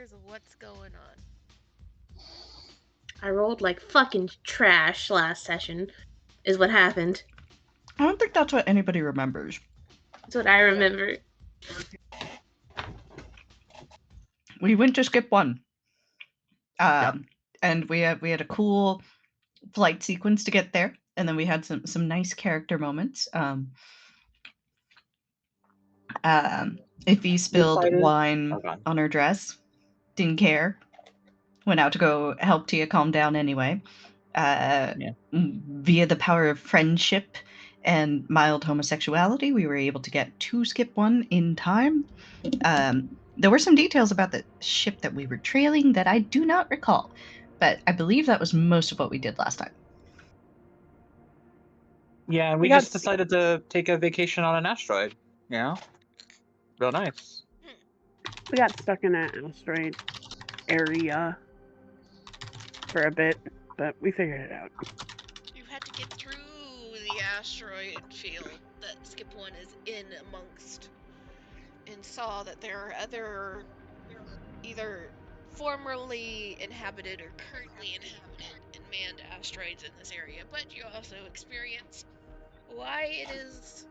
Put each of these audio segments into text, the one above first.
numbers of what's going on. I rolled like fucking trash last session, is what happened. I don't think that's what anybody remembers. That's what I remember. We went to skip one. And we had a cool flight sequence to get there, and then we had some nice character moments. Ify spilled wine on her dress, didn't care. Went out to go help Tia calm down anyway. Via the power of friendship and mild homosexuality, we were able to get to skip one in time. There were some details about the ship that we were trailing that I do not recall, but I believe that was most of what we did last time. Yeah, we just decided to take a vacation on an asteroid. Yeah, real nice. We got stuck in that asteroid area for a bit, but we figured it out. You had to get through the asteroid field that Skip One is in amongst, and saw that there are other either formerly inhabited or currently inhabited and manned asteroids in this area, but you also experience why it is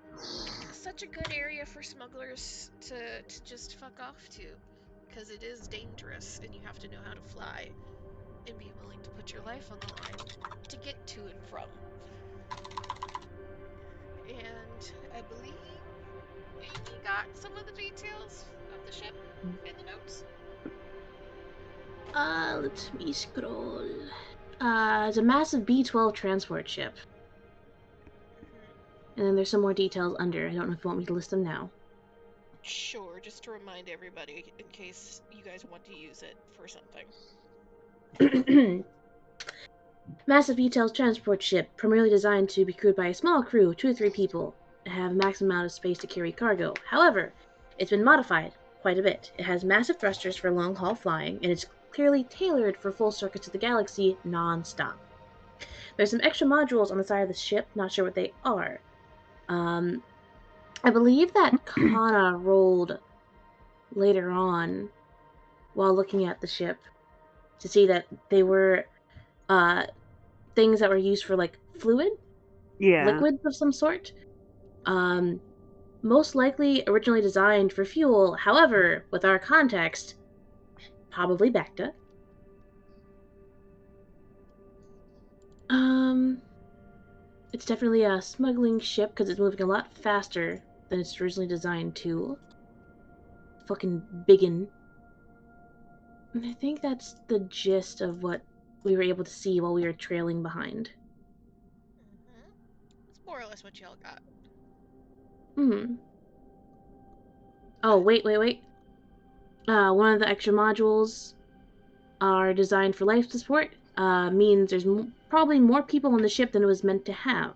such a good area for smugglers to just fuck off to, because it is dangerous and you have to know how to fly and be willing to put your life on the line to get to and from. And I believe Amy got some of the details of the ship in the notes. Let me scroll. It's a massive B-12 transport ship. And then there's some more details under. I don't know if you want me to list them now. Sure, just to remind everybody in case you guys want to use it for something. Massive B-12 transport ship, primarily designed to be crewed by a small crew of 2 to 3 people and have a maximum amount of space to carry cargo. However, it's been modified quite a bit. It has massive thrusters for long-haul flying, and it's clearly tailored for full circuits of the galaxy non-stop. There's some extra modules on the side of the ship, not sure what they are. I believe that Kana rolled later on while looking at the ship to see that they were things that were used for like fluid, liquids of some sort. Most likely originally designed for fuel. However, with our context, probably Bacta. It's definitely a smuggling ship because it's moving a lot faster than it's originally designed to. Fucking biggin. And I think that's the gist of what we were able to see while we were trailing behind. It's more or less what y'all got. Oh, wait. One of the extra modules are designed for life support. Means there's probably more people on the ship than it was meant to have.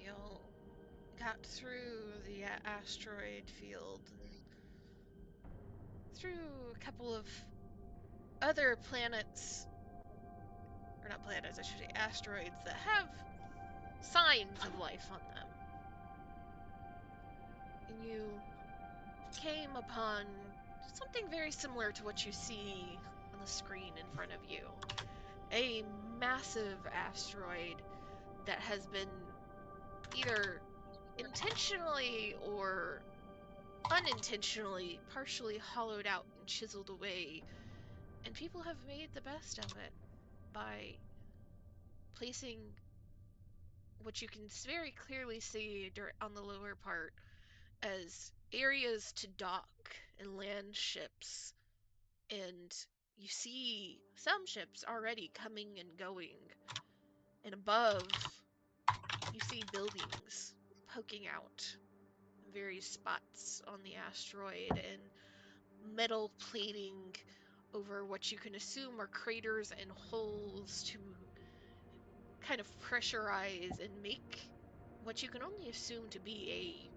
Y'all got through the asteroid field and through a couple of other planets, or not planets, I should say asteroids, that have signs of life on them. And you came upon something very similar to what you see on the screen in front of you. A massive asteroid that has been either intentionally or unintentionally partially hollowed out and chiseled away, and people have made the best of it by placing what you can very clearly see on the lower part as areas to dock and land ships. And you see some ships already coming and going, and above you see buildings poking out in various spots on the asteroid, and metal plating over what you can assume are craters and holes to kind of pressurize and make what you can only assume to be a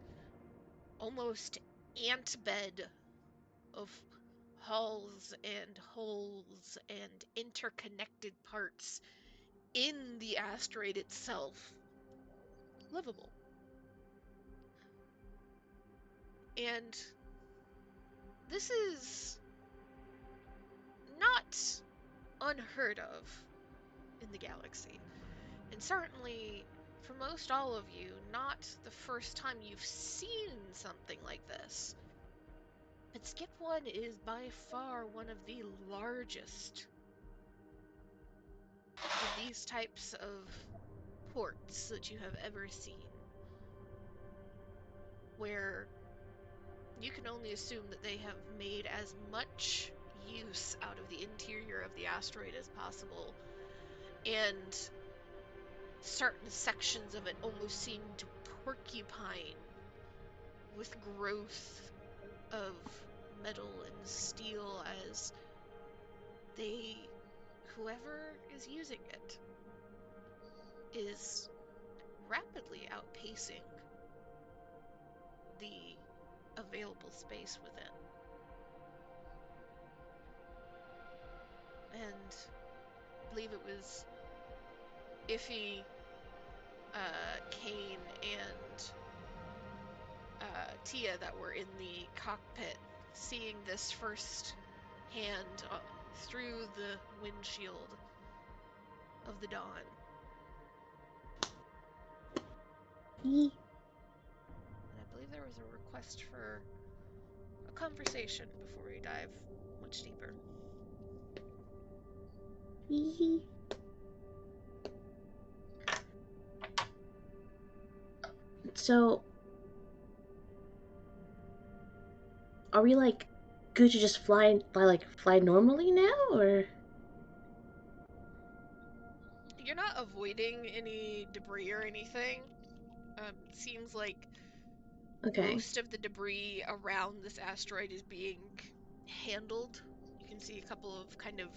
almost ant bed of hulls and holes and interconnected parts in the asteroid itself livable. And this is not unheard of in the galaxy. And certainly, for most all of you, not the first time you've seen something like this. But Skip One is by far one of the largest of these types of ports that you have ever seen. Where you can only assume that they have made as much use out of the interior of the asteroid as possible, and certain sections of it almost seem to porcupine with growth of metal and steel as whoever is using it is rapidly outpacing the available space within. And I believe it was Iffy, Kane, and Tia that were in the cockpit seeing this first hand through the windshield of the Dawn. And I believe there was a request for a conversation before we dive much deeper. So, are we like good to just fly normally now, or? You're not avoiding any debris or anything. Seems like Okay. most of the debris around this asteroid is being handled. You can see a couple of kind of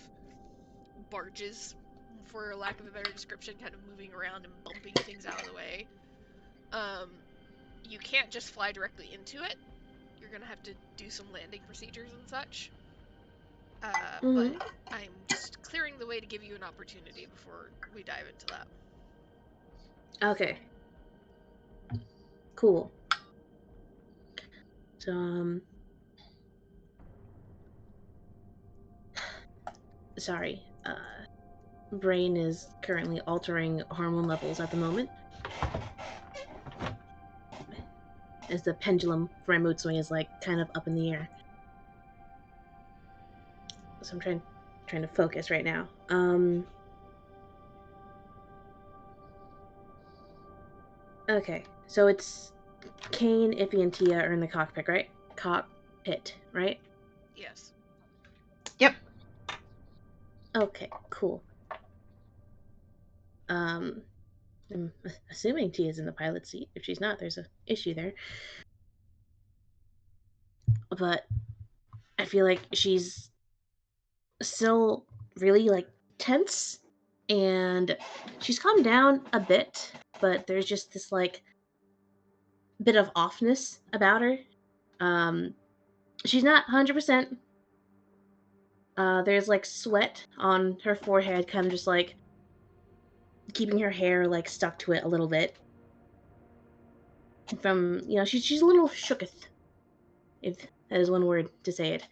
barges, for lack of a better description, kind of moving around and bumping things out of the way. You can't just fly directly into it. You're gonna have to do some landing procedures and such. But I'm just clearing the way to give you an opportunity before we dive into that. Okay. Cool. So, sorry. Brain is currently altering hormone levels at the moment. As the pendulum for my mood swing is like kind of up in the air. So I'm trying to focus right now. Okay. So it's Kane, Ippy, and Tia are in the cockpit, right? Cockpit, right? Yes. Yep. Okay, cool. I'm assuming Tia's in the pilot seat. If she's not, there's an issue there. But I feel like she's still really like tense, and she's calmed down a bit, but there's just this like bit of offness about her. She's not 100%. There's like sweat on her forehead, kind of just like keeping her hair like stuck to it a little bit. From she's a little shooketh, if that is one word to say it,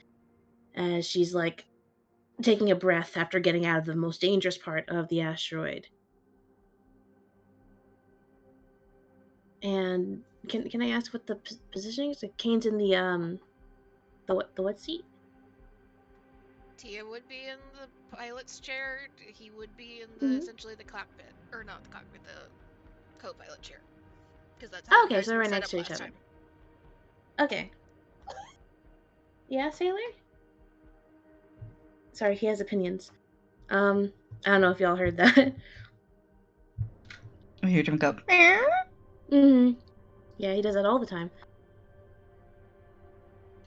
as she's like taking a breath after getting out of the most dangerous part of the asteroid. And can I ask what the positioning is? Kane's in the what seat? Tia would be in the pilot's chair. He would be in the essentially the cockpit, or not the cockpit, the co-pilot chair, because that's how you guys So were right set next up to each last other. time. Okay. Yeah, Sailor? Sorry, he has opinions. I don't know if y'all heard that. I heard him go. Meow. Yeah, he does that all the time.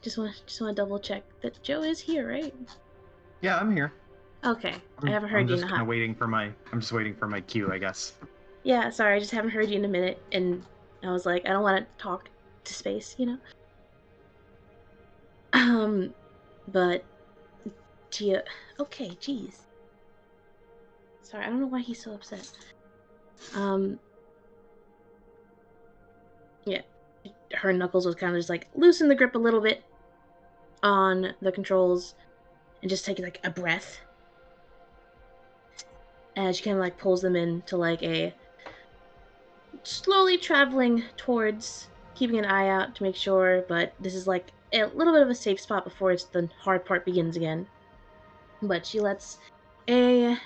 Just want to double check that Joe is here, right? Yeah, I'm here. Okay, I haven't heard you in a hot. I'm just waiting for my cue, I guess. Yeah, sorry, I just haven't heard you in a minute, and I was like, I don't want to talk to space, But Tia, okay, jeez. Sorry, I don't know why he's so upset. Yeah. Her knuckles was kind of just like loosen the grip a little bit on the controls and just take like a breath. And she kind of like pulls them into like a slowly traveling towards, keeping an eye out to make sure, but this is like a little bit of a safe spot before the hard part begins again. But she lets a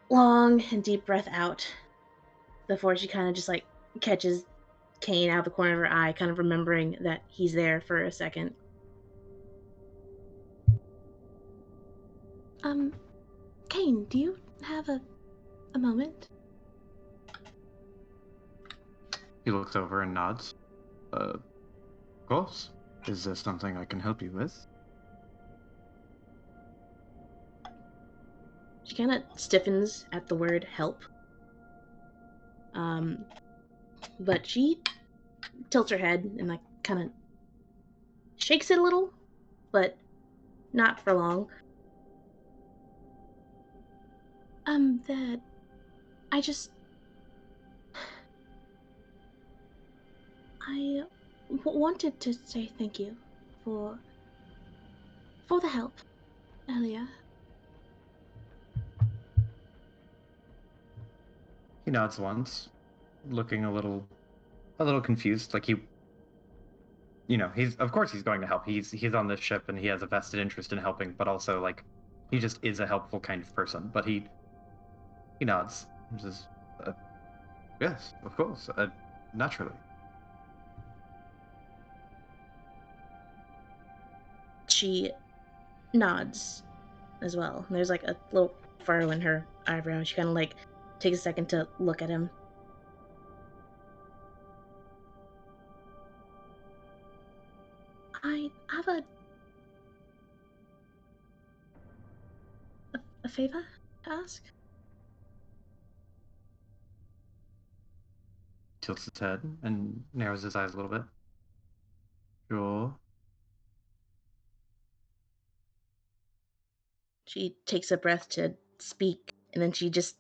long and deep breath out before she kind of just like catches Kane out of the corner of her eye, kind of remembering that he's there for a second. Kane, do you have a moment? He looks over and nods. Of course. Is there something I can help you with? She kind of stiffens at the word help. But she tilts her head and like kind of shakes it a little, but not for long. That I just wanted to say thank you for the help earlier. He nods once, looking a little confused. Like he's of course he's going to help. He's on this ship and he has a vested interest in helping, but also like he just is a helpful kind of person. But he nods and says, "Yes, of course, naturally." She nods as well. And there's like a little furrow in her eyebrow. She kind of like takes a second to look at him. I have a favor to ask. Tilts his head and narrows his eyes a little bit. Sure. She takes a breath to speak, and then she just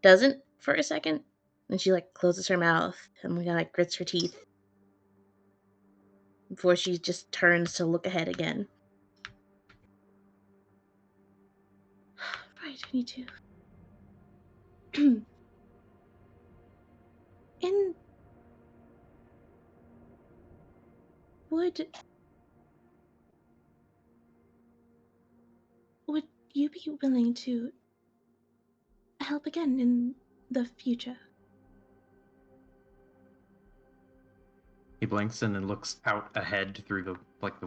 doesn't for a second. Then she like closes her mouth and kind of like grits her teeth before she just turns to look ahead again. Right, I need to. In would you be willing to help again in the future? He blinks and then looks out ahead through the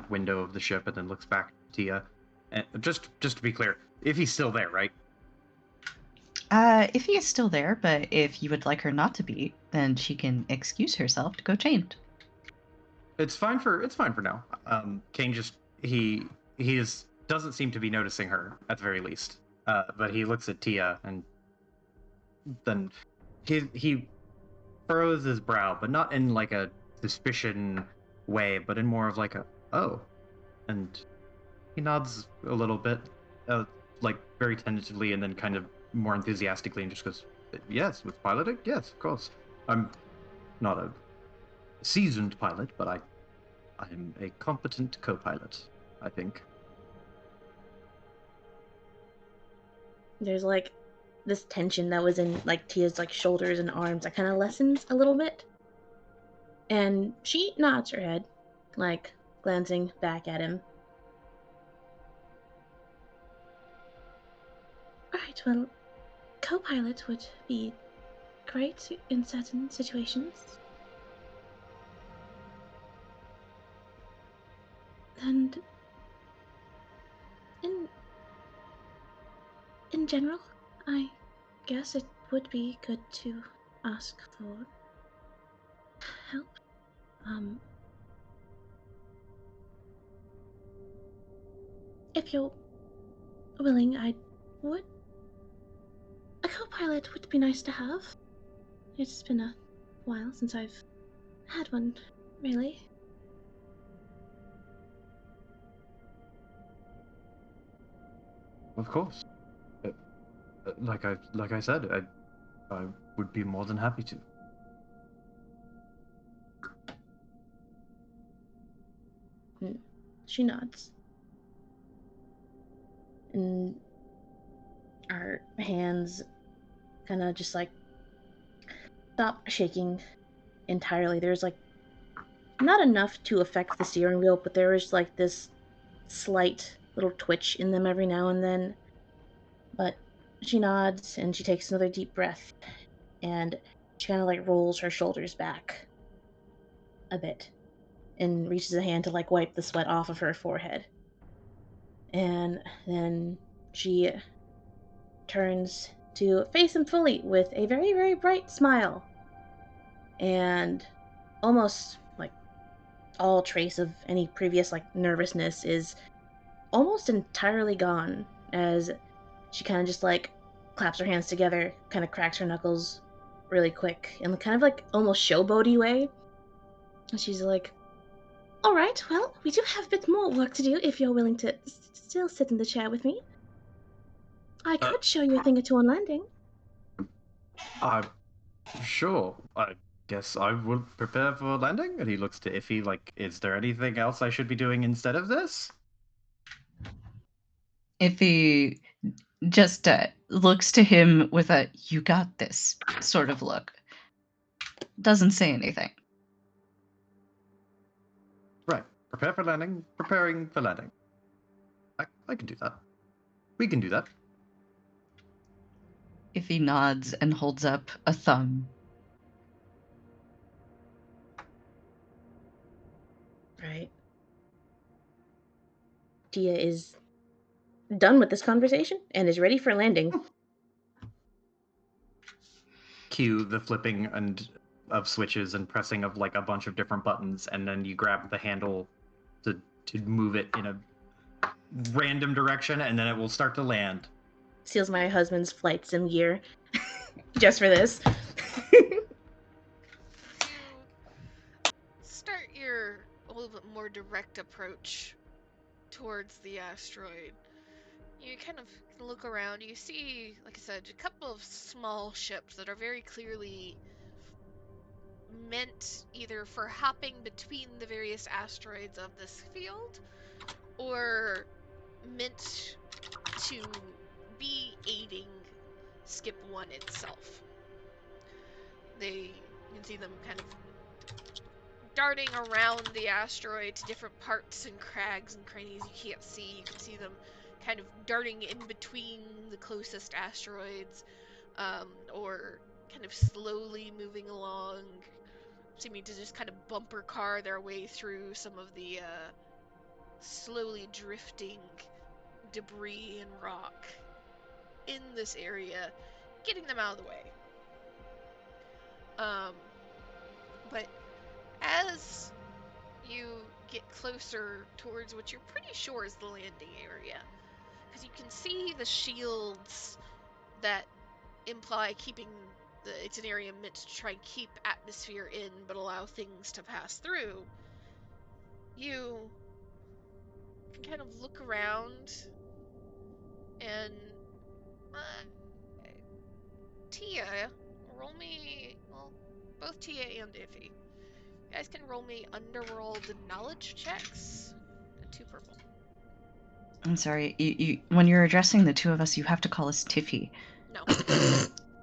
window of the ship, and then looks back to Tia. And just to be clear, if he's still there, right? If he is still there, but if you would like her not to be, then she can excuse herself to go chained. It's fine for now. Kane just he doesn't seem to be noticing her at the very least. But he looks at Tia and then he furrows his brow, but not in like a suspicion way, but in more of like a oh, and he nods a little bit, like very tentatively, and then kind of more enthusiastically, and just goes, "Yes, with piloting, yes, of course. I'm not a seasoned pilot, but I'm a competent co-pilot, I think." There's like this tension that was in like Tia's like shoulders and arms that kind of lessens a little bit. And she nods her head, like glancing back at him. Right, well, co-pilot would be great in certain situations. And in general, I guess it would be good to ask for help. If you're willing, I would. A co-pilot would be nice to have. It's been a while since I've had one, really. Of course. like I said, I would be more than happy to. She nods. And our hands kind of just like stop shaking entirely. There's like not enough to affect the steering wheel, but there is like this slight little twitch in them every now and then. But she nods and she takes another deep breath and she kind of like rolls her shoulders back a bit and reaches a hand to like wipe the sweat off of her forehead. And then she turns to face him fully with a very, very bright smile. And almost like all trace of any previous like nervousness is almost entirely gone as she kind of just like claps her hands together, kind of cracks her knuckles really quick in kind of like almost showboaty way. And she's like, all right, well, we do have a bit more work to do if you're willing to still sit in the chair with me. I could show you a thing or two on landing. Sure. I guess I will prepare for landing. And he looks to Iffy like, is there anything else I should be doing instead of this? Iffy just looks to him with a "you got this" sort of look. Doesn't say anything. Right. Prepare for landing. Preparing for landing. I can do that. We can do that. Iffy nods and holds up a thumb. Right. Tia is done with this conversation and is ready for landing. Cue the flipping of switches and pressing of like a bunch of different buttons, and then you grab the handle to move it in a random direction, and then it will start to land. Steals my husband's flight sim gear just for this. You start your a little bit more direct approach towards the asteroid. You kind of look around. You see, like I said, a couple of small ships that are very clearly meant either for hopping between the various asteroids of this field or meant to be aiding Skip 1 itself. You can see them kind of darting around the asteroid to different parts and crags and crannies you can't see. You can see them kind of darting in between the closest asteroids, or kind of slowly moving along, seeming to just kind of bumper car their way through some of the slowly drifting debris and rock in this area, getting them out of the way. But as you get closer towards what you're pretty sure is the landing area, because you can see the shields that imply it's an area meant to try and keep atmosphere in but allow things to pass through. You can kind of look around and Tia, roll me, well, both Tia and Iffy. You guys can roll me underworld knowledge checks. 2 purple. I'm sorry. You when you're addressing the two of us, you have to call us Tiffy. No.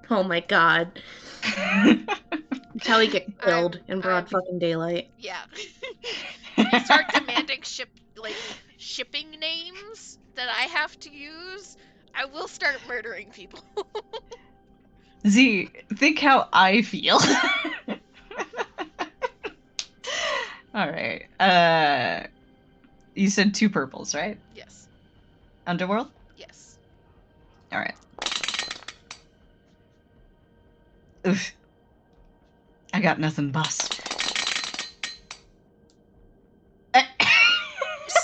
Oh my god. That's how we get killed in broad fucking daylight. Yeah. You start demanding shipping names that I have to use, I will start murdering people. Z, think how I feel. Alright. You said 2 purples, right? Yes. Underworld? Yes. Alright. Oof. I got nothing, boss.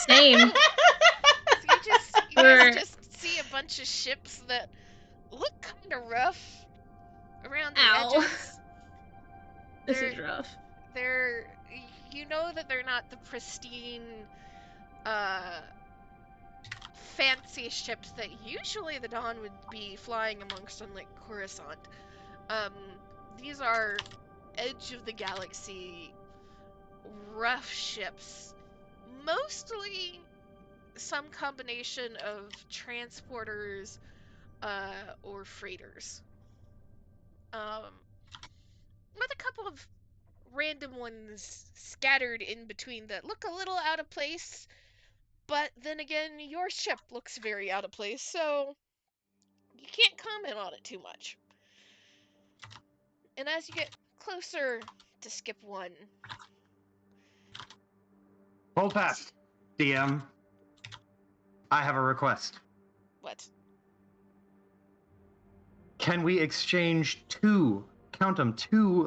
Same. You guys just see a bunch of ships that look kind of rough around the edges. This is rough. You know that they're not the pristine fancy ships that usually the Dawn would be flying amongst on like Coruscant. These are edge of the galaxy rough ships, mostly some combination of transporters or freighters. With a couple of random ones scattered in between that look a little out of place, but then again, your ship looks very out of place, so you can't comment on it too much. And as you get closer to Skip 1... Hold fast, DM. I have a request. What? Can we exchange two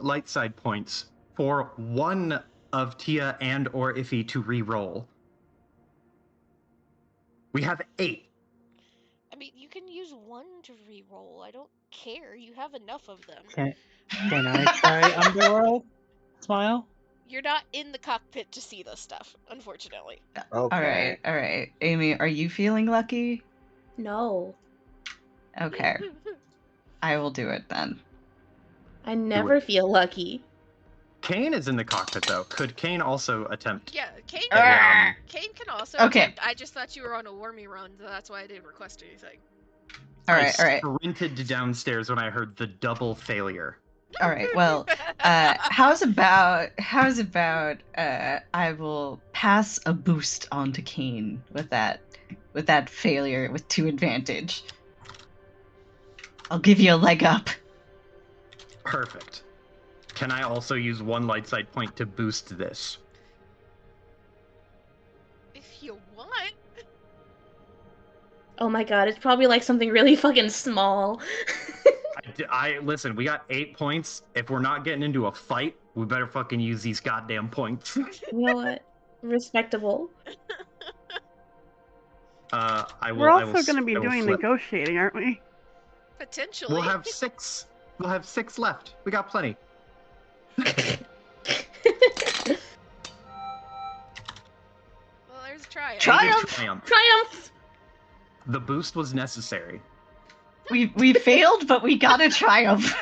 light side points for one of Tia and or Iffy to re-roll? We have 8. I mean, you can use one to re-roll. I don't care. You have enough of them. Can I try Underworld? Smile? You're not in the cockpit to see this stuff, unfortunately. Okay. All right. Amy, are you feeling lucky? No. Okay. I will do it then. I never feel lucky. Kane is in the cockpit, though. Could Kane also attempt? Yeah, Kane can also Okay. attempt. I just thought you were on a wormy run, so that's why I didn't request anything. All I right. sprinted downstairs when I heard the double failure. All right. Well, how's about I will pass a boost onto Kane with that failure with 2 advantage. I'll give you a leg up. Perfect. Can I also use 1 light side point to boost this? If you want. Oh my god, it's probably like something really fucking small. I listen, we got 8 points. If we're not getting into a fight, we better fucking use these goddamn points. You know what? Respectable. We're also going to be doing negotiating, aren't we? Potentially. We'll have 6. We'll have 6 left. We got plenty. Well, there's Triumph. Triumph! The boost was necessary. We failed, but we got a triumph.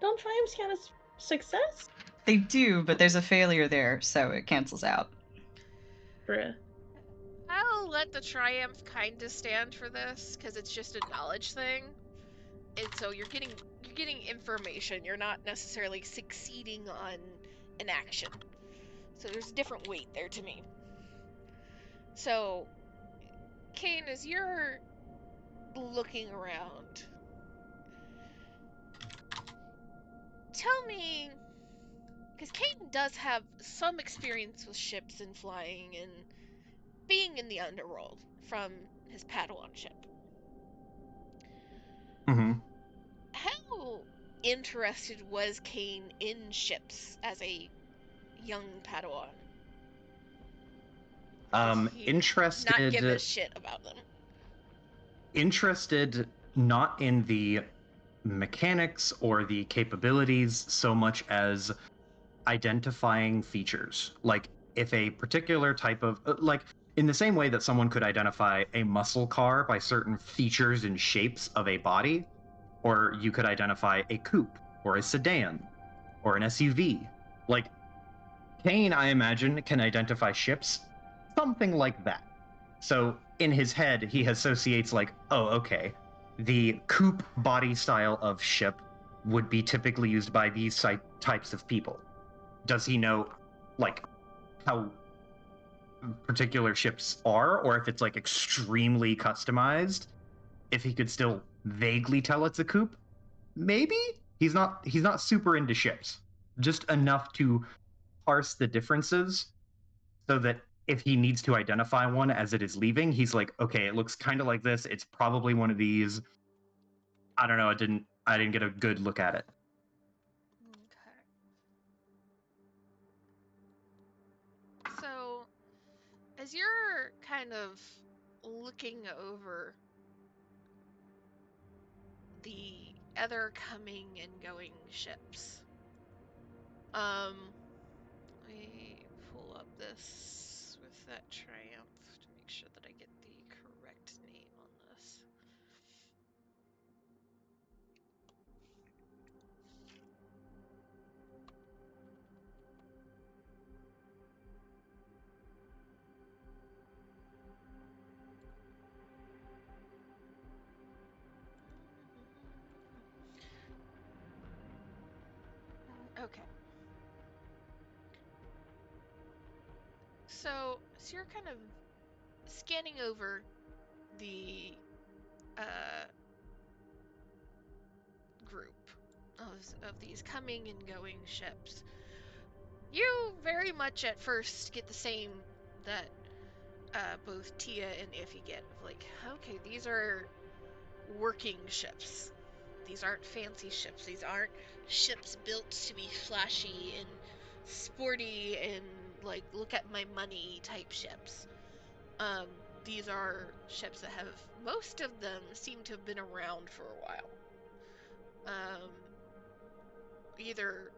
Don't triumphs count as success? They do, but there's a failure there, so it cancels out. Bruh. I'll let the Triumph kind of stand for this, because it's just a knowledge thing. And so you're getting information. You're not necessarily succeeding on an action. So there's a different weight there to me. So, Kane, as you're looking around, tell me, because Kane does have some experience with ships and flying and being in the underworld from his Padawan ship. Mm-hmm. How interested was Kane in ships as a young Padawan? Interested. Not give a shit about them. Interested not in the mechanics or the capabilities so much as identifying features. Like if a particular type of like in the same way that someone could identify a muscle car by certain features and shapes of a body, or you could identify a coupe or a sedan or an SUV. Like Kane, I imagine, can identify ships, something like that. So in his head, he associates like, oh, okay, the coupe body style of ship would be typically used by these types of people. Does he know, like, how particular ships are, or if it's like extremely customized? If he could still vaguely tell it's a coupe, maybe he's not super into ships, just enough to parse the differences so that if he needs to identify one as it is leaving, he's like, okay, it looks kind of like this. It's probably one of these. I don't know. I didn't get a good look at it. Okay. So, as you're kind of looking over the other coming and going ships, let me pull up this with that Triumph to make sure that I get the So you're kind of scanning over the group of these coming and going ships. You very much at first get the same that both Tia and Iffy get of like, okay, these are working ships. These aren't fancy ships. These aren't ships built to be flashy and sporty and like look at my money type ships. These are ships that have, most of them seem to have been around for a while. Either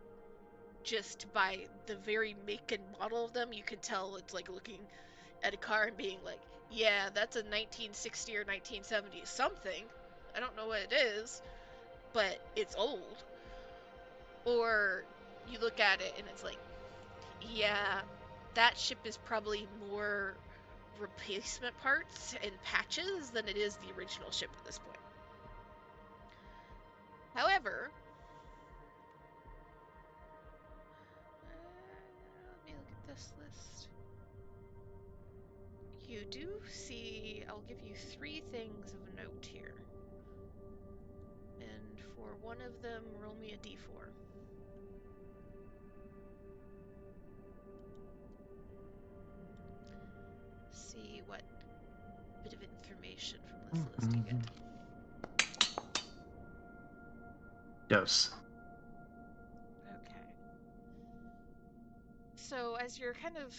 just by the very make and model of them, you can tell it's like looking at a car and being like, yeah, that's a 1960 or 1970 something. I don't know what it is, but it's old. Or you look at it and it's like, yeah, that ship is probably more replacement parts and patches than it is the original ship at this point. However, let me look at this list. You do see, I'll give you 3 things of note here. And for one of them, roll me a d4. See what bit of information from this list you get. Dose. Okay. So as you're kind of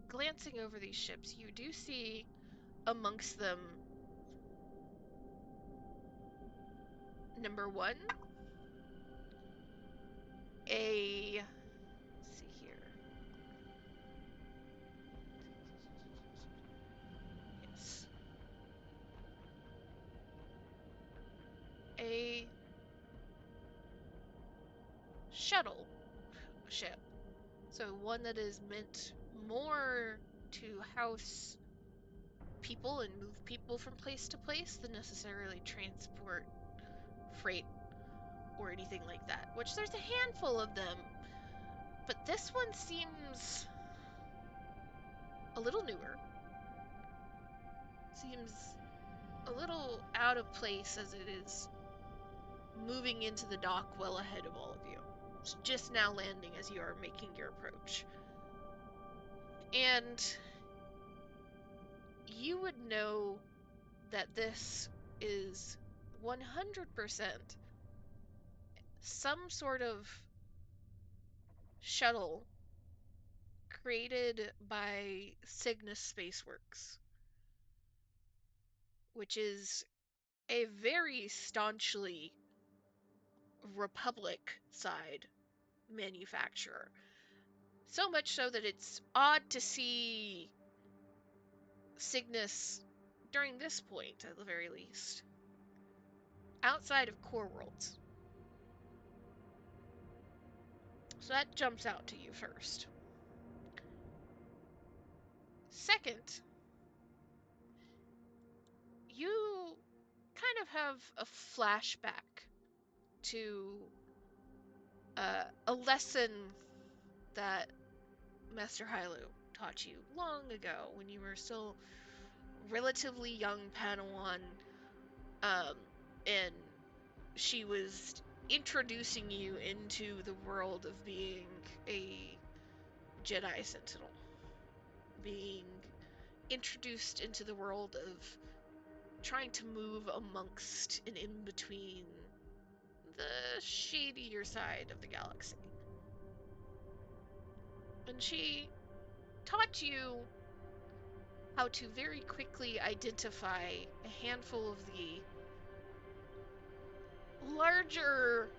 glancing over these ships, you do see amongst them number 1, let's see here. Yes. A shuttle ship. So one that is meant more to house people and move people from place to place than necessarily transport freight or anything like that. Which there's a handful of them, but this one seems a little newer. Seems a little out of place as it is moving into the dock well ahead of all of you. It's just now landing as you are making your approach. And you would know that this is 100% some sort of shuttle created by Cygnus Spaceworks, which is a very staunchly Republic side manufacturer. So much so that it's odd to see Cygnus, during this point at the very least, outside of Core Worlds. So that jumps out to you first. Second, you kind of have a flashback to a lesson that Master Hylo taught you long ago when you were still relatively young Padawan, and she was introducing you into the world of being a Jedi Sentinel, being introduced into the world of trying to move amongst and in between the shadier side of the galaxy. And she taught you how to very quickly identify a handful of the larger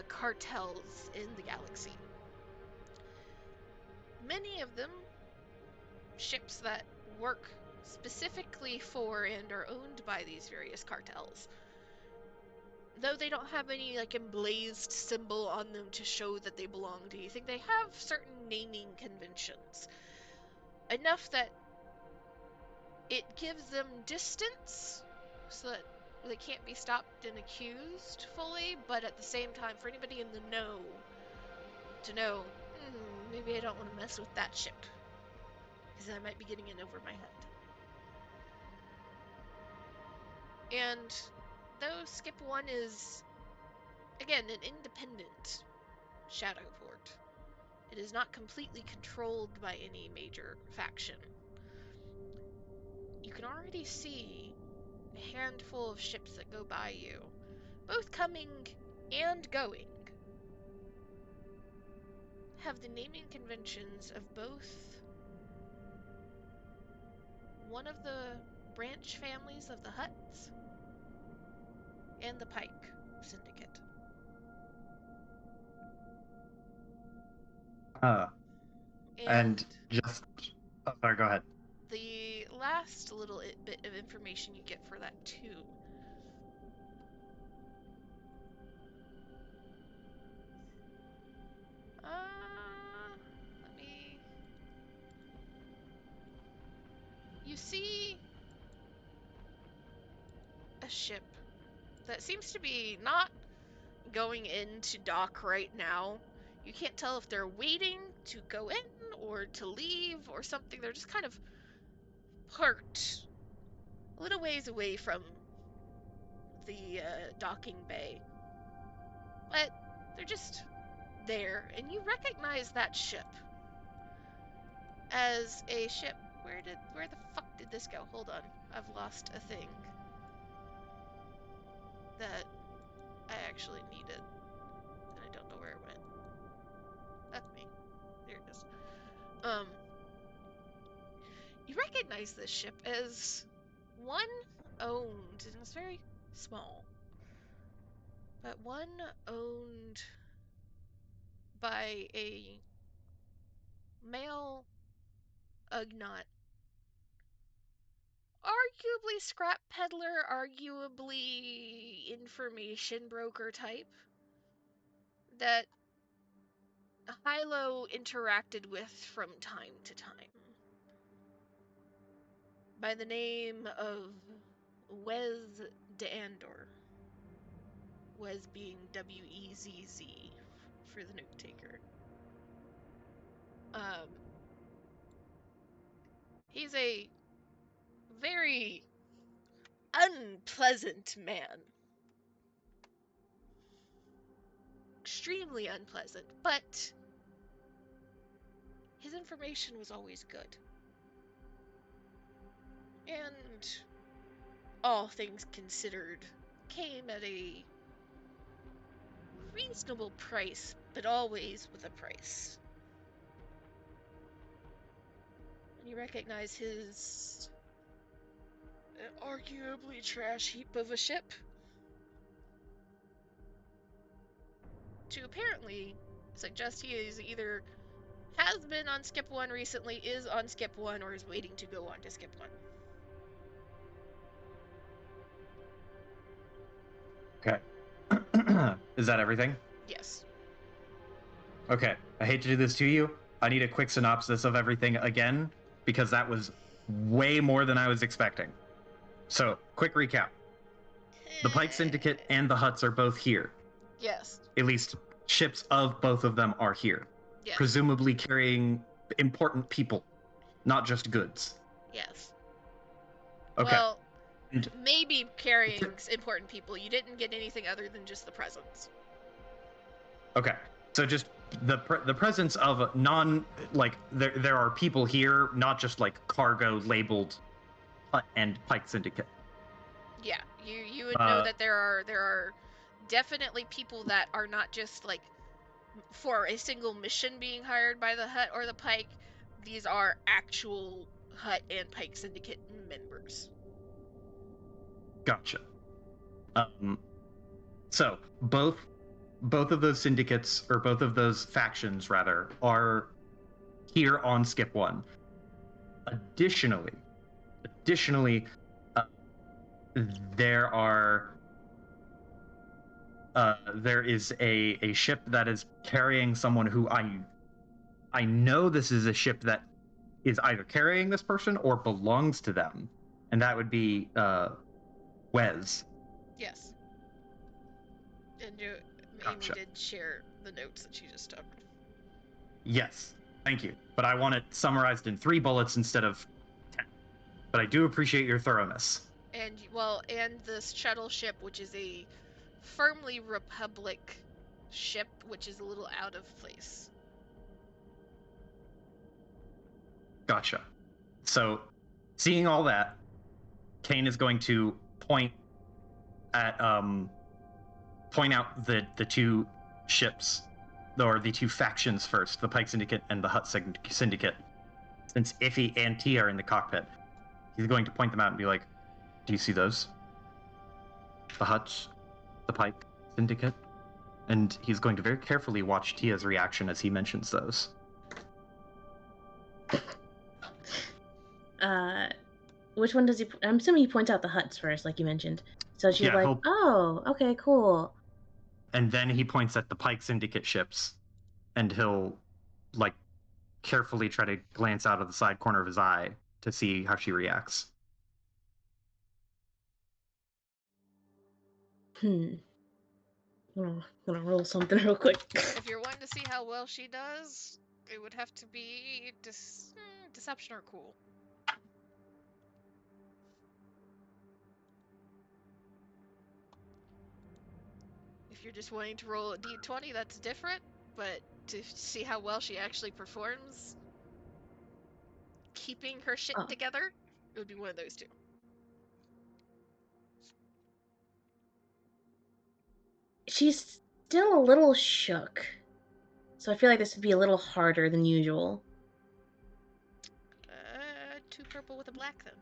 cartels in the galaxy. Many of them ships that work specifically for and are owned by these various cartels. Though they don't have any like emblazed symbol on them to show that they belong to anything, they have certain naming conventions. Enough that it gives them distance so that they can't be stopped and accused fully, but at the same time, for anybody in the know to know, maybe I don't want to mess with that ship. because I might be getting in over my head. And though Skip 1 is, again, an independent shadow port, it is not completely controlled by any major faction. You can already see a handful of ships that go by you, both coming and going, have the naming conventions of both one of the branch families of the Hutts and the Pike Syndicate. And just... Oh, sorry, go ahead. The last little bit of information you get for that too. Let me... You see a ship that seems to be not going into dock right now. You can't tell if they're waiting to go in or to leave or something. They're just kind of parked a little ways away from the docking bay. But they're just there, and you recognize that ship as a ship. Where the fuck did this go? Hold on. I've lost a thing that I actually needed, and I don't know where it went. That's me. There it is. You recognize this ship as one owned, and it's very small, but one owned by a male Ugnaught. Arguably scrap peddler, arguably information broker type that Hilo interacted with from time to time. By the name of Wez D'Andor. Wez being W-E-Z-Z for the note taker. He's a very unpleasant man. Extremely unpleasant, but his information was always good. And all things considered, came at a reasonable price, but always with a price. And you recognize his arguably trash heap of a ship to apparently suggest he is either has been on Skip 1 recently, is on Skip 1, or is waiting to go on to Skip 1. Okay. Is that everything? Yes. Okay. I hate to do this to you. I need a quick synopsis of everything again, because that was way more than I was expecting. So, quick recap. The Pike Syndicate and the Hutts are both here. Yes. At least ships of both of them are here. Yes. Presumably carrying important people, not just goods. Yes. Okay. Well, maybe carrying important people. You didn't get anything other than just the presence. Okay. So just the presence of there are people here, not just like cargo labeled Hutt and Pike Syndicate. Yeah, you would know that there are definitely people that are not just like for a single mission being hired by the Hutt or the Pike. These are actual Hutt and Pike Syndicate members. Gotcha. So both of those syndicates, or both of those factions rather, are here on Skip 1. Additionally, there is a ship that is carrying someone who I know this is a ship that is either carrying this person or belongs to them, and that would be Wez. Yes. And Amy Gotcha. did share the notes that she just took. Yes. Thank you. But I want it summarized in 3 bullets instead of 10. But I do appreciate your thoroughness. And and this shuttle ship, which is a firmly Republic ship, which is a little out of place. Gotcha. So, seeing all that, Kane is going to point out the 2 ships, or the 2 factions first, the Pike Syndicate and the Hut Syndicate. Since Iffy and T are in the cockpit, he's going to point them out and be like, "Do you see those? The Huts, the Pike Syndicate?" And he's going to very carefully watch Tia's reaction as he mentions those. Which one does he? I'm assuming he points out the huts first, like you mentioned. So she's Yeah, like, "Oh, okay, cool." And then he points at the Pike Syndicate ships, and he'll, like, carefully try to glance out of the side corner of his eye to see how she reacts. I'm gonna roll something real quick. If you're wanting to see how well she does, it would have to be deception or cool. If you're just wanting to roll a d20, that's different, but to see how well she actually performs, keeping her shit together, it would be one of those 2. She's still a little shook, so I feel like this would be a little harder than usual. 2 purple with a black then.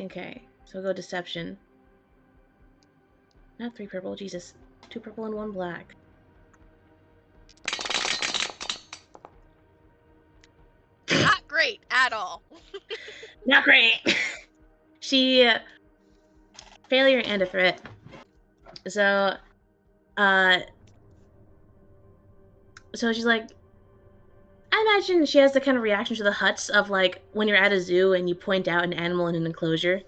Okay, so we'll go deception. Not 3 purple, Jesus. 2 purple and 1 black. Not great at all. Not great. She failure and a threat. So she's like, I imagine she has the kind of reaction to the huts of like when you're at a zoo and you point out an animal in an enclosure.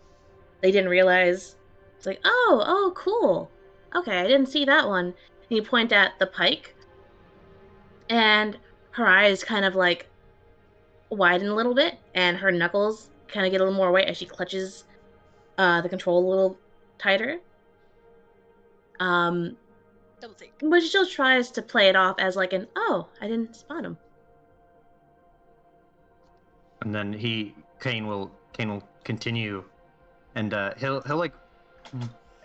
They didn't realize. It's like, oh, cool. Okay, I didn't see that one. And you point at the pike, and her eyes kind of like widen a little bit, and her knuckles kind of get a little more weight as she clutches the control a little tighter. Double take. But she still tries to play it off as like an, oh, I didn't spot him. And then Kane will continue, and he'll like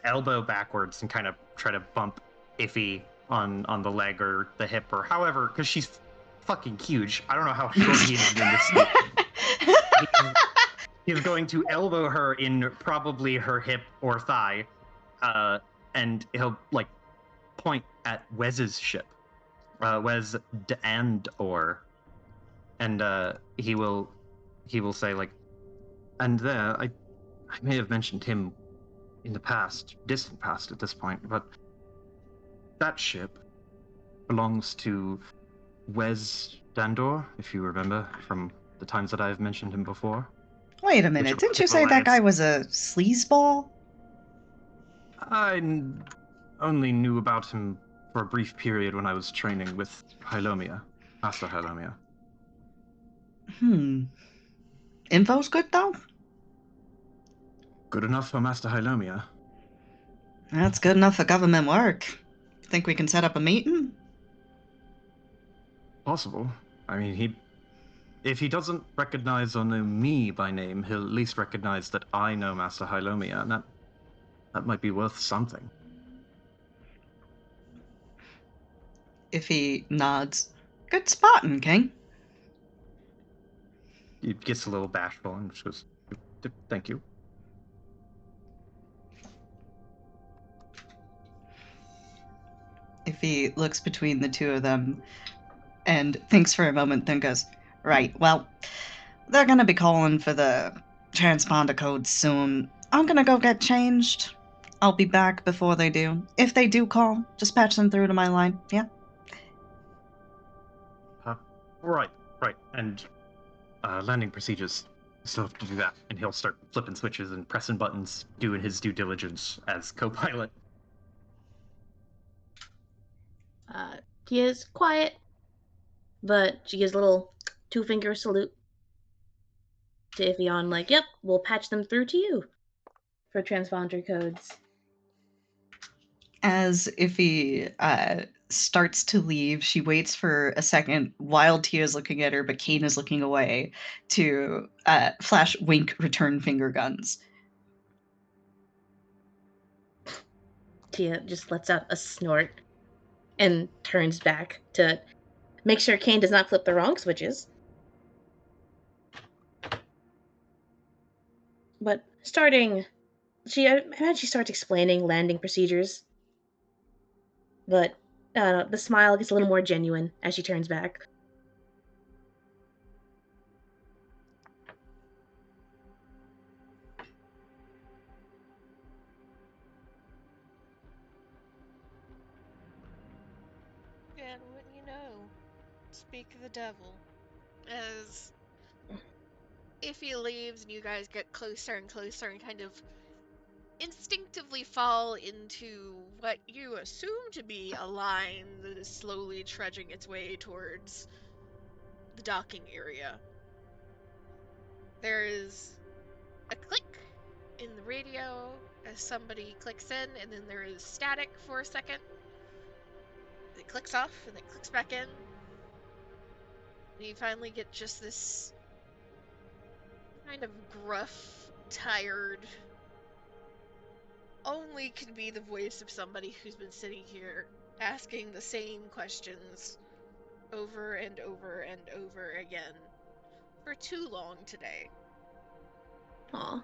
elbow backwards and kind of try to bump Iffy on the leg or the hip or however, because she's fucking huge. I don't know how short he is in this suit. He's going to elbow her in probably her hip or thigh, and he'll like point at Wes's ship, Wes D'Andor, and he will say like, and there I may have mentioned him in the past, distant past at this point, but that ship belongs to Wes D'Andor, if you remember from the times that I've mentioned him before. Wait a minute, didn't you say that guy was a sleazeball? I only knew about him for a brief period when I was training with Hylomia, Master Hylomia. Info's good, though? Good enough for Master Hylomia. That's good enough for government work. Think we can set up a meeting? Possible. I mean, if he doesn't recognize or know me by name, he'll at least recognize that I know Master Hylomia, and that might be worth something. If he nods, good spotting, King. He gets a little bashful and just goes, "Thank you." If he looks between the 2 of them and thinks for a moment, then goes, right, well, they're gonna be calling for the transponder codes soon. I'm gonna go get changed. I'll be back before they do. If they do call, just patch them through to my line, yeah? Right. And landing procedures, still have to do that. And he'll start flipping switches and pressing buttons, doing his due diligence as co-pilot. He is quiet, but she gives a little two-finger salute to Iphion, like, yep, we'll patch them through to you for transponder codes. As Iffy starts to leave, she waits for a second while Tia's looking at her, but Kane is looking away to flash wink return finger guns. Tia just lets out a snort and turns back to make sure Kane does not flip the wrong switches. But I imagine she starts explaining landing procedures. But the smile gets a little more genuine as she turns back. And wouldn't you know, speak of the devil. As if he leaves and you guys get closer and closer and kind of instinctively fall into what you assume to be a line that is slowly trudging its way towards the docking area. There is a click in the radio as somebody clicks in, and then there is static for a second. It clicks off and it clicks back in. And you finally get just this kind of gruff, tired, only can be the voice of somebody who's been sitting here asking the same questions over and over and over again for too long today. Aw.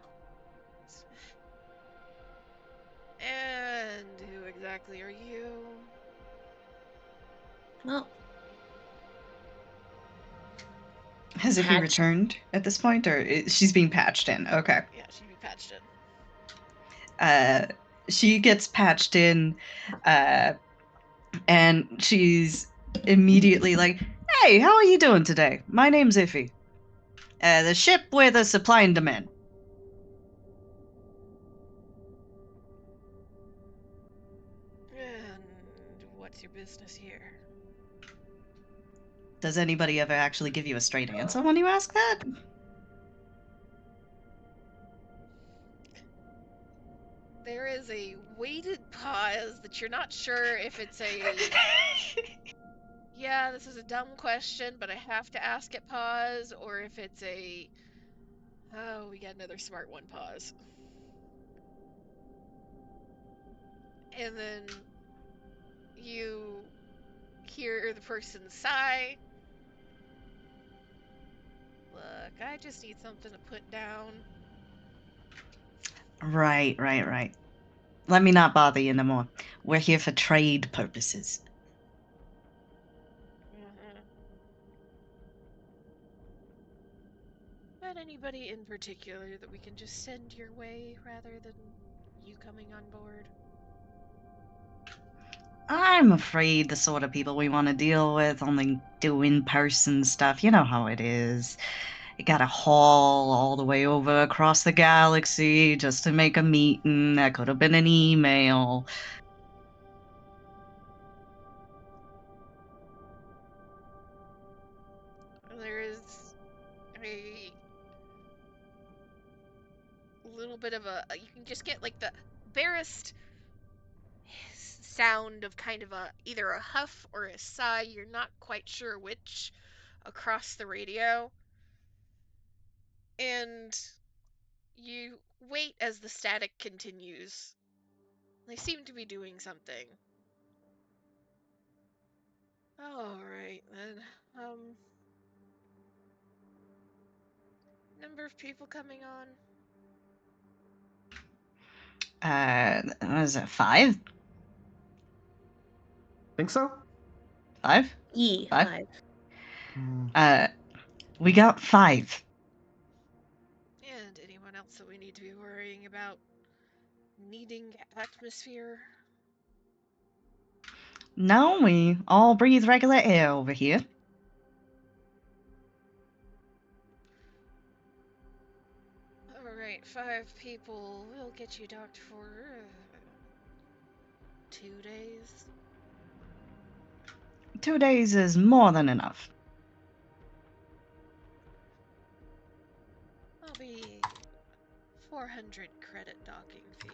And who exactly are you? Well, Has Iffy Patch. returned at this point, or she's being patched in? Okay. Yeah, she'd be patched in. She gets patched in, and she's immediately like, "Hey, how are you doing today? My name's Iffy. The ship with a supply and demand." And what's your business here? Does anybody ever actually give you a straight answer when you ask that? There is a weighted pause that you're not sure if it's a yeah, this is a dumb question, but I have to ask it pause, or if it's a oh, we got another smart one pause. And then you hear the person sigh. Look, I just need something to put down. Right. Let me not bother you no more. We're here for trade purposes. Not anybody in particular that we can just send your way rather than you coming on board? I'm afraid the sort of people we want to deal with only do in-person stuff. You know how it is. You gotta haul all the way over across the galaxy just to make a meeting. That could have been an email. There is a little bit of a you can just get like the barest sound of kind of a either a huff or a sigh, you're not quite sure which, across the radio. And you wait as the static continues. They seem to be doing something. All right then. Number of people coming on? What is it, 5? Think so? 5? 5? 5. We got 5. And anyone else that we need to be worrying about needing atmosphere? No, we all breathe regular air over here. Alright, 5 people. We'll get you docked for 2 days. 2 days is more than enough. 300 credit docking fee.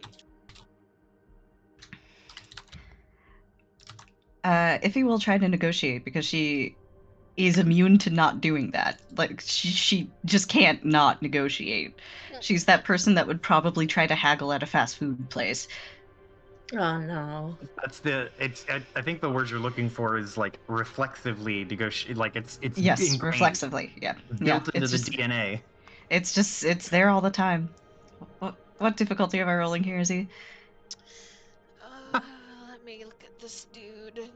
Iffy will try to negotiate because she is immune to not doing that. Like, she just can't not negotiate. She's that person that would probably try to haggle at a fast food place. Oh no. That's I think the word you're looking for is like reflexively negotiate. Like it's Yes, ingrained, reflexively. Yeah. built into It's the just, DNA. it's there all the time. What difficulty am I rolling here, Izzy? Let me look at this dude.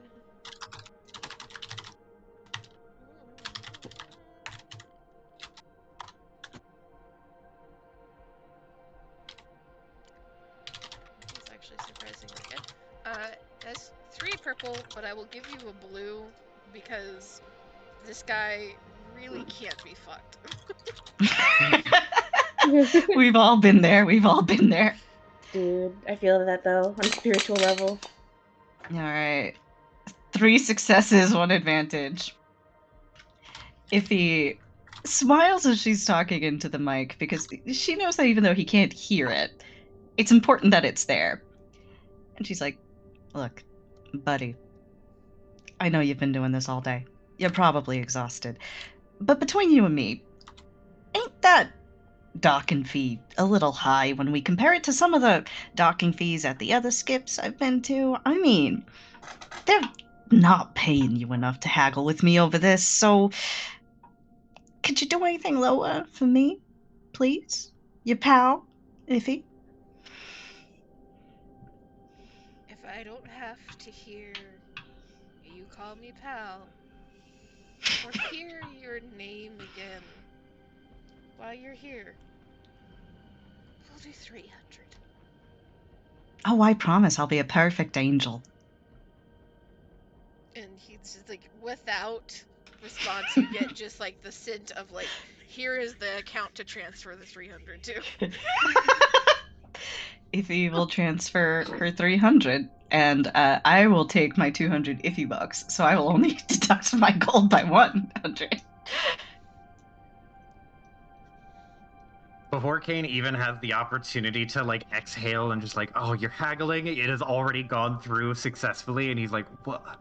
He's actually surprisingly good. That's 3 purple, but I will give you a blue because this guy really can't be fucked. We've all been there. We've all been there. Dude, I feel that though, on a spiritual level. Alright. 3 successes, 1 advantage. Iffy smiles as she's talking into the mic because she knows that even though he can't hear it, it's important that it's there. And she's like, look, buddy, I know you've been doing this all day. You're probably exhausted. But between you and me, ain't that docking fee a little high when we compare it to some of the docking fees at the other skips I've been to? I mean, they're not paying you enough to haggle with me over this, so could you do anything lower for me, please? Your pal, Iffy? If I don't have to hear you call me pal, or hear your name again while you're here, we'll do 300. Oh, I promise I'll be a perfect angel. And he's just like, without response, you get just like the scent of like, here is the account to transfer the 300 to. Iffy will transfer her 300, and I will take my 200 Iffy bucks, so I will only deduct my gold by 100. Before Kane even has the opportunity to like exhale and just like, oh, you're haggling, it has already gone through successfully, and he's like, what?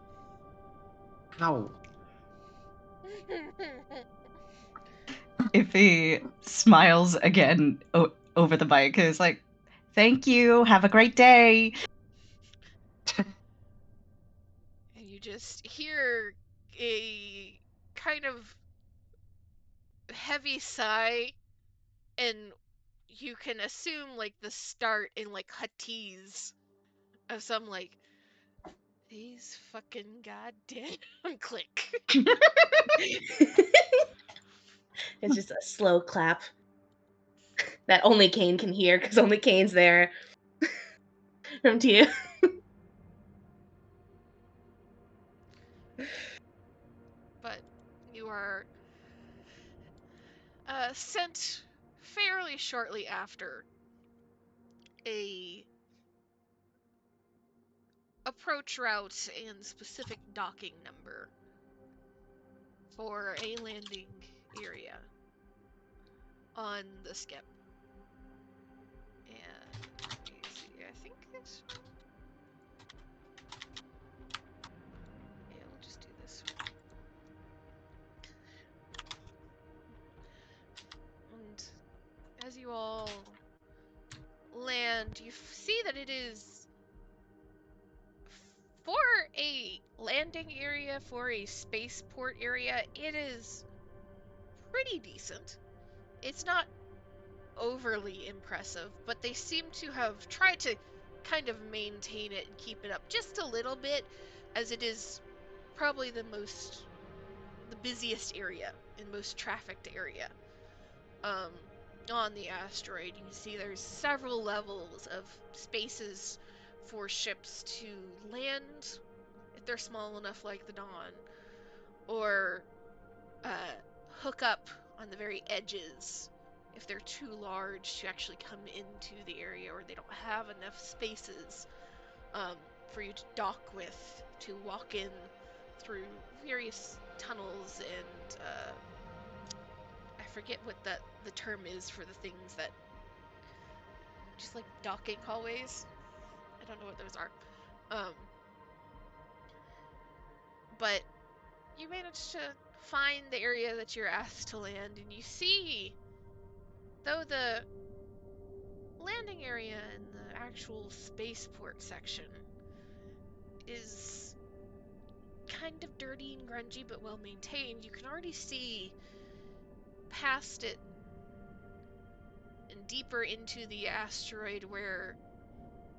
How? Iffy smiles again over the mic and is like, thank you, have a great day. And you just hear a kind of heavy sigh, and you can assume like the start in like Huttese of some like these fucking goddamn click. It's just a slow clap that only Kane can hear because only Kane's there. From Tia. But you are sent fairly shortly after a approach route and specific docking number for a landing area on the skip. And let me see, I think it's... Yeah, we'll just do this one. And as you all land, you see that it is, for a landing area, for a spaceport area, it is pretty decent. It's not overly impressive, but they seem to have tried to kind of maintain it and keep it up just a little bit, as it is probably the busiest area and most trafficked area on the asteroid. You see there's several levels of spaces for ships to land if they're small enough like the Dawn, or hook up on the very edges if they're too large to actually come into the area, or they don't have enough spaces for you to dock with, to walk in through various tunnels and I forget what the term is for the things that just like docking hallways. I don't know what those are. But you manage to find the area that you're asked to land, and you see, though the landing area in the actual spaceport section is kind of dirty and grungy but well maintained, you can already see past it and deeper into the asteroid where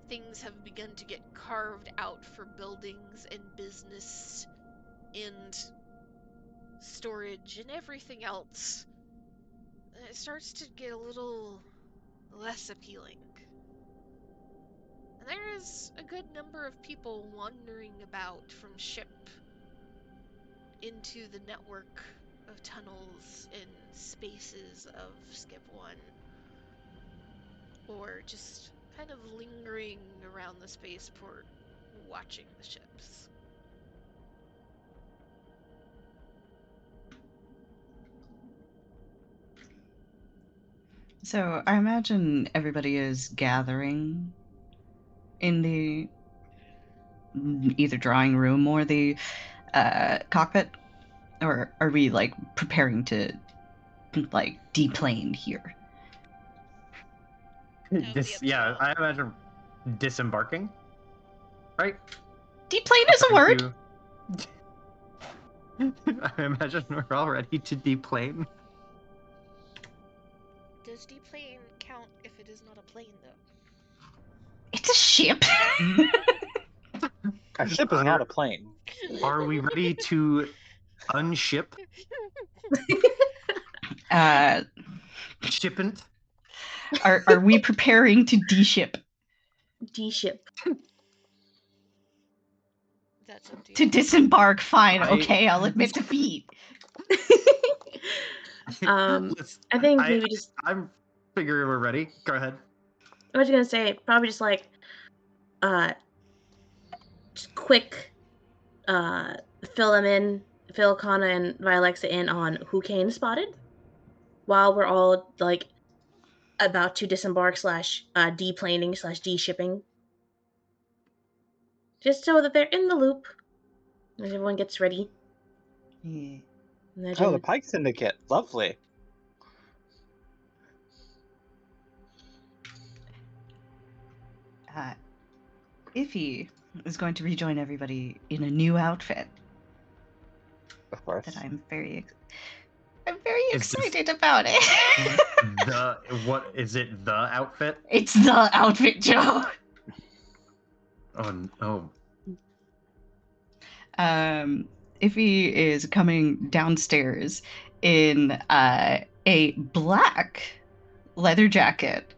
things have begun to get carved out for buildings and business and storage and everything else. It starts to get a little less appealing. And there is a good number of people wandering about from ship into the network of tunnels and spaces of Skip 1. Or just kind of lingering around the spaceport, watching the ships. So I imagine everybody is gathering in the either drawing room or the cockpit, or are we like preparing to like deplane here? Yeah, I imagine disembarking. Right? Deplane is a word. I imagine we're all ready to deplane. Does deplane count if it is not a plane, though? It's a ship. A ship is not a plane. Are we ready to unship? Shipment? Are we preparing to de-ship? D-ship. That's up to you. To disembark, fine, okay, I'll admit defeat. I think maybe just... I'm figuring we're ready. Go ahead. I was gonna say, probably just like, just quick, fill Kana and Vilexa in on who Kane spotted, while we're all, like, about to disembark / deplaning / de-shipping. Just so that they're in the loop, as everyone gets ready. Yeah. Imagine... Oh, the Pike Syndicate. Lovely. Iffy is going to rejoin everybody in a new outfit. Of course. That I'm very excited about it. What is it? The outfit? It's the outfit, Joe. Oh. Iffy is coming downstairs in a black leather jacket,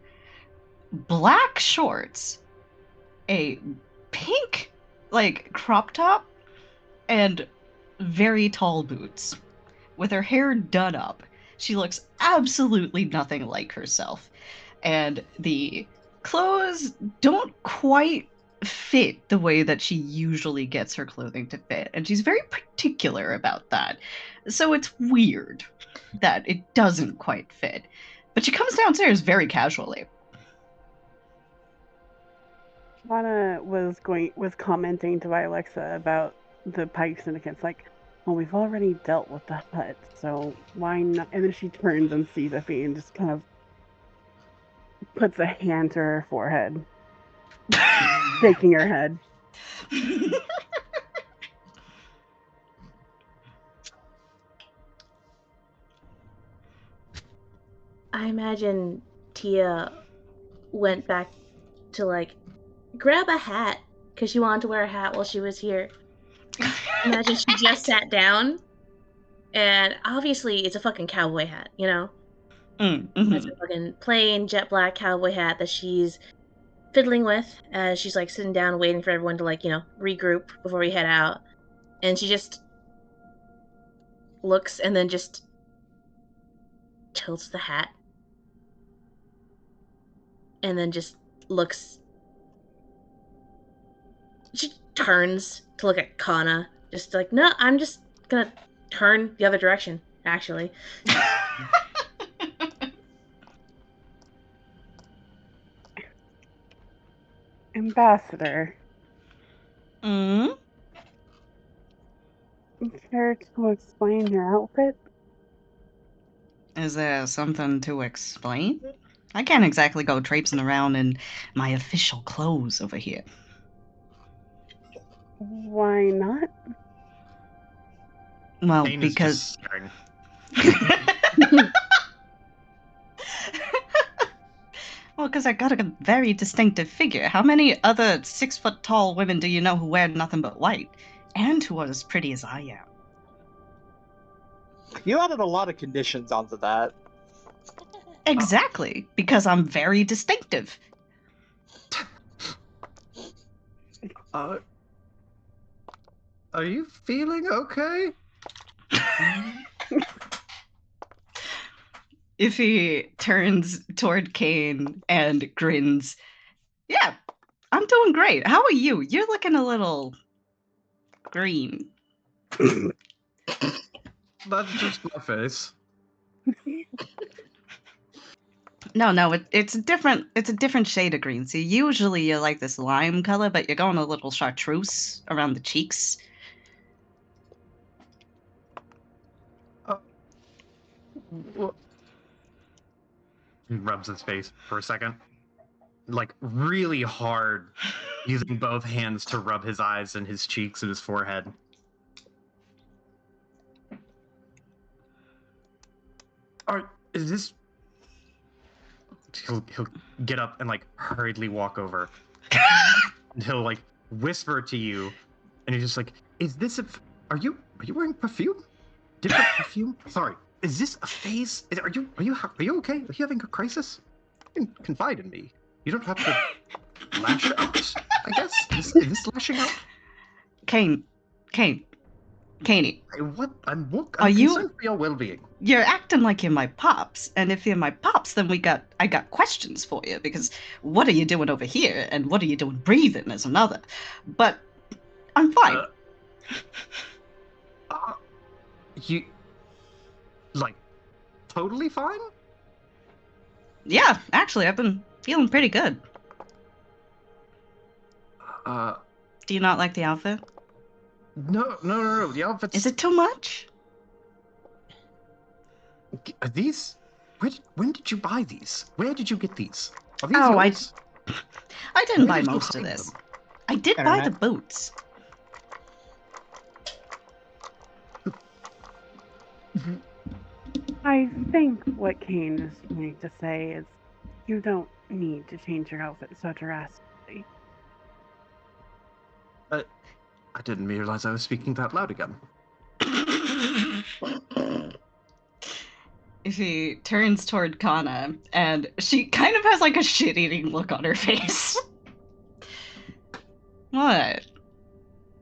black shorts, a pink like crop top, and very tall boots. With her hair done up, she looks absolutely nothing like herself, and the clothes don't quite fit the way that she usually gets her clothing to fit, and she's very particular about that. So it's weird that it doesn't quite fit. But she comes downstairs very casually. Lana was commenting to Vilexa about the Pike Syndicates, like, well, we've already dealt with the hut, so why not? And then she turns and sees Iffy and just kind of puts a hand to her forehead, shaking her head. I imagine Tia went back to, like, grab a hat, because she wanted to wear a hat while she was here. Imagine she just sat down, and obviously it's a fucking cowboy hat, you know? It's a fucking plain jet black cowboy hat that she's fiddling with as she's, like, sitting down waiting for everyone to, like, you know, regroup before we head out. And she just looks and then just tilts the hat. And then just looks... She turns to look at Kana. Just like, no, I'm just gonna turn the other direction, actually. Ambassador, Hmm? care to explain your outfit? Is there something to explain? I can't exactly go traipsing around in my official clothes over here. Why not? Well, Kane is because... just staring. Well, because I got a very distinctive figure. How many other 6-foot-tall women do you know who wear nothing but white? And who are as pretty as I am? You added a lot of conditions onto that. Exactly, because I'm very distinctive. Are you feeling okay? If he turns toward Kane and grins, yeah, I'm doing great. How are you? You're looking a little green. That's just my face. No, it's a different shade of green. See, usually you're like this lime color, but you're going a little chartreuse around the cheeks. He rubs his face for a second, like really hard, using both hands to rub his eyes and his cheeks and his forehead. Is this? He'll get up and like hurriedly walk over. And he'll like whisper to you, and he's just like, "Is this a? Are you wearing perfume? Different perfume? Sorry, is this a phase? Are you okay? Are you having a crisis? You can confide in me. You don't have to lash out. I guess is this lashing out? Kaney. I'm Are you- concerned for your well-being. You're acting like you're my pops, and if you're my pops, then I got questions for you, because what are you doing over here, and what are you doing breathing is another. But I'm fine. You like totally fine? Yeah, actually, I've been feeling pretty good. Do you not like the outfit? No. The outfits. Is it too much? Are these? When did you buy these? Where did you get these? Are these Oh, yours? I didn't Where buy did you most of hide this. them? I did buy the boots. I think what Kane is trying to say is you don't need to change your outfit so drastically. I didn't realize I was speaking that loud again. She turns toward Kana, and she kind of has like a shit-eating look on her face. What?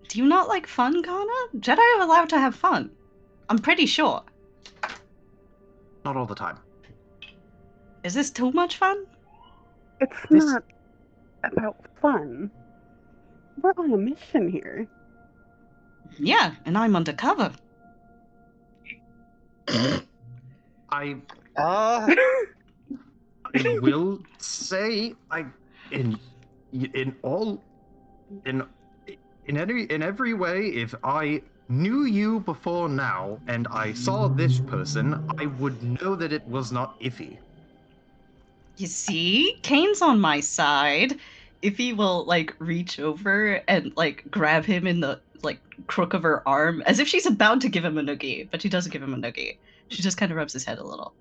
Do you not like fun, Kana? Jedi are allowed to have fun. I'm pretty sure. Not all the time. Is this too much fun? It's not about fun. We're on a mission here. Yeah, and I'm undercover. I will say in every way, if I knew you before now and I saw this person, I would know that it was not Iffy. You see? Kane's on my side. Iffy will, like, reach over and, like, grab him in the, like, crook of her arm, as if she's about to give him a noogie, but she doesn't give him a noogie. She just kind of rubs his head a little.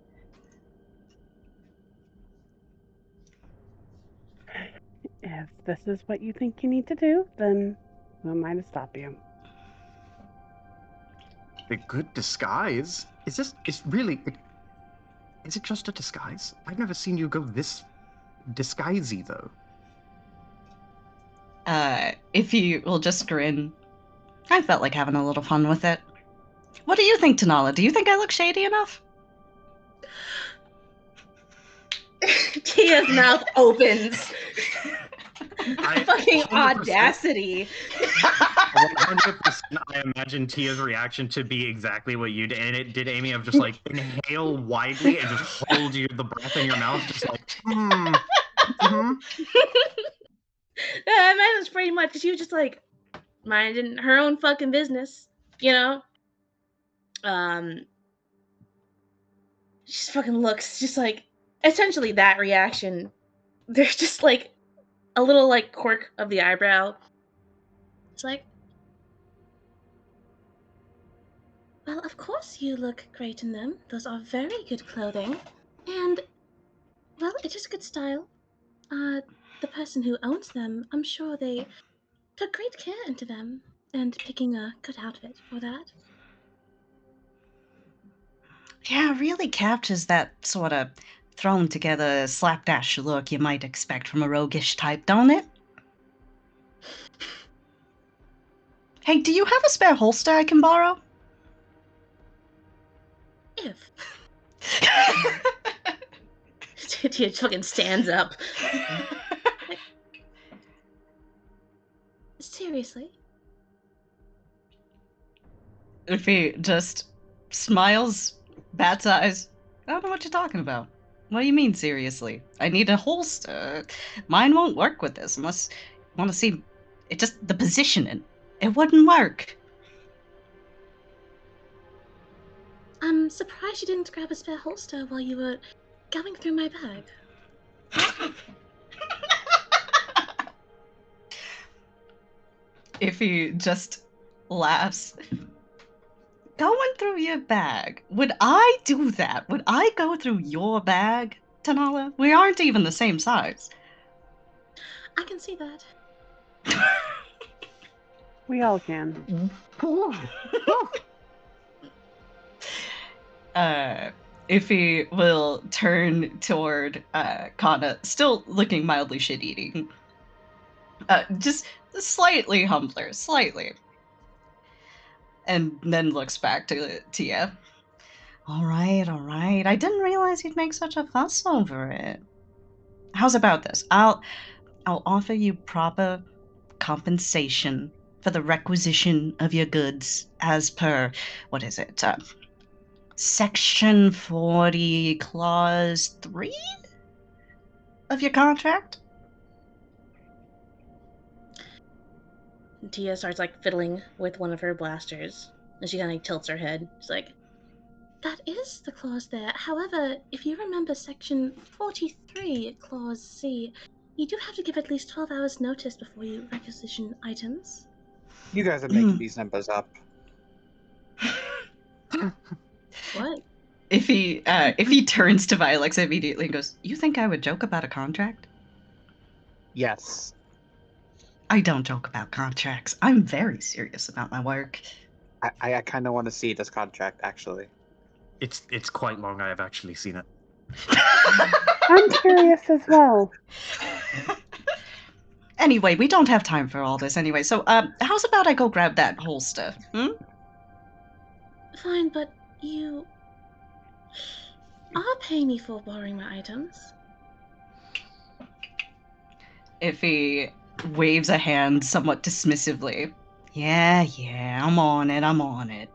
If this is what you think you need to do, then who am I to stop you? A good disguise? Is it just a disguise? I've never seen you go this disguisey, though. Iffy will just grin. I felt like having a little fun with it. What do you think, Tanala? Do you think I look shady enough? Tia's mouth opens. Fucking 100%. audacity. 100%, I imagine Tia's reaction to be exactly what you did. And it did Amy of just like inhale widely and just hold the breath in your mouth, just like, I imagine it's pretty much, she was just like, minding her own fucking business, you know? She just fucking looks, just like, essentially that reaction. There's just like a little like quirk of the eyebrow. It's like, well, of course you look great in them. Those are very good clothing. And, well, it is good style. The person who owns them, I'm sure they took great care into them and picking a good outfit for that. Yeah, really captures that sort of thrown together slapdash look you might expect from a roguish type, don't it? Hey, do you have a spare holster I can borrow? If. He fucking stands up. Seriously? If he just smiles, bats eyes, I don't know what you're talking about. What do you mean, seriously? I need a holster. Mine won't work with this unless you want to see it. Just the positioning. It wouldn't work. I'm surprised you didn't grab a spare holster while you were going through my bag. If he just laughs. Going through your bag. Would I do that? Would I go through your bag, Tanala? We aren't even the same size. I can see that. We all can. Iffy will turn toward Kana, still looking mildly shit-eating. Just slightly humbler, slightly. And then looks back to Tia. All right. I didn't realize you'd make such a fuss over it. How's about this? I'll offer you proper compensation for the requisition of your goods as per, what is it? Section 40, Clause 3 of your contract? Tia starts like fiddling with one of her blasters, and she kind of tilts her head. She's like, "That is the clause there. However, if you remember Section 43, Clause C, you do have to give at least 12 hours notice before you requisition items." You guys are making these numbers up. What? If he turns to Vilex immediately and goes, "You think I would joke about a contract?" Yes. I don't joke about contracts. I'm very serious about my work. I kind of want to see this contract, actually. It's quite long. I have actually seen it. I'm curious as well. Anyway, we don't have time for all this anyway. So, how's about I go grab that holster? Fine, but you are paying me for borrowing my items. If he waves a hand somewhat dismissively. Yeah, I'm on it.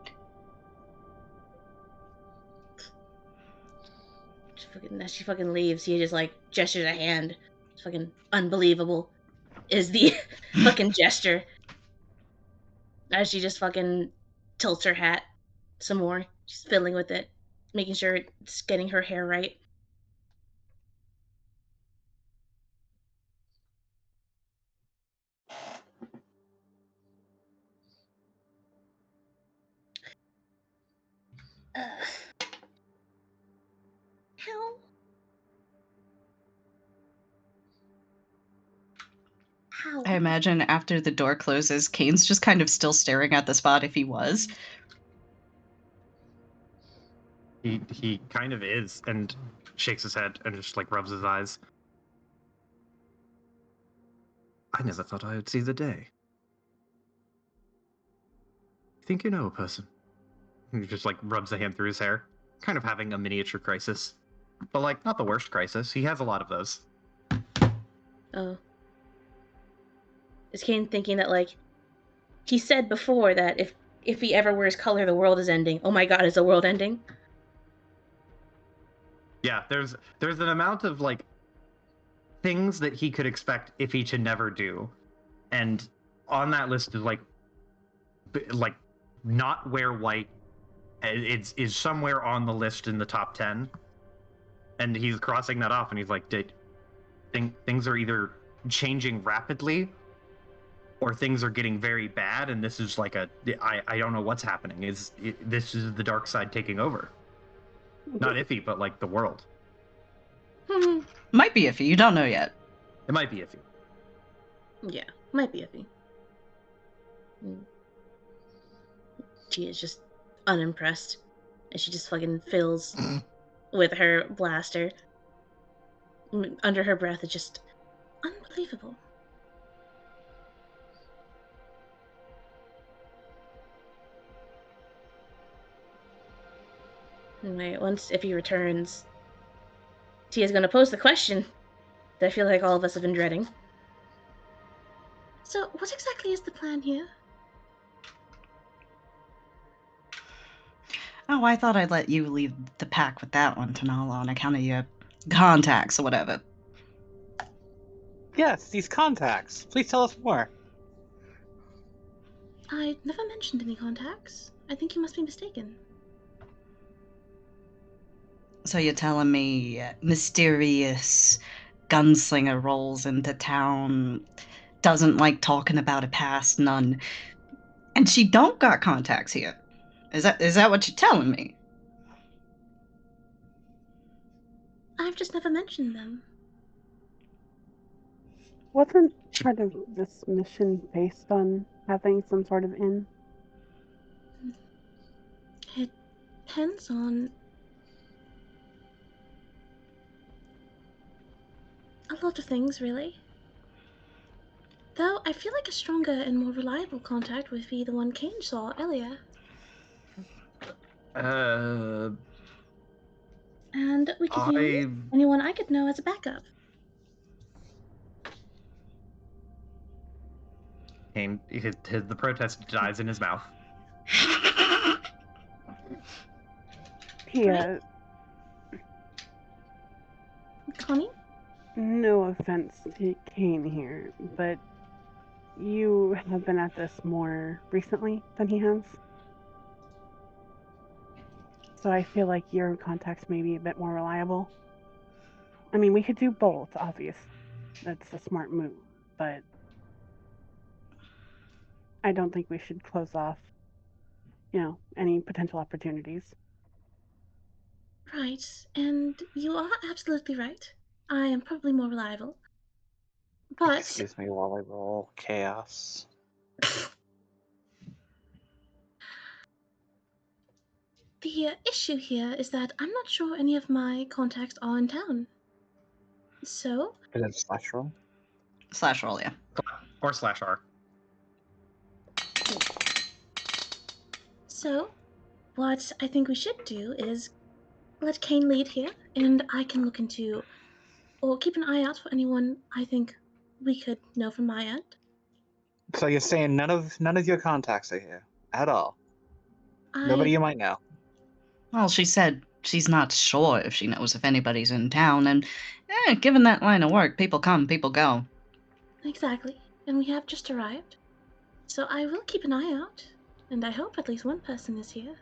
As she fucking leaves, he just like gestures a hand. It's fucking unbelievable. Is the fucking gesture. As she just fucking tilts her hat some more. She's fiddling with it, making sure it's getting her hair right. How? I imagine after the door closes, Kane's just kind of still staring at the spot if he was. He kind of is, and shakes his head and just like rubs his eyes. I never thought I would see the day. Think you know a person? He just like rubs a hand through his hair, kind of having a miniature crisis, but like not the worst crisis. He has a lot of those. Oh. Is Kane thinking that, like, he said before that if he ever wears color, the world is ending. Oh my god, is the world ending? Yeah, there's an amount of like things that he could expect Iffy to never do, and on that list is like not wear white. It's is somewhere on the list in the top 10, and he's crossing that off, and he's like, things are either changing rapidly or things are getting very bad, and this is like I don't know what's happening. This is the dark side taking over? Not Iffy, but like the world. Might be iffy. You don't know yet. It might be Iffy. Yeah, might be iffy. She is just unimpressed, and she just fucking fills with her blaster. Under her breath, it's just unbelievable. Anyway, once Iffy returns, Tia's gonna pose the question that I feel like all of us have been dreading. So, what exactly is the plan here? Oh, I thought I'd let you leave the pack with that one, Tanala, on account of your contacts or whatever. Yes, these contacts. Please tell us more. I never mentioned any contacts. I think you must be mistaken. So you're telling me mysterious gunslinger rolls into town, doesn't like talking about a past, none, and she don't got contacts here. Is that what you're telling me? I've just never mentioned them. Wasn't part of this mission based on having some sort of inn? It depends on a lot of things, really. Though I feel like a stronger and more reliable contact would be the one Kane saw earlier. And we could use anyone I could know as a backup. Kane, the protest dies in his mouth. Yeah. Connie? No offense to Kane here, but you have been at this more recently than he has. So I feel like your contacts may be a bit more reliable. I mean, we could do both, obvious. That's a smart move, but I don't think we should close off, any potential opportunities. Right, and you are absolutely right. I am probably more reliable. But Excuse me while I roll chaos. the issue here is that I'm not sure any of my contacts are in town. So, Is it slash roll? Slash roll, yeah. Or /R. So, what I think we should do is let Kane lead here, and I can look into or keep an eye out for anyone I think we could know from my end. So you're saying none of your contacts are here at all? Nobody you might know. Well, she said she's not sure if she knows if anybody's in town, and given that line of work, people come, people go. Exactly, and we have just arrived. So I will keep an eye out, and I hope at least one person is here.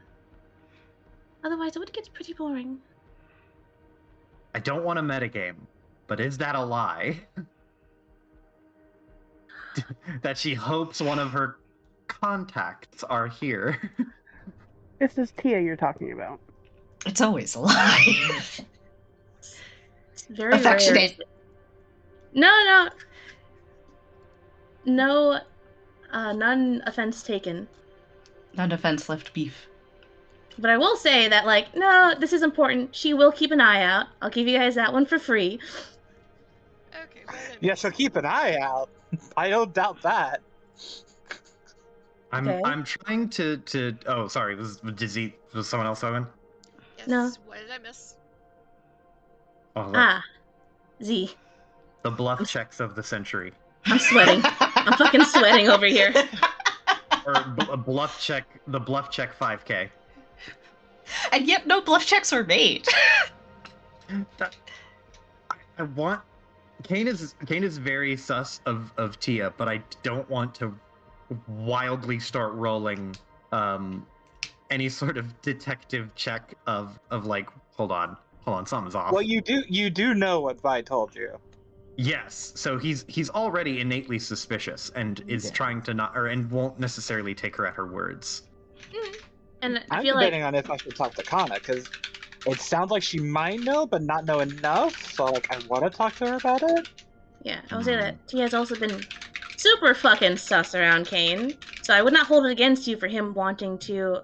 Otherwise, it would get pretty boring. I don't want to metagame, but is that a lie? That she hopes one of her contacts are here. This is Tia you're talking about. It's always a lie. It's very Affectionate. rare. No, none offense taken. No defense, left beef. But I will say that, no, this is important. She will keep an eye out. I'll give you guys that one for free. Okay, wait a minute. Yeah, so keep an eye out. I don't doubt that. I'm trying to. Oh, sorry. Was someone else open? Yes, No. what did I miss? Oh, look. Z. The bluff checks of the century. I'm sweating. I'm fucking sweating over here. Or a bluff check. The bluff check 5K. And yet no bluff checks were made. I want Kane is very sus of Tia, but I don't want to wildly start rolling any sort of detective check of like, hold on, something's off. Well, you do know what Vi told you. Yes, so he's already innately suspicious and is trying to not, and won't necessarily take her at her words. And I I'm feel debating like on if I should talk to Kana, because it sounds like she might know, but not know enough. So like, I want to talk to her about it. yeah, I would say that Tia has also been super fucking sus around Kane. So I would not hold it against you for him wanting to.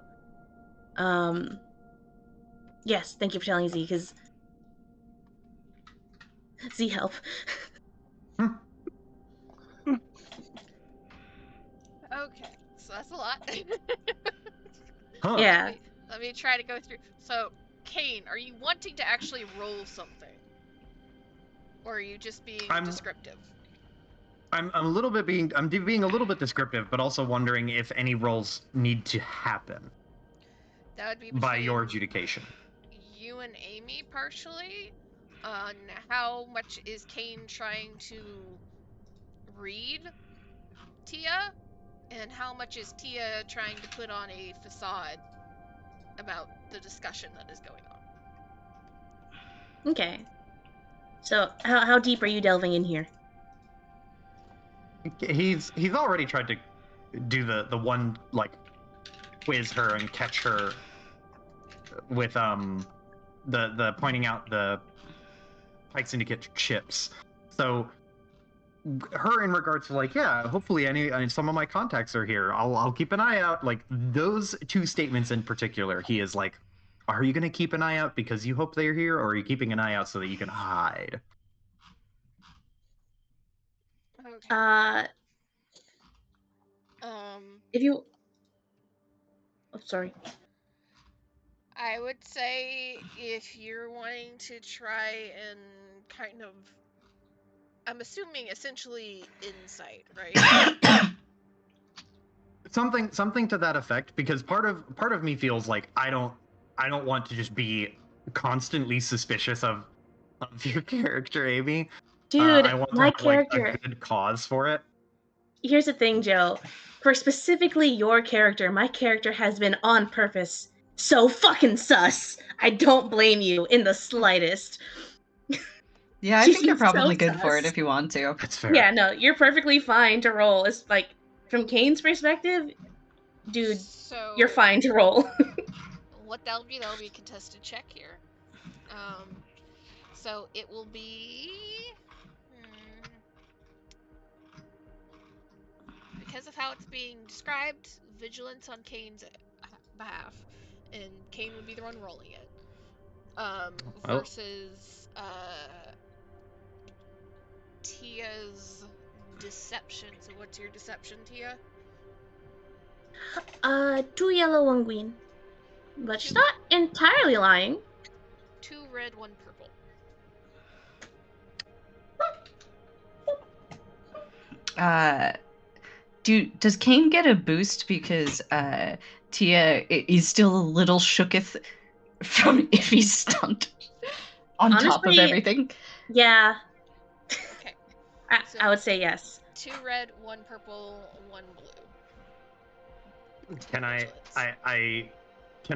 Yes, thank you for telling Z, because Z help. Okay, so that's a lot. Huh. Yeah. Let me try to go through. So, Kane, are you wanting to actually roll something? Or are you just being descriptive? I'm a little bit being a little bit descriptive, but also wondering if any rolls need to happen. That would be by your adjudication. You and Amy partially. On how much is Kane trying to read Tia, and how much is Tia trying to put on a facade about the discussion that is going on. Okay. So how deep are you delving in here? He's already tried to do the one like quiz her and catch her with the pointing out the Pike Syndicate ships. So her in regards to like, yeah, hopefully any some of my contacts are here. I'll keep an eye out. Like those two statements in particular, he is like, are you going to keep an eye out because you hope they're here, or are you keeping an eye out so that you can hide? Okay. If you, oh, sorry. I would say if you're wanting to try and kind of, I'm assuming essentially insight, right? Something to that effect, because part of me feels like I don't want to just be constantly suspicious of your character, Amy. Dude, I want my to have character. like a good cause for it. Here's the thing, Joe. For specifically your character, my character has been on purpose so fucking sus. I don't blame you in the slightest. Yeah, I think you're probably good for it if you want to. That's fair. Yeah, no, you're perfectly fine to roll. It's like, from Kane's perspective, dude, so, you're fine to roll. What that'll be a contested check here. So it will be because of how it's being described, vigilance on Kane's behalf, and Kane would be the one rolling it. Versus Tia's deception. So what's your deception, Tia? 2 yellow, 1 green. But she's not entirely lying. 2 red, 1 purple. Does Kane get a boost because Tia is still a little shooketh from Iffy's stunt on Honestly, top of everything? Yeah. Okay. I would say yes. 2 red, 1 purple, 1 blue. Can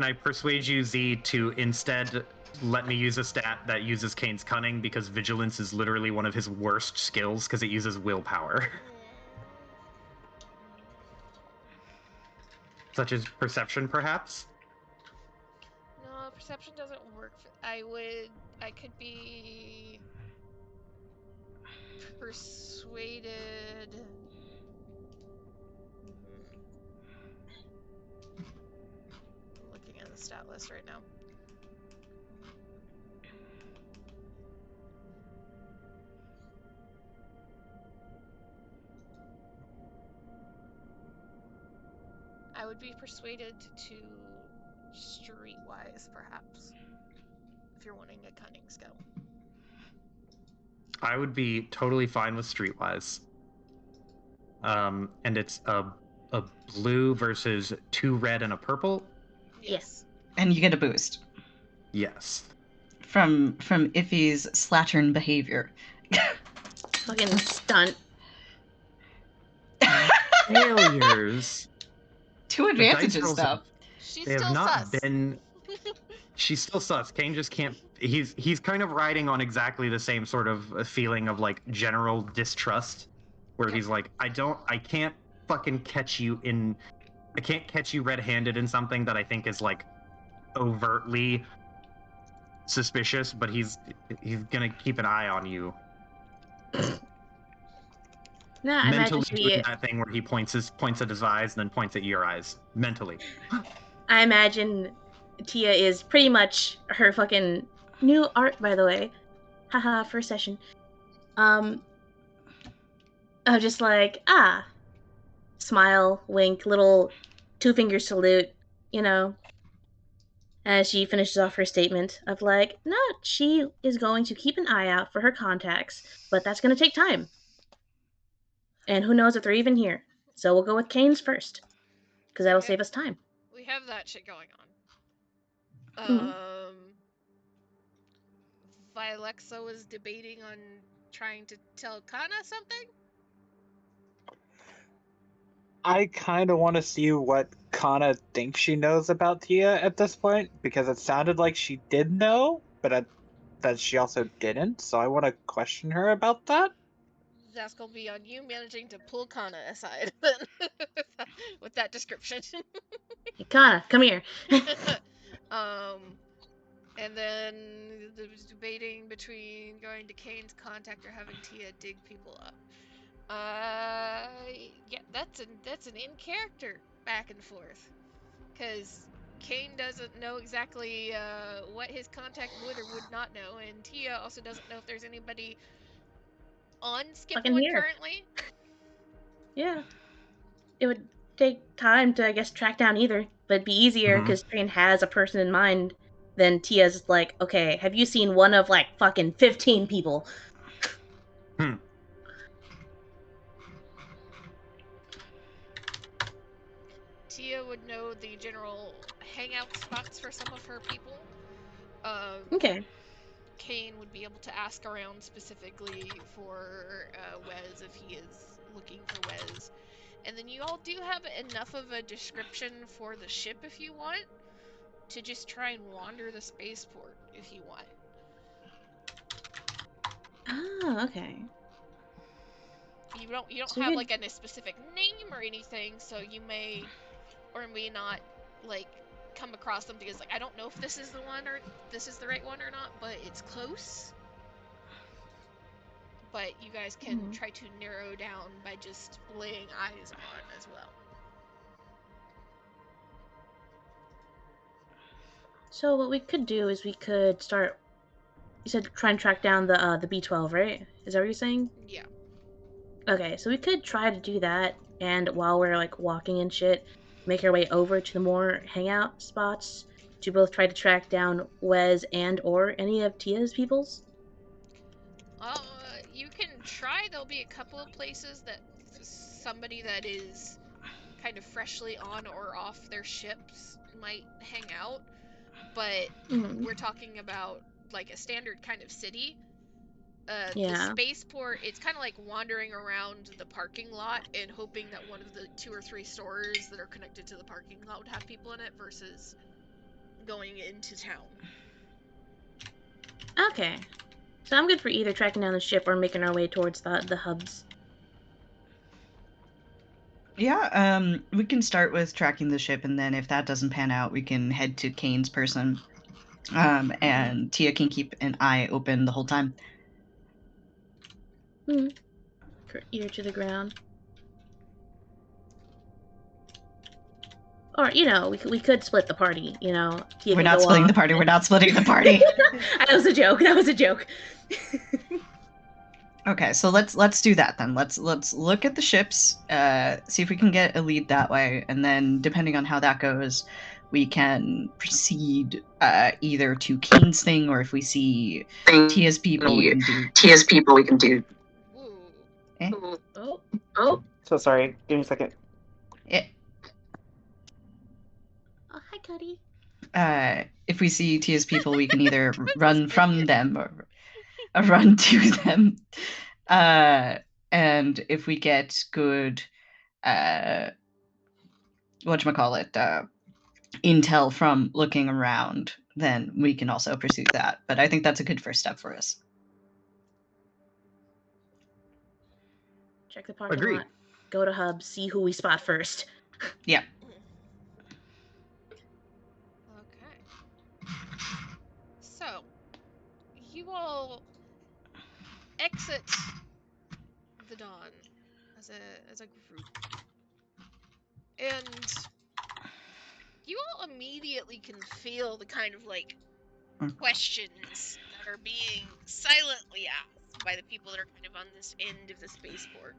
I persuade you, Z, to instead let me use a stat that uses Kane's cunning, because vigilance is literally one of his worst skills because it uses willpower. Such as perception, perhaps? No, perception doesn't work. I could be persuaded. I'm looking at the stat list right now. I would be persuaded to streetwise, perhaps, if you're wanting a cunning skill. I would be totally fine with streetwise. And it's a blue versus 2 red and a purple. Yes. And you get a boost. Yes. From Iffy's slattern behavior. Fucking stunt. Failures. Two The dice advantages, rolls though. She's They have still not sus. been. She's still sus. Kane just can't. He's kind of riding on exactly the same sort of feeling of like general distrust, where Yep. he's like, I can't fucking catch you in. I can't catch you red-handed in something that I think is like overtly suspicious, but he's gonna keep an eye on you. No, I imagine Mentally doing that thing where he points at his eyes and then points at your eyes. Mentally. I imagine Tia is pretty much her fucking new art, by the way. Haha, first session. Of just like, smile, wink, little 2-finger salute, you know, as she finishes off her statement of like, no, she is going to keep an eye out for her contacts, but that's going to take time. And who knows if they're even here. So we'll go with Kane's first, because that'll save us time. We have that shit going on. Mhm. Vilexa was debating on trying to tell Kana something? I kind of want to see what Kana thinks she knows about Tia at this point, because it sounded like she did know, but that she also didn't, so I want to question her about that. That's gonna be on you managing to pull Kana aside with that description. Hey, Kana, come here. And then there was debating between going to Kane's contact or having Tia dig people up. Yeah, that's an in character back and forth, because Kane doesn't know exactly what his contact would or would not know, and Tia also doesn't know if there's anybody on Skip Fucking One here. currently. Yeah. It would take time to, I guess, track down either, but it'd be easier because Train has a person in mind than Tia's like, okay, have you seen one of like fucking 15 people? Tia would know the general hangout spots for some of her people. Okay. Kane would be able to ask around specifically for Wes if he is looking for Wes. And then you all do have enough of a description for the ship if you want to just try and wander the spaceport if you want. Ah, okay. You don't So have we like a specific name or anything, so you may or may not like come across something as like, I don't know if this is the one or this is the right one or not, but it's close. But you guys can try to narrow down by just laying eyes on as well. So what we could do is we could start. You said try and track down the B12, right? Is that what you're saying? Yeah. Okay, so we could try to do that, and while we're like walking and shit, make our way over to the more hangout spots to both try to track down Wes and or any of Tia's peoples. You can try. There'll be a couple of places that somebody that is kind of freshly on or off their ships might hang out, but we're talking about like a standard kind of city. The spaceport, it's kind of like wandering around the parking lot and hoping that one of the 2 or 3 stores that are connected to the parking lot would have people in it versus going into town. Okay. So I'm good for either tracking down the ship or making our way towards the hubs. Yeah, we can start with tracking the ship, and then if that doesn't pan out, we can head to Kane's person. And Tia can keep an eye open the whole time. For ear to the ground. Or, you know, we could split the party, you know. We're not splitting the party. We're not splitting the party. That was a joke. That was a joke. Okay, so let's do that then. Let's look at the ships, see if we can get a lead that way, and then depending on how that goes, we can proceed either to Kane's thing, or if we see Tia's people, we can do. Eh? Oh. So sorry. Give me a second. Oh, hi, Cuddy. If we see Tia's people, we can either run from them or run to them. And if we get good, intel from looking around, then we can also pursue that. But I think that's a good first step for us. Check the parking Agreed. lot. Go to Hub. See who we spot first. Yeah. Okay. So, you all exit the dawn as a group, and you all immediately can feel the kind of like questions that are being silently asked by the people that are kind of on this end of the spaceport,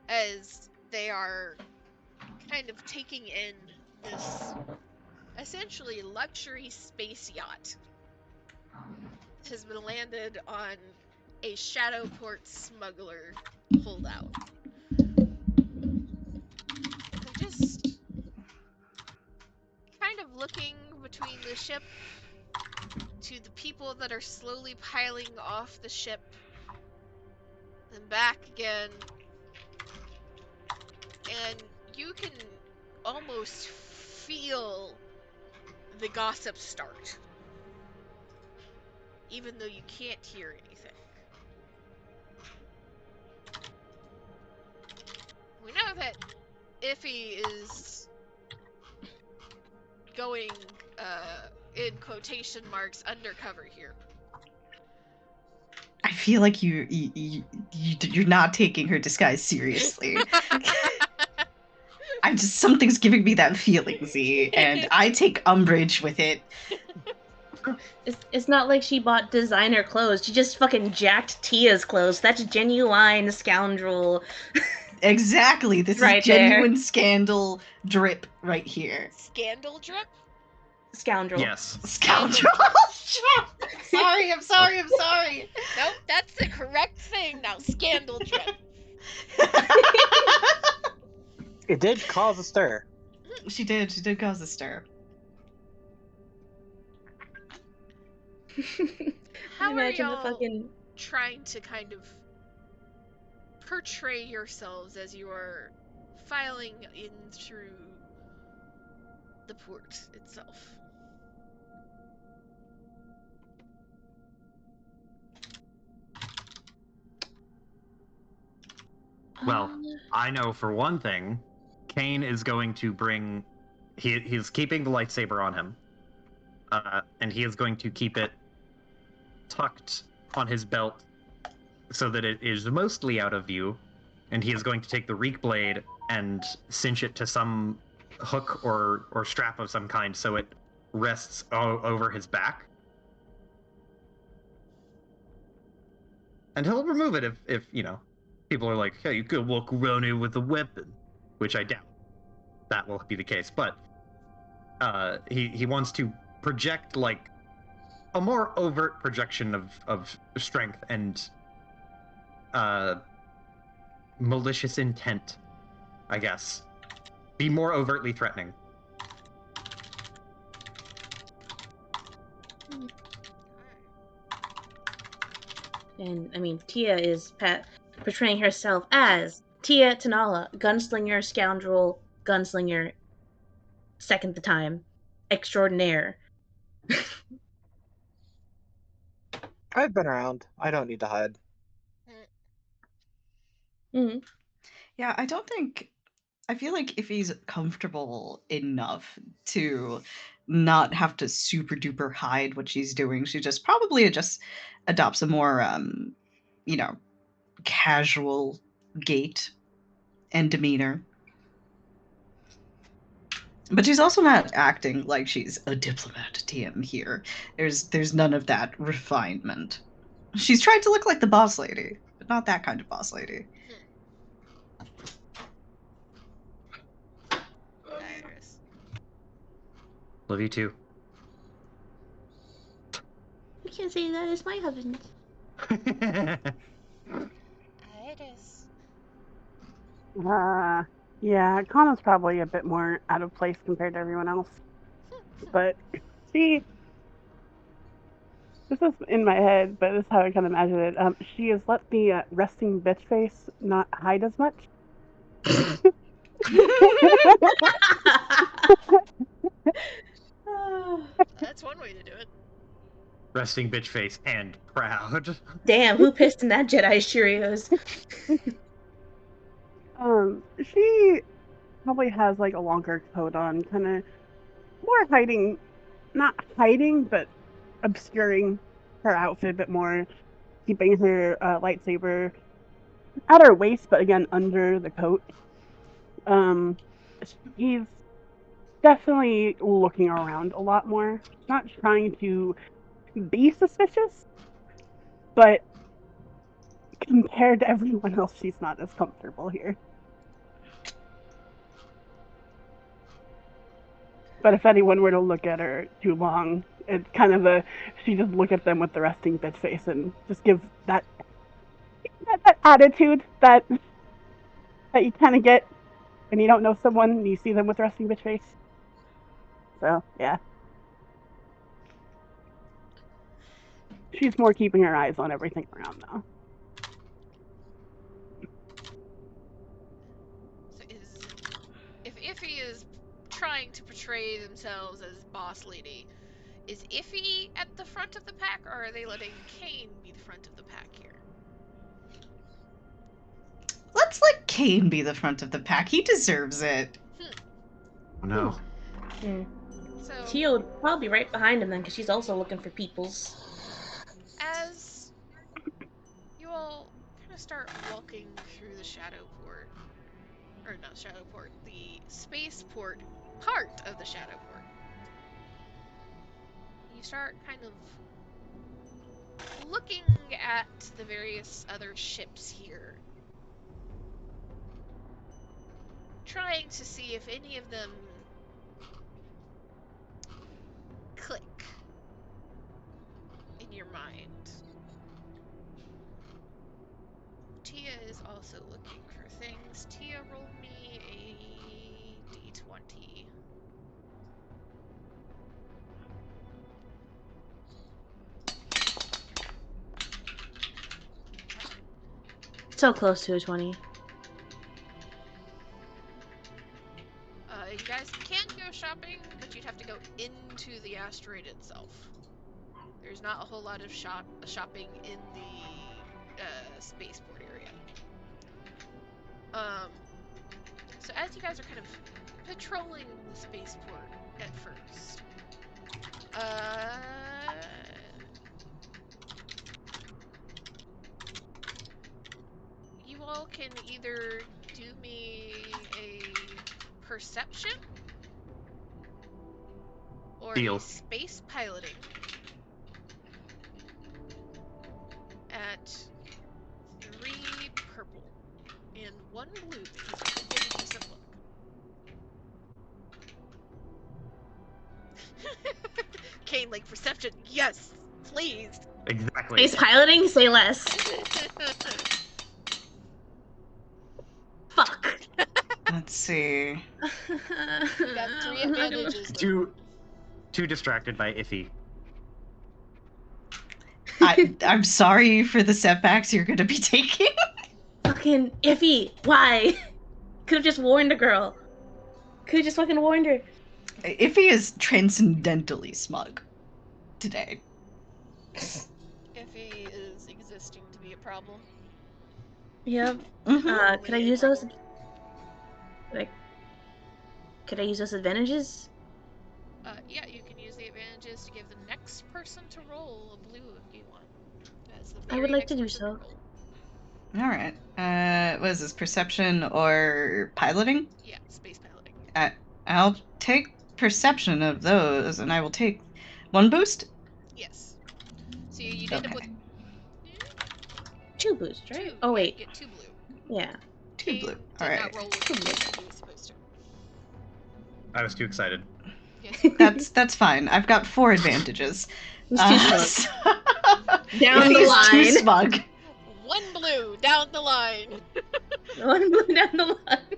as they are kind of taking in this essentially luxury space yacht that has been landed on a Shadowport Smuggler holdout. And just kind of looking between the ship to the people that are slowly piling off the ship and back again. And you can almost feel the gossip start, even though you can't hear anything. We know that Iffy is going, in quotation marks, undercover here. I feel like you're not taking her disguise seriously. Something's giving me that feeling, Z, and I take umbrage with it. It's not like she bought designer clothes. She just fucking jacked Tia's clothes. That's genuine scoundrel. Exactly. This Right is genuine there. scandal drip right here. Scandal drip? Scoundrel. Yes. Scoundrel. I'm sorry. Nope, that's the correct thing now. Scandal drip. It did cause a stir. She did cause a stir. How are Imagine the y'all fucking trying to kind of portray yourselves as you are filing in through the port itself? Well, I know for one thing, Kane is going to bring. He's keeping the lightsaber on him, and he is going to keep it tucked on his belt so that it is mostly out of view. And he is going to take the reek blade and cinch it to some hook or strap of some kind so it rests over his back. And he'll remove it if people are like, hey, you could walk around here with a weapon, which I doubt that will be the case. But he wants to project like a more overt projection of strength and malicious intent, I guess. Be more overtly threatening. And I mean, Tia is portraying herself as Tia Tanala, gunslinger, scoundrel, gunslinger, second the time, extraordinaire. I've been around. I don't need to hide. Mm-hmm. Yeah, I feel like if he's comfortable enough to not have to super duper hide what she's doing, she just adopts a more casual gait and demeanor. But she's also not acting like she's a diplomat TM here. There's none of that refinement. She's trying to look like the boss lady, but not that kind of boss lady. Iris. Love you too. You can say that is my husband. Iris. Yeah, Kana's probably a bit more out of place compared to everyone else. But she This is in my head, but this is how I kind of imagine it. She has let the resting bitch face not hide as much. That's one way to do it. Resting bitch face and proud. Damn, who pissed in that Jedi Cheerios? She probably has like a longer coat on, kind of more hiding, not hiding, but obscuring her outfit a bit more, keeping her lightsaber at her waist, but again under the coat. She's definitely looking around a lot more. She's not trying to be suspicious, but compared to everyone else, she's not as comfortable here. But if anyone were to look at her too long, it's kind of she just look at them with the resting bitch face and just give that attitude that you kind of get when you don't know someone and you see them with resting bitch face. So yeah, she's more keeping her eyes on everything around though. So if Iffy is trying to portray themselves as boss lady, is Iffy at the front of the pack, or are they letting Kane be the front of the pack here? Let's let Kane be the front of the pack. He deserves it. Oh, no. So Tia would probably be right behind him then, because she's also looking for peoples. as you all kind of start walking through the shadow port, or not shadow port, the spaceport part of the shadow port, you start kind of looking at the various other ships here, trying to see if any of them click in your mind. Tia is also looking for things. Tia, roll me a d20. So close to a 20. You guys can go shopping, but you'd have to go into the asteroid itself. There's not a whole lot of shopping in the spaceport area. So as you guys are kind of patrolling the spaceport at first, you all can either do me a perception or Deal. a space piloting at 3 purple and 1 blue, because you did get a decent look. Kane, like, perception, yes, please. Exactly. Space piloting? Say less. Fuck. Let's see. You got 3 advantages. Too distracted by Iffy. I'm sorry for the setbacks you're gonna be taking. Fucking Iffy. Why? Could've just warned the girl. Could've just fucking warned her. Iffy is transcendentally smug today. Iffy is existing to be a problem. Yep. Mhm. Could I use those? Could I use those advantages? Yeah, you can use the advantages to give the next person to roll a blue if you want. That's the I would very like next to do person so. roll. All right. What is this? Perception or piloting? Yeah, space piloting. I'll take perception of those, and I will take 1 boost. Yes. So you'd end up with 2 boosts, right? 2. Oh Yeah, wait. you get 2 blue. 2 Yeah. Kane blue. did All right. not roll with 2 blue like he was supposed to. I was too excited. Yes. That's fine. I've got 4 advantages. It's too smug. Down Iffy the is line. too smug. 1 blue down the line. 1 blue down the line.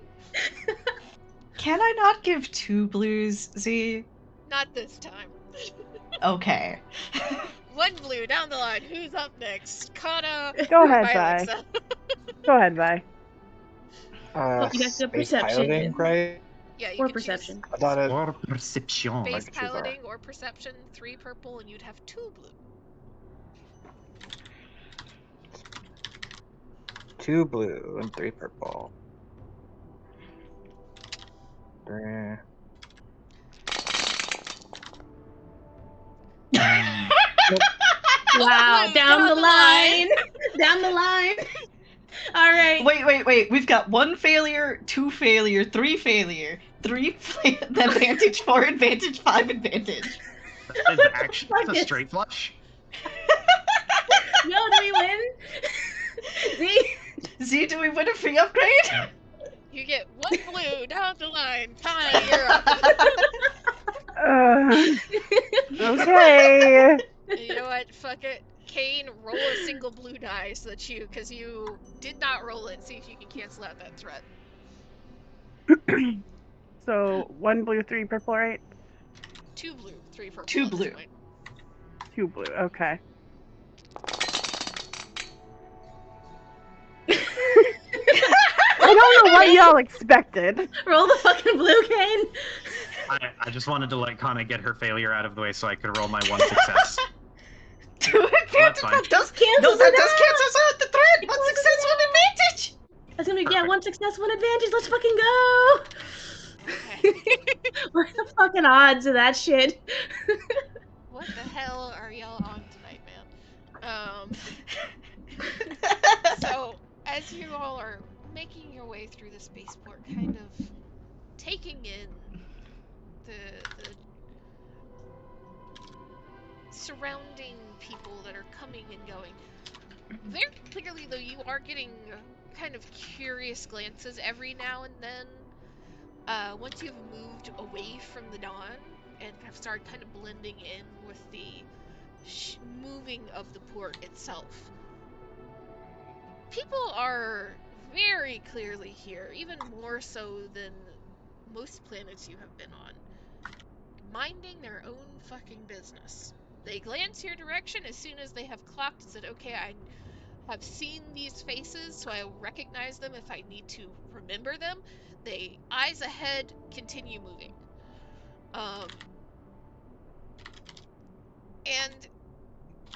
Can I not give 2 blues, Z? Not this time. Okay. One blue down the line. Who's up next? Kana Go or ahead, Vi. Alexa? Go ahead, Vi. Well, you got the Space perception piloting, right? Yeah, you or can choose perception. I thought it. Or perception. I space could choose R. piloting or perception, 3 purple, and you'd have 2 blue. 2 blue and 3 purple. Eh. Wow, blue, down the line. Down the line. All right. Wait. We've got 1 failure, 2 failure, 3 failure, 3 advantage, 4 advantage, 5 advantage. That is actually a Fuck straight flush. No, do we win? See? Z, do we win a free upgrade? You get 1 blue down the line. Kana, you're up. Okay. And you know what? Fuck it. Kane, roll a single blue die so that because you did not roll it. See if you can cancel out that threat. So 1 blue, 3 purple, right? 2 blue, 3 purple. 2 at this blue. point. 2 blue. Okay. I don't know what y'all expected. Roll the fucking blue, Kane. I just wanted to let Kana get her failure out of the way so I could roll my 1 success. 2 advantage. That's fine. That does Cancels that it does out. cancel out the threat. 1 success, 1 advantage. That's gonna be Perfect. 1 success, 1 advantage. Let's fucking go. Okay. What are the fucking odds of that shit? What the hell are y'all on tonight, man? So, as you all are making your way through the spaceport, kind of taking in the surrounding people that are coming and going, very clearly, though, you are getting kind of curious glances every now and then. Once you've moved away from the dawn and have started kind of blending in with the moving of the port itself, people are very clearly here, even more so than most planets you have been on, minding their own fucking business. They glance your direction as soon as they have clocked and said, okay, I have seen these faces, so I will recognize them if I need to remember them. They, eyes ahead, continue moving. And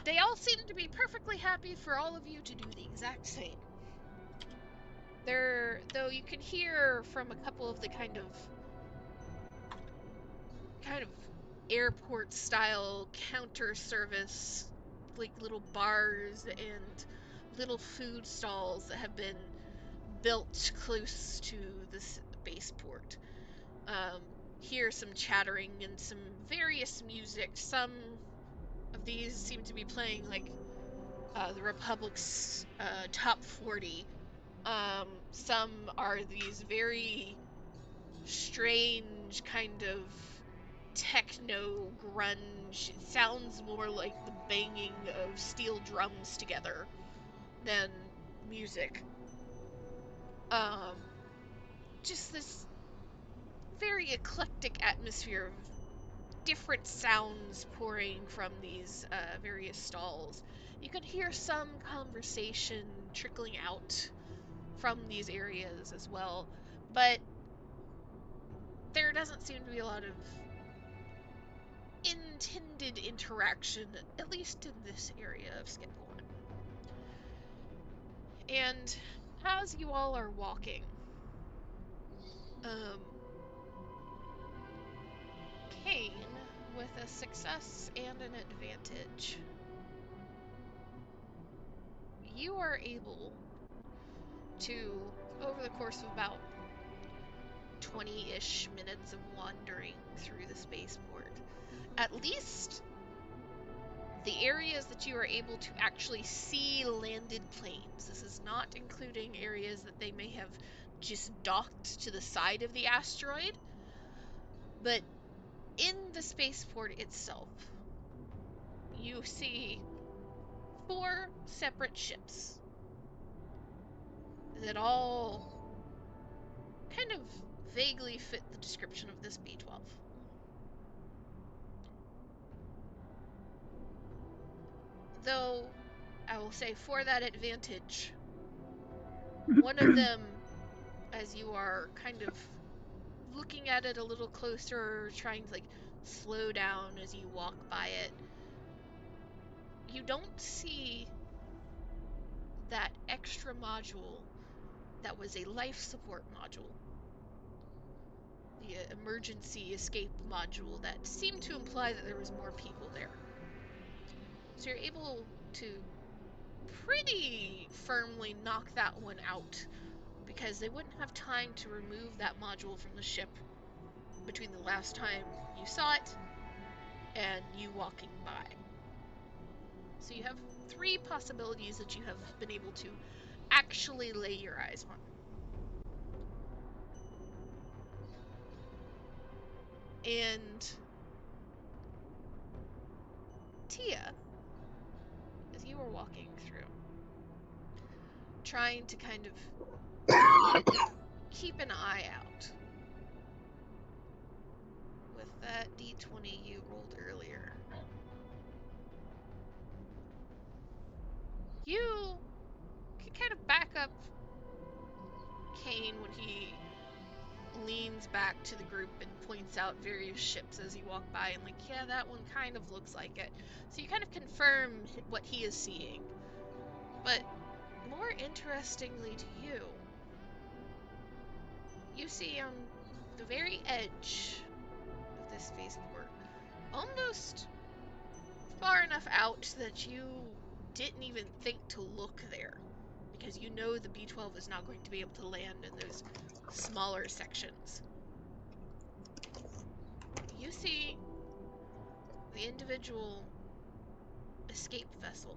they all seem to be perfectly happy for all of you to do the exact same. Though you can hear from a couple of the kind of airport style counter service, like little bars and little food stalls that have been built close to this spaceport. Hear some chattering and some various music. Some of these seem to be playing like the Republic's top 40. Some are these very strange kind of techno grunge. It sounds more like the banging of steel drums together than music. Just this very eclectic atmosphere of different sounds pouring from these various stalls. You can hear some conversation trickling out from these areas as well, but there doesn't seem to be a lot of intended interaction, at least in this area of Skip 1. And as you all are walking, Kane, with a success and an advantage, you are able to, over the course of about 20-ish minutes of wandering through the spaceport, at least the areas that you are able to actually see landed planes. This is not including areas that they may have just docked to the side of the asteroid, but in the spaceport itself, you see 4 separate ships that all kind of vaguely fit the description of this B-12. Though, I will say for that advantage, one of them, as you are kind of looking at it a little closer, trying to like slow down as you walk by it, you don't see that extra module that was a life support module. The emergency escape module that seemed to imply that there was more people there. So you're able to pretty firmly knock that one out, because they wouldn't have time to remove that module from the ship between the last time you saw it and you walking by. So you have 3 possibilities that you have been able to actually lay your eyes on. And Tia, as you were walking through, trying to kind of keep an eye out with that d20 you rolled earlier, you can kind of back up Kane when he leans back to the group and points out various ships as you walk by, and like, yeah, that one kind of looks like it. So you kind of confirm what he is seeing. But more interestingly to you, you see on the very edge of this spaceport, almost far enough out that you didn't even think to look there, because you know the B-12 is not going to be able to land in those smaller sections. You see the individual escape vessel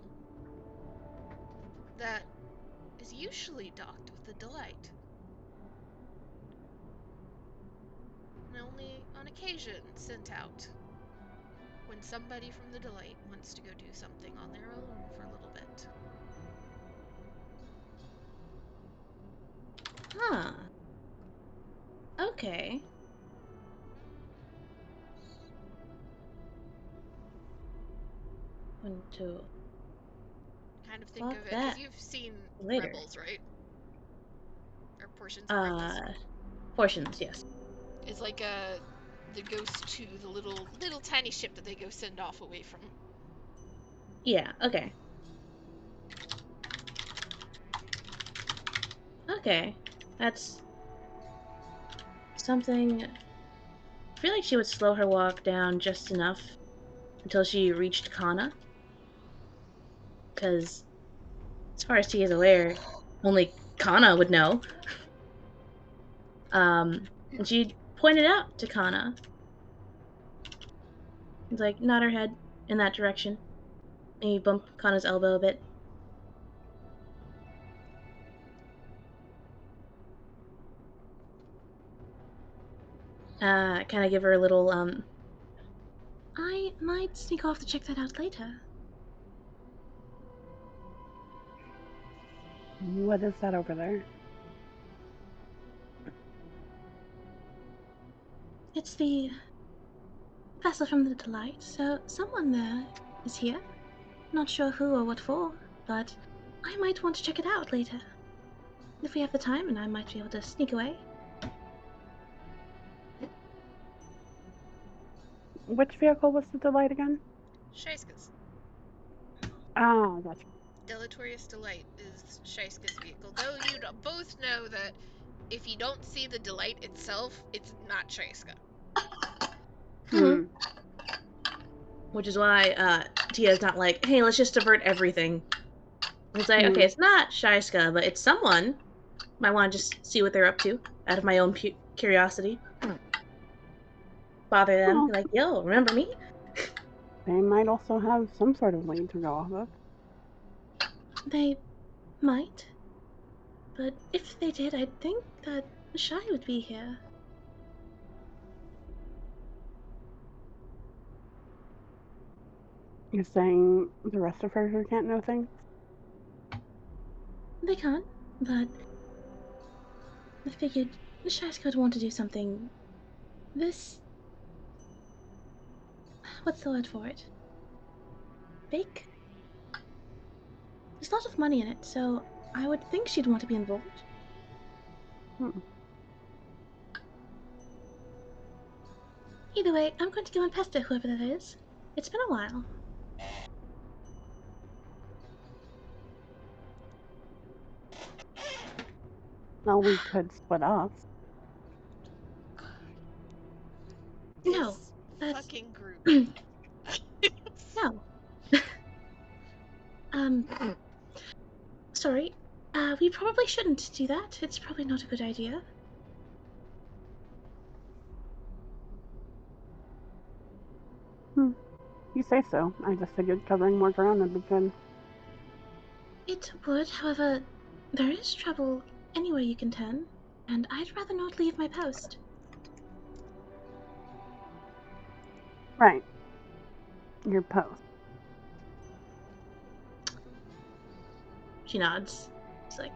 that is usually docked with the Delight, and only on occasion sent out when somebody from the Delight wants to go do something on their own for a little bit. Huh. Okay. One, two. Kind of think Fuck of it, that. because you've seen Later. Rebels, right? Or portions of Rebels. Portions, yes. It's like the ghost to the little tiny ship that they go send off away from. Yeah, okay. Okay. That's something. I feel like she would slow her walk down just enough until she reached Kana. Because, as far as she is aware, only Kana would know. And she pointed out to Kana. It's like, nod her head in that direction. Maybe bump Kana's elbow a bit. Kind of give her a little, I might sneak off to check that out later. What is that over there? It's the vessel from the Delight, so someone there is here. Not sure who or what for, but I might want to check it out later. If we have the time, and I might be able to sneak away. Which vehicle was the Delight again? Shaiska's. Ah, gotcha. Delatorius Delight is Shaiska's vehicle. Though you both know that if you don't see the Delight itself, it's not Shaiska. Hmm. Which is why Tia's not like, hey, let's just divert everything. It's like, okay, it's not Shaiska, but it's someone. Might want to just see what they're up to out of my own curiosity. Bother them, Oh. be like, yo, remember me? They might also have some sort of lane to go off of. They might. But if they did, I'd think that Shai would be here. You're saying the rest of her can't know things? They can't, but I figured Shai's would want to do something. This. What's the word for it? Big? There's a lot of money in it, so I would think she'd want to be involved. Hmm. Either way, I'm going to go and pester whoever that is. It's been a while. Well, we could split off. No, This that's fucking group. no. Sorry. We probably shouldn't do that. It's probably not a good idea. You say so. I just figured covering more ground would be good. It would, however, there is trouble anywhere you can turn, and I'd rather not leave my post. Right. Your post. She nods. She's like,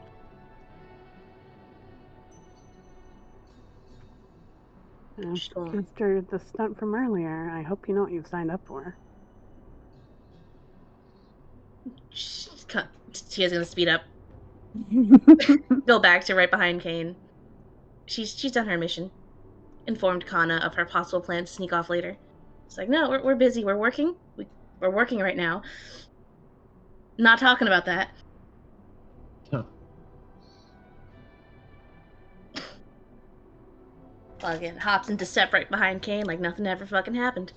Sure. After the stunt from earlier, I hope you know what you've signed up for. Tia's gonna speed up. Go back to right behind Kane. She's done her mission. Informed Kana of her possible plan to sneak off later. It's like, no, we're busy. We're working. We're working right now. Not talking about that. Huh. Fucking hops into step right behind Kane like nothing ever fucking happened.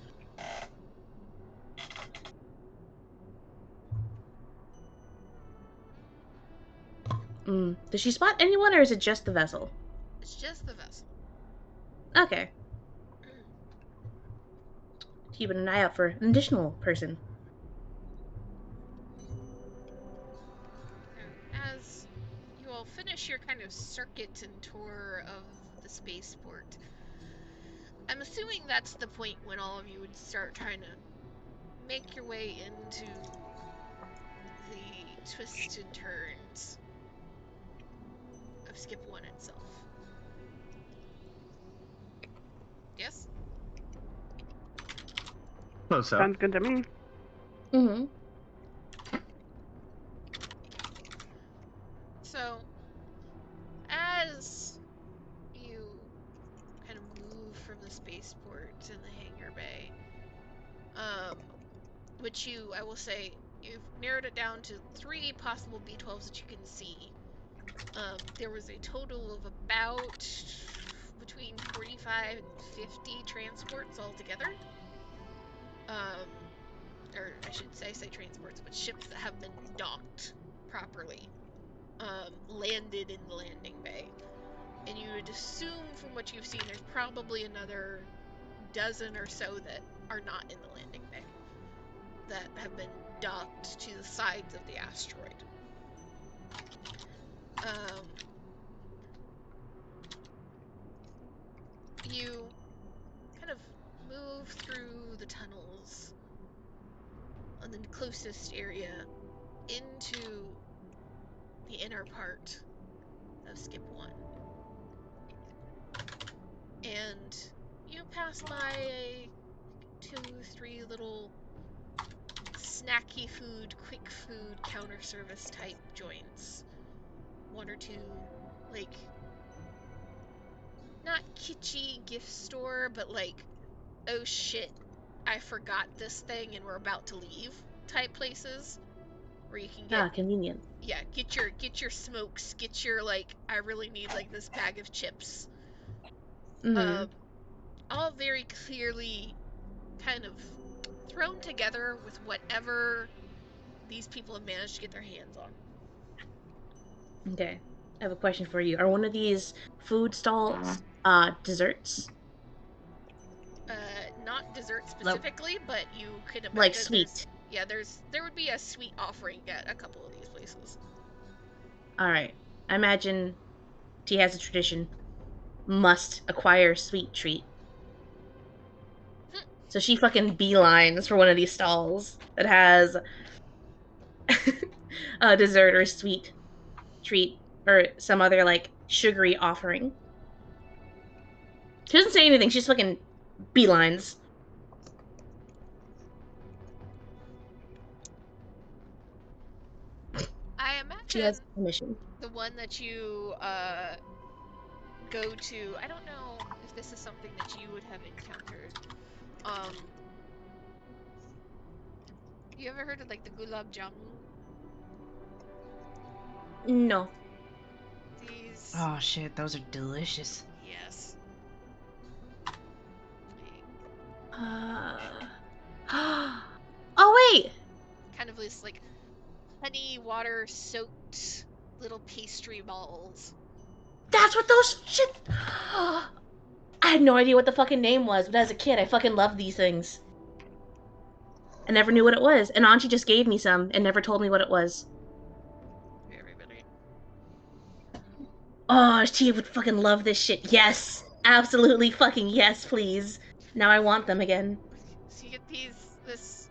Does she spot anyone, or is it just the vessel? It's just the vessel. Okay. Keeping an eye out for an additional person. As you all finish your kind of circuit and tour of the spaceport, I'm assuming that's the point when all of you would start trying to make your way into the twists and turns of Skip 1 itself. Yes? Close up. Sounds good to me. Mm-hmm. So, as you kind of move from the spaceport to the hangar bay, which I will say, you've narrowed it down to 3 possible B-12s that you can see. There was a total of about between 45 and 50 transports altogether. Or I should say transports, but ships that have been docked properly, landed in the landing bay. And you would assume from what you've seen, there's probably another dozen or so that are not in the landing bay, that have been docked to the sides of the asteroid. You kind of move through the tunnels on the closest area into the inner part of Skip 1. And you pass by 2, 3 little snacky food, quick food, counter service type joints. 1 or 2, like, not kitschy gift store, but like, oh shit, I forgot this thing and we're about to leave type places where you can get Convenient. yeah, get your smokes, get your like, I really need like this bag of chips. All very clearly kind of thrown together with whatever these people have managed to get their hands on. Okay. I have a question for you. Are one of these food stalls desserts? Not dessert specifically, but you could imagine Like sweet. there would be a sweet offering at a couple of these places. Alright. I imagine T has a tradition. Must acquire sweet treat. So she fucking beelines for one of these stalls that has a dessert or sweet treat or some other like sugary offering. She doesn't say anything, she's fucking beelines. She section, has a mission. the one that you go to, I don't know if this is something that you would have encountered. You ever heard of like the gulab jamun? No. These, Oh shit, those are delicious. yes. Oh wait, Kind of this like honey water soaked little pastry balls. that's what those shit. I had no idea what the fucking name was, but as a kid, I fucking loved these things. I never knew what it was, and Auntie just gave me some and never told me what it was. Everybody. Oh, she would fucking love this shit. Yes, absolutely fucking yes, please. Now I want them again. So you get this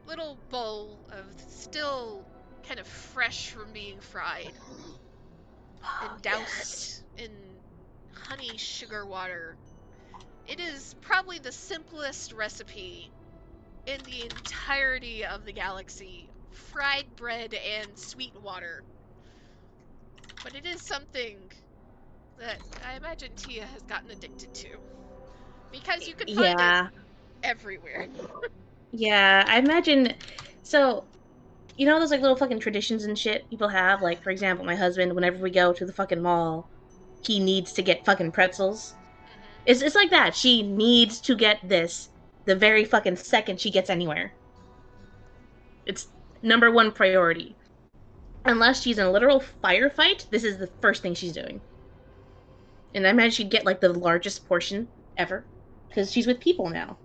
little bowl of still kind of fresh from being fried and Oh, yes. doused in honey sugar water. It is probably the simplest recipe in the entirety of the galaxy. Fried bread and sweet water. But it is something that I imagine Tia has gotten addicted to. Because you can find it Yeah, everywhere. yeah. I imagine. So, you know those like little fucking traditions and shit people have. Like, for example, my husband. Whenever we go to the fucking mall, he needs to get fucking pretzels. Mm-hmm. It's like that. She needs to get this the very fucking second she gets anywhere. It's number one priority. Unless she's in a literal firefight, this is the first thing she's doing. And I imagine she'd get like the largest portion ever because she's with people now.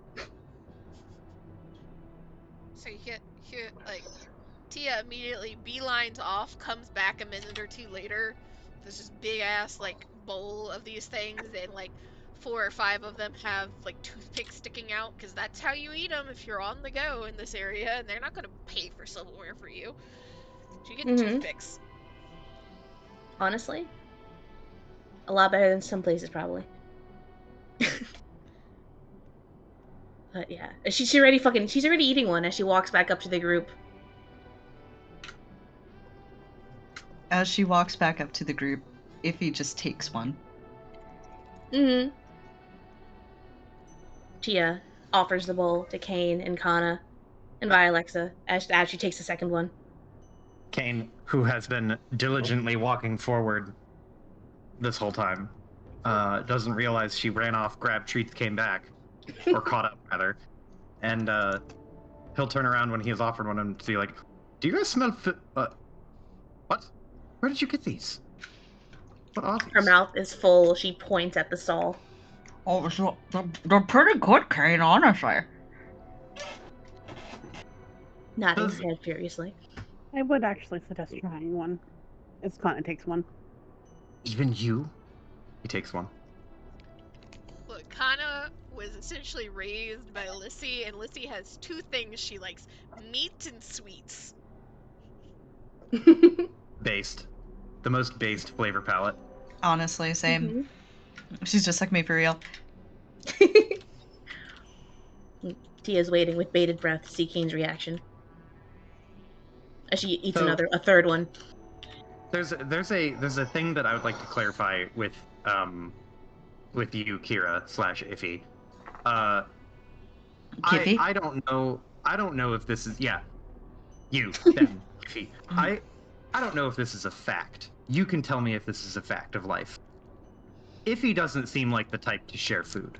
So you get here, like, Tia immediately beelines off, comes back a minute or two later. There's this big ass, like, bowl of these things, and, like, 4 or 5 of them have, like, toothpicks sticking out, because that's how you eat them if you're on the go in this area, and they're not going to pay for silverware for you. So you get toothpicks. Honestly, a lot better than some places probably. But yeah, she's already eating one as she walks back up to the group. As she walks back up to the group, Iffy just takes one. Mm-hmm. Tia offers the bowl to Kane and Kana and Vialexa as she takes the second one. Kane, who has been diligently walking forward this whole time, doesn't realize she ran off, grabbed treats, came back, or caught up rather, and he'll turn around when he is offered one and be like, "Do you guys smell? What? Where did you get these? What are these?" Her mouth is full. She points at the stall. Oh, so they're pretty good, Kane, honestly. Nodding his head furiously. I would actually suggest trying one. It's Kana takes one. Even you? He takes one. Look, Kana was essentially raised by Lissy, and Lissy has 2 things she likes: meat and sweets. Based. The most based flavor palette. Honestly, same. Mm-hmm. She's just like me for real. Tia's waiting with bated breath to see Kane's reaction as she eats So- a third one. There's a thing that I would like to clarify with you, Kira / Iffy. Kiffy? I don't know if this is you then Iffy. I don't know if this is a fact. You can tell me if this is a fact of life. Iffy doesn't seem like the type to share food.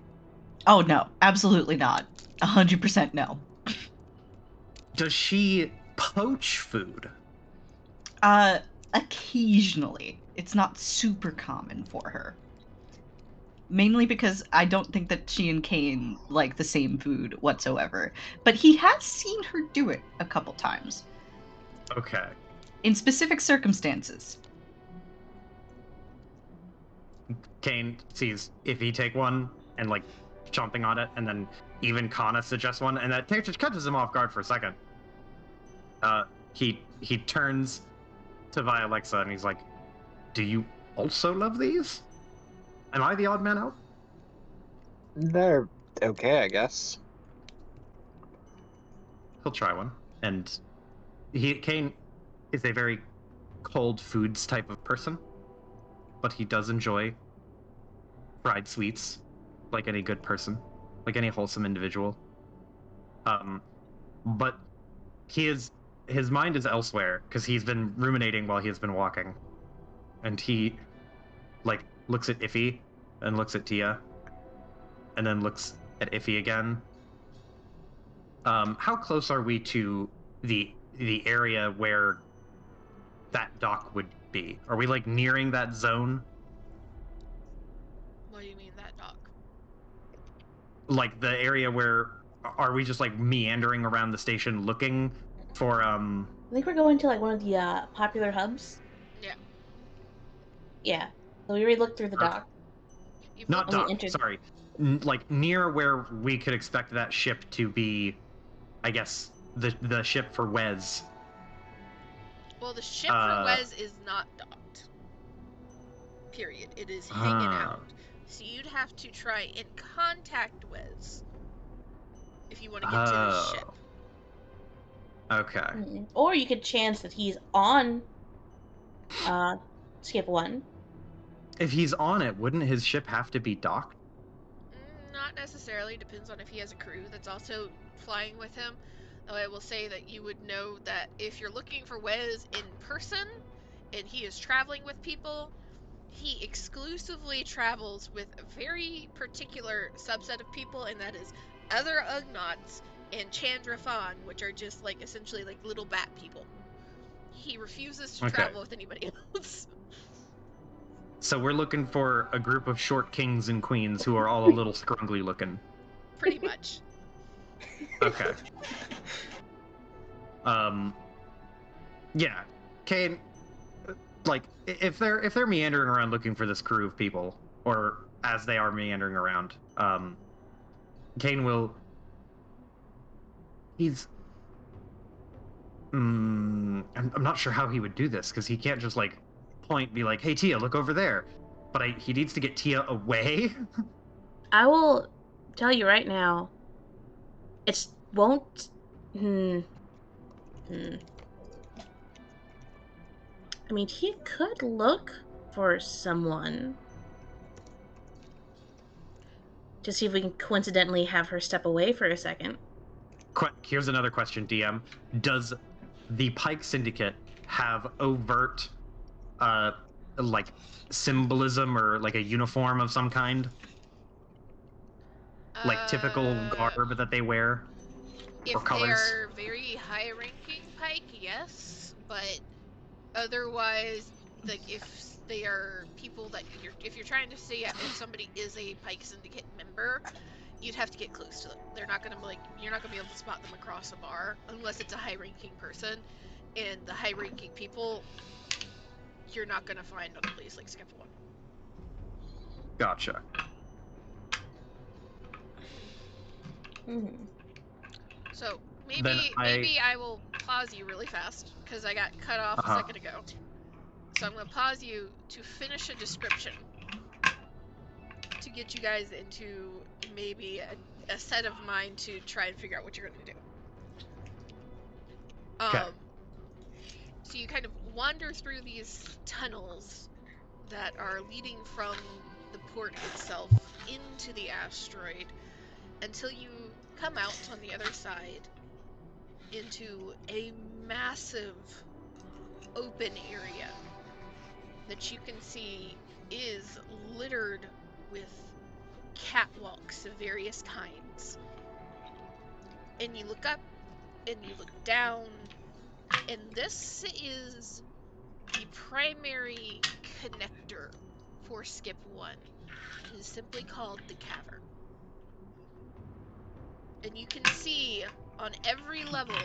Oh no, absolutely not. 100% no. Does she poach food? Occasionally. It's not super common for her. Mainly because I don't think that she and Kane like the same food whatsoever. But he has seen her do it a couple times. Okay. In specific circumstances. Kane sees Iffy take one and like chomping on it, and then even Kana suggests one, and that just catches him off guard for a second. He turns to Vialexa and he's like, "Do you also love these? Am I the odd man out?" They're okay, I guess. He'll try one, and Kane is a very cold foods type of person, but he does enjoy fried sweets, like any good person, like any wholesome individual. But his mind is elsewhere because he's been ruminating while he has been walking, and he like looks at Iffy and looks at Tia, and then looks at Iffy again. How close are we to the area where that dock would be? Are we like nearing that zone? What do you mean that dock? Like the area where are we just like meandering around the station looking for I think we're going to like one of the popular hubs. Yeah. Yeah. So we already looked through the Okay. dock. You've Not looked- we dock, entered- sorry. Like near where we could expect that ship to be, I guess, the ship for Wes. Well, the ship for Wes is not docked. Period. It is hanging out. So you'd have to try and contact Wes if you want to get to the ship. Okay. Or you could chance that he's on Skip 1. If he's on it, wouldn't his ship have to be docked? Not necessarily. Depends on if he has a crew that's also flying with him. Though I will say that you would know that if you're looking for Wes in person and he is traveling with people, he exclusively travels with a very particular subset of people, and that is other Ugnaughts and Chandrafan, which are just like essentially like little bat people. He refuses to travel with anybody else. So we're looking for a group of short kings and queens who are all a little scrungly looking. Pretty much. Okay. Yeah. Kane, like if they're meandering around looking for this crew of people, or as they are meandering around, Kane will. He's. I'm not sure how he would do this because he can't just like point, be like, "Hey Tia, look over there," but he needs to get Tia away. I will tell you right now, it won't. I mean, he could look for someone to see if we can coincidentally have her step away for a second. Here's another question, DM. Does the Pike Syndicate have overt, like, symbolism or, like, a uniform of some kind? Like, typical garb that they wear? If or colors? they are very high-ranking Pike, yes. But otherwise, like, if they are people that if you're trying to see if somebody is a Pike Syndicate member, you'd have to get close to them. They're not gonna you're not gonna be able to spot them across a bar unless it's a high-ranking person, and the high-ranking people you're not gonna find on a place like Skip One. Gotcha. So maybe I will pause you really fast because I got cut off a second ago. So I'm gonna pause you to finish a description to get you guys into maybe a set of mind to try and figure out what you're gonna do. Okay. So you kind of wander through these tunnels that are leading from the port itself into the asteroid until you come out on the other side into a massive open area that you can see is littered with catwalks of various kinds. And you look up and you look down, and this is the primary connector for Skip 1. It is simply called the Cavern. And you can see on every level,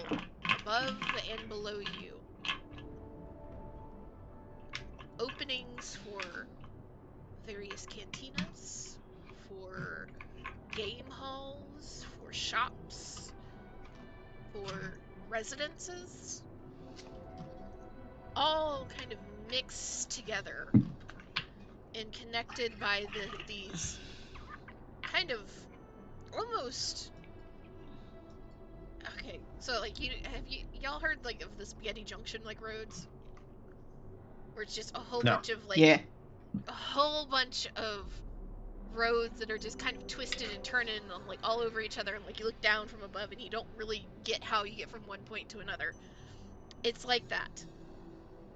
above and below you, openings for various cantinas, for game halls, for shops, for residences, all kind of mixed together and connected by these kind of almost. Okay, so like y'all heard like of the Spaghetti Junction like roads? where it's just a whole No. bunch of like Yeah. a whole bunch of roads that are just kind of twisted and turning and like all over each other, and like you look down from above and you don't really get how you get from one point to another. It's like that,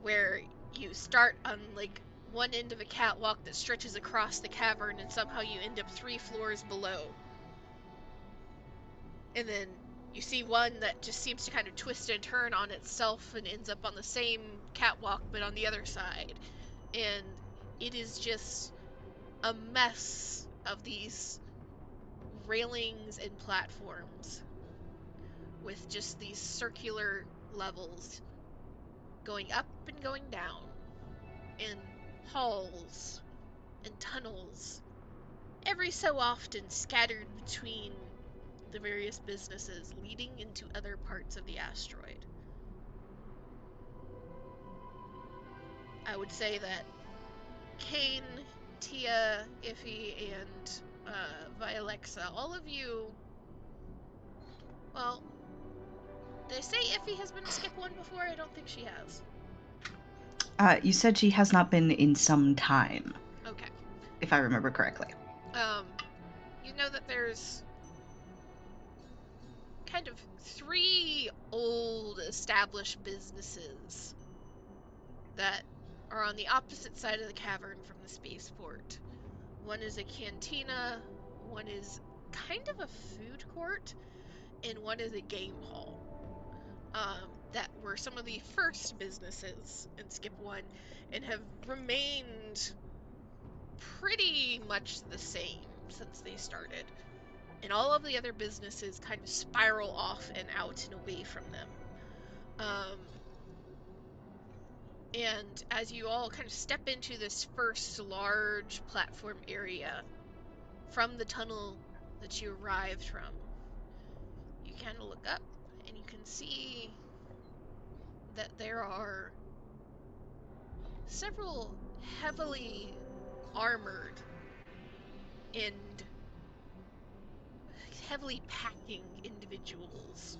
where you start on like one end of a catwalk that stretches across the cavern and somehow you end up 3 floors below. And then you see one that just seems to kind of twist and turn on itself and ends up on the same catwalk but on the other side. And it is just a mess of these railings and platforms with just these circular levels going up and going down, and halls and tunnels, every so often scattered between the various businesses leading into other parts of the asteroid. I would say that Kane, Tia, Iffy, and Vialexa, all of you, well, did I say Iffy has been to Skip One before? I don't think she has. You said she has not been in some time, Okay. if I remember correctly. You know that there's kind of 3 old established businesses that are on the opposite side of the cavern from the spaceport. One is a cantina, one is kind of a food court, and one is a game hall. That were some of the first businesses in Skip One and have remained pretty much the same since they started. And all of the other businesses kind of spiral off and out and away from them. And as you all kind of step into this first large platform area from the tunnel that you arrived from, you kind of look up and you can see that there are several heavily armored and heavily packing individuals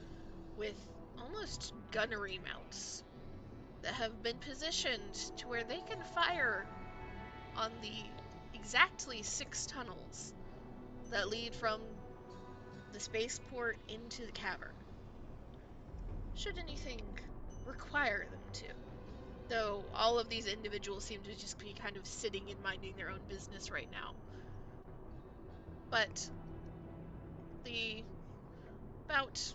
with almost gunnery mounts that have been positioned to where they can fire on the exactly 6 tunnels that lead from the spaceport into the cavern, should anything require them to. Though all of these individuals seem to just be kind of sitting and minding their own business right now. But the about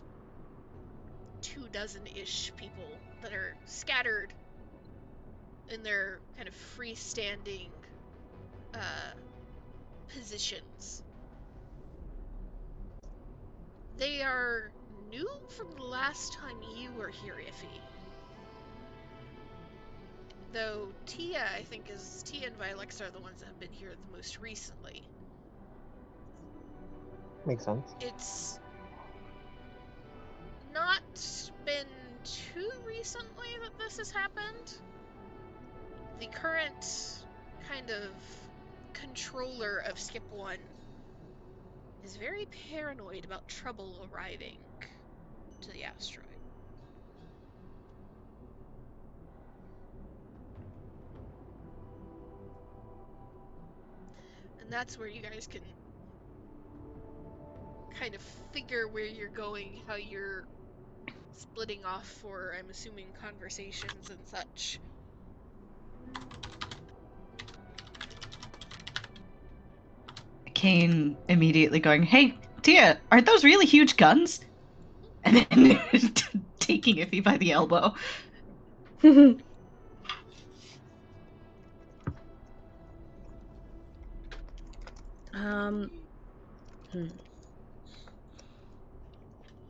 24-ish people that are scattered in their kind of freestanding positions, they are new from the last time you were here, Iffy. Though Tia, I think, Tia and Vialexa are the ones that have been here the most recently. Makes sense. It's not been too recently that this has happened. The current kind of controller of Skip One is very paranoid about trouble arriving to the asteroid. And that's where you guys can kind of figure where you're going, how you're splitting off for, I'm assuming, conversations and such. Kane immediately going, "Hey, Tia, aren't those really huge guns?" And then taking Iffy by the elbow. I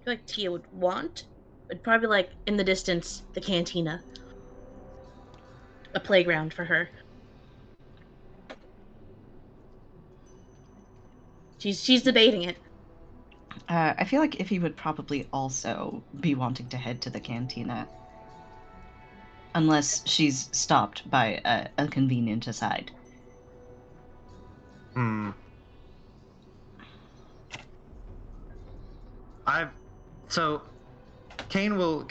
feel like Tia would want, but probably like in the distance, the cantina, a playground for her. She's debating it. I feel like Iffy would probably also be wanting to head to the cantina. Unless she's stopped by a convenient aside. So Kane will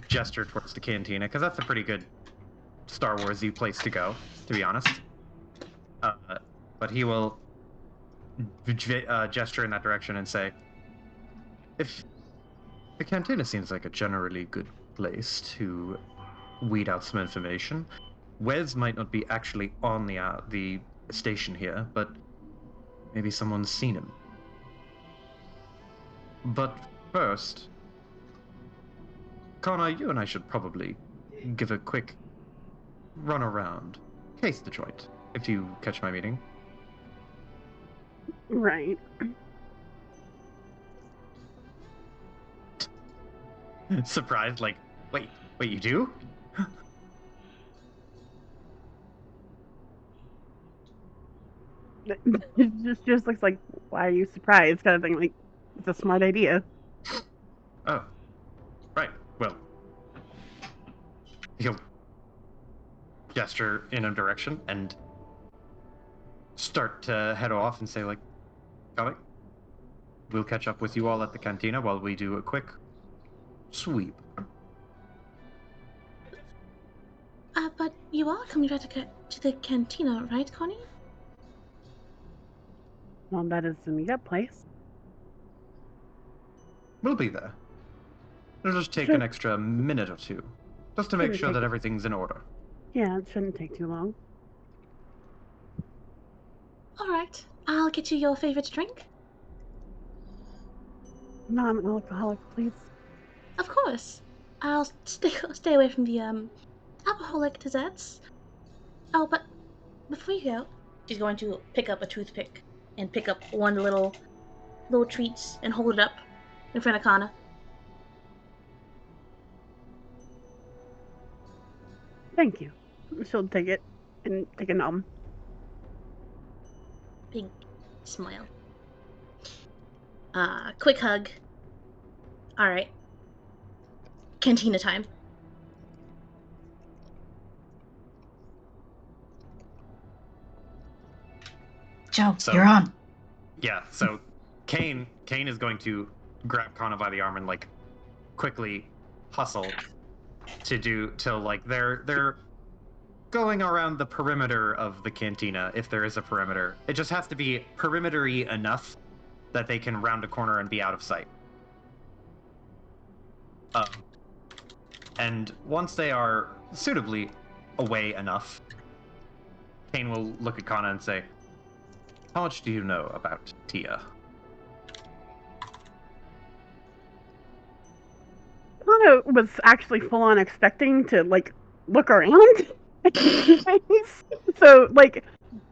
gesture towards the cantina because that's a pretty good Star Warsy place to go, to be honest. But he will gesture in that direction and say, if the cantina seems like a generally good place to weed out some information, Wes might not be actually on the station here, but maybe someone's seen him. But first, Connor, you and I should probably give a quick run around. Case the joint, if you catch my meaning. Right. Surprised, like, wait, you do? It just looks like, why are you surprised, kind of thing. Like, it's a smart idea. Oh, right. Well, he'll gesture in a direction and start to head off and say, like, got it. We'll catch up with you all at the cantina while we do a quick sweep. But you are coming back to the cantina, right, Connie? Well, that is the meetup place. We'll be there. It'll just take Sure. an extra minute or two, just to make Shouldn't sure take that it. everything's in order. Yeah, it shouldn't take too long. Alright, I'll get you your favorite drink. Non-alcoholic, please. Of course. I'll stay away from the alcoholic desserts. Oh, but before you go, she's going to pick up a toothpick and pick up one of the little treats and hold it up in front of Kana. Thank you. She'll take it and take a nom. Big smile. Quick hug. Alright. Cantina time. Joe, So- you're on. Yeah, so Kane is going to grab Kana by the arm and like quickly hustle to like they're going around the perimeter of the cantina, if there is a perimeter. It just has to be perimeter-y enough that they can round a corner and be out of sight. And once they are suitably away enough, Kane will look at Kana and say, how much do you know about Tia? Kana was actually full on expecting to like look around. So like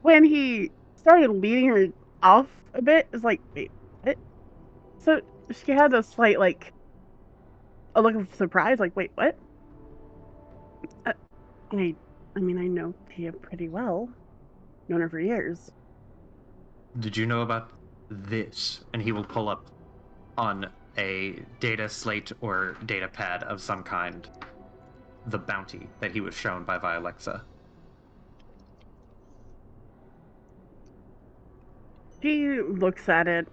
when he started leading her off a bit, it's like, wait, what? So she had a slight like a look of surprise, like, wait, what? I mean, I know Tia pretty well. Known her for years. Did you know about this? And he will pull up on a data slate or data pad of some kind the bounty that he was shown by Vialexa. She looks at it,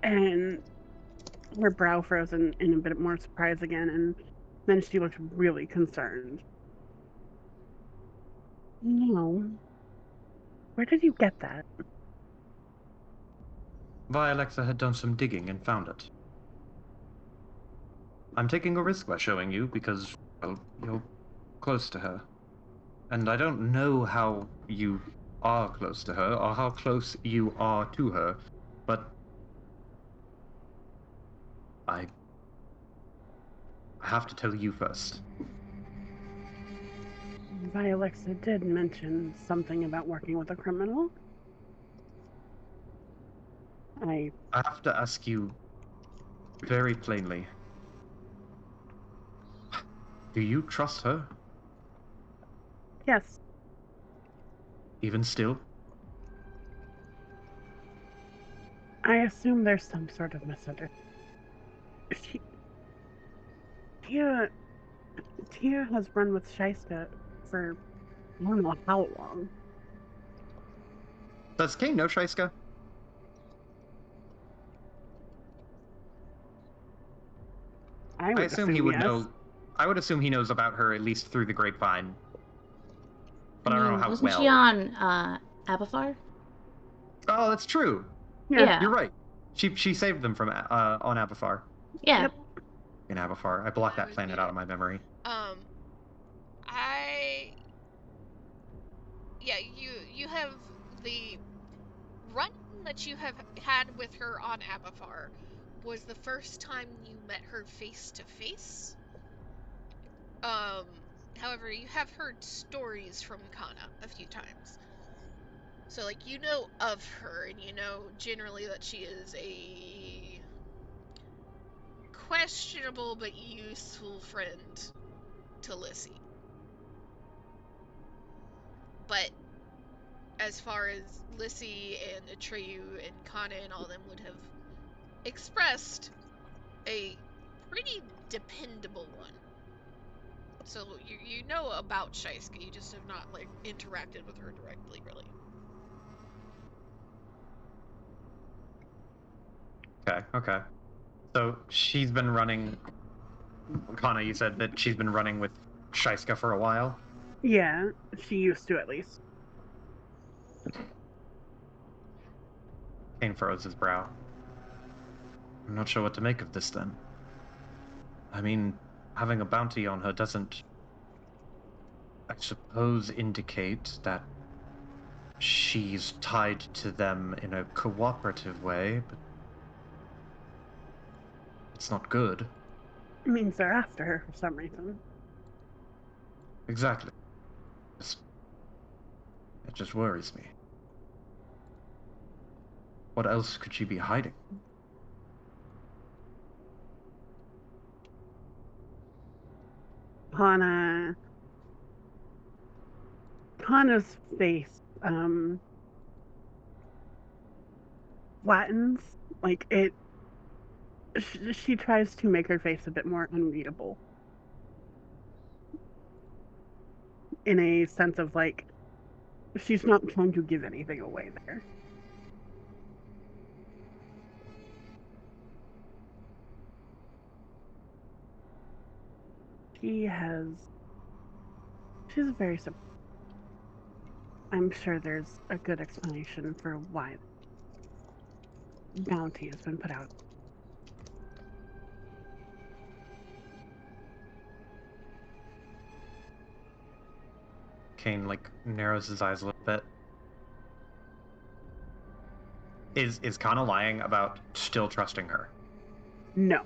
and her brow froze in a bit more surprise again, and then she looks really concerned. No. Where did you get that? Vialexa had done some digging and found it. I'm taking a risk by showing you because, well, you're close to her. And I don't know how you are close to her or how close you are to her, but I have to tell you first. Vialexa did mention something about working with a criminal. I have to ask you very plainly. Do you trust her, Yes. even still? I assume there's some sort of misunderstanding. Tia has run with Shiesta for I don't know how long. Does Kane know Shiska? I I would assume he would yes. know. I would assume he knows about her at least through the grapevine but I don't know how wasn't well. she on Abathar? Oh, that's true. Yeah. You're right. She saved them from on Abathar. Yeah. Yep. In Abathar, I blocked I that was planet out of my memory. You have the run that you have had with her on Abathar was the first time you met her face to face. However, you have heard stories from Kana a few times. So, like, you know of her, and you know generally that she is a questionable but useful friend to Lissy. But as far as Lissy and Atreyu and Kana and all them would have expressed, a pretty dependable one. So you know about Shiska, you just have not like interacted with her directly, really. Okay. So she's been running. Kana, you said that she's been running with Shiska for a while. Yeah, she used to at least. Kane furrows his brow. I'm not sure what to make of this then. I mean, having a bounty on her doesn't, I suppose, indicate that she's tied to them in a cooperative way, but it's not good. It means they're after her for some reason. Exactly. It just worries me. What else could she be hiding? Hana's face flattens. Like it. She tries to make her face a bit more unreadable. In a sense of like, she's not trying to give anything away there. She's very simple. I'm sure there's a good explanation for why the bounty has been put out. Kane narrows his eyes a little bit. Is Kana lying about still trusting her? No.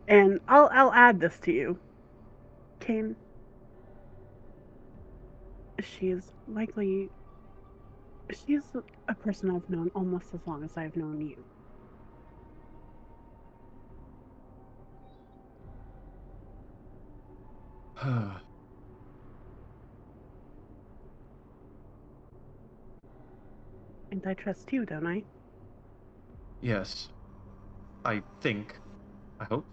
And I'll add this to you. Kane, she's a person I've known almost as long as I've known you. And I trust you, don't I? Yes. I think. I hope.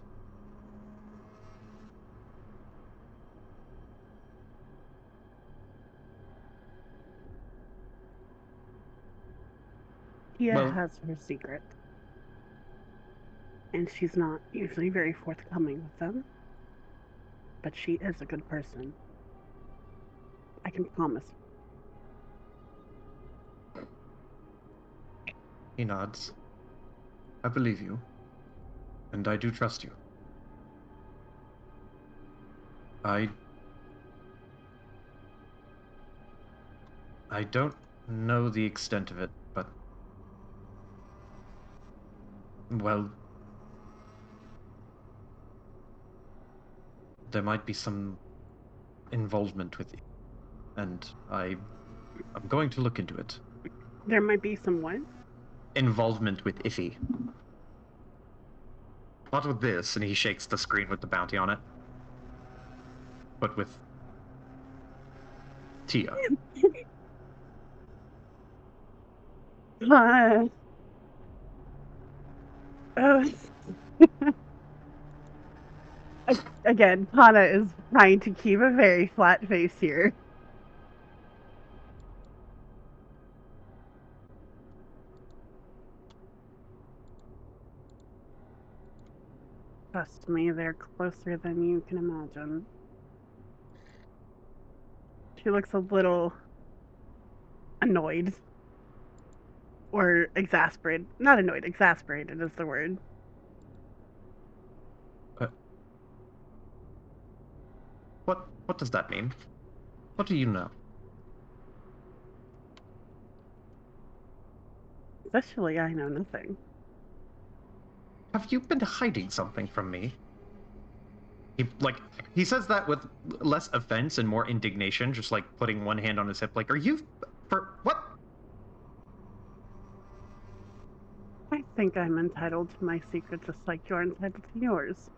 Tia Well, has her secret. And she's not usually very forthcoming with them. But she is a good person. I can promise. he nods. I believe you. And I do trust you. I don't know the extent of it, but well, there might be some involvement with it, and I'm going to look into it. There might be some what? Involvement with Iffy. Not with this, and he shakes the screen with the bounty on it, but with Tia. Oh. Again, Hana is trying to keep a very flat face here. Trust me, they're closer than you can imagine. She looks a little annoyed. Or exasperated. Not annoyed, exasperated is the word. What does that mean? What do you know? Especially I know nothing. Have you been hiding something from me? He says that with less offense and more indignation, just like putting one hand on his hip, like, are you for what? I think I'm entitled to my secret just like you're entitled to yours.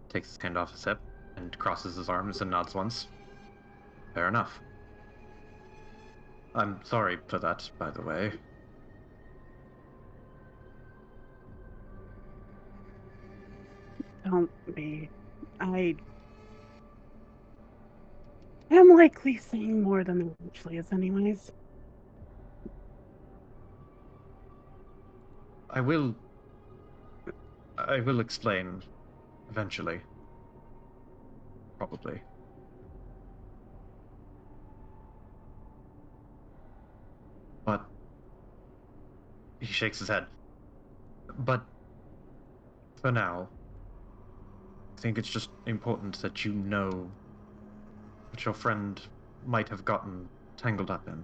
Takes his hand off his hip and crosses his arms and nods once. Fair enough. I'm sorry for that, by the way. Don't be. I am likely saying more than there actually is anyways. I will explain eventually. Probably. But he shakes his head. But for now, I think it's just important that you know what your friend might have gotten tangled up in.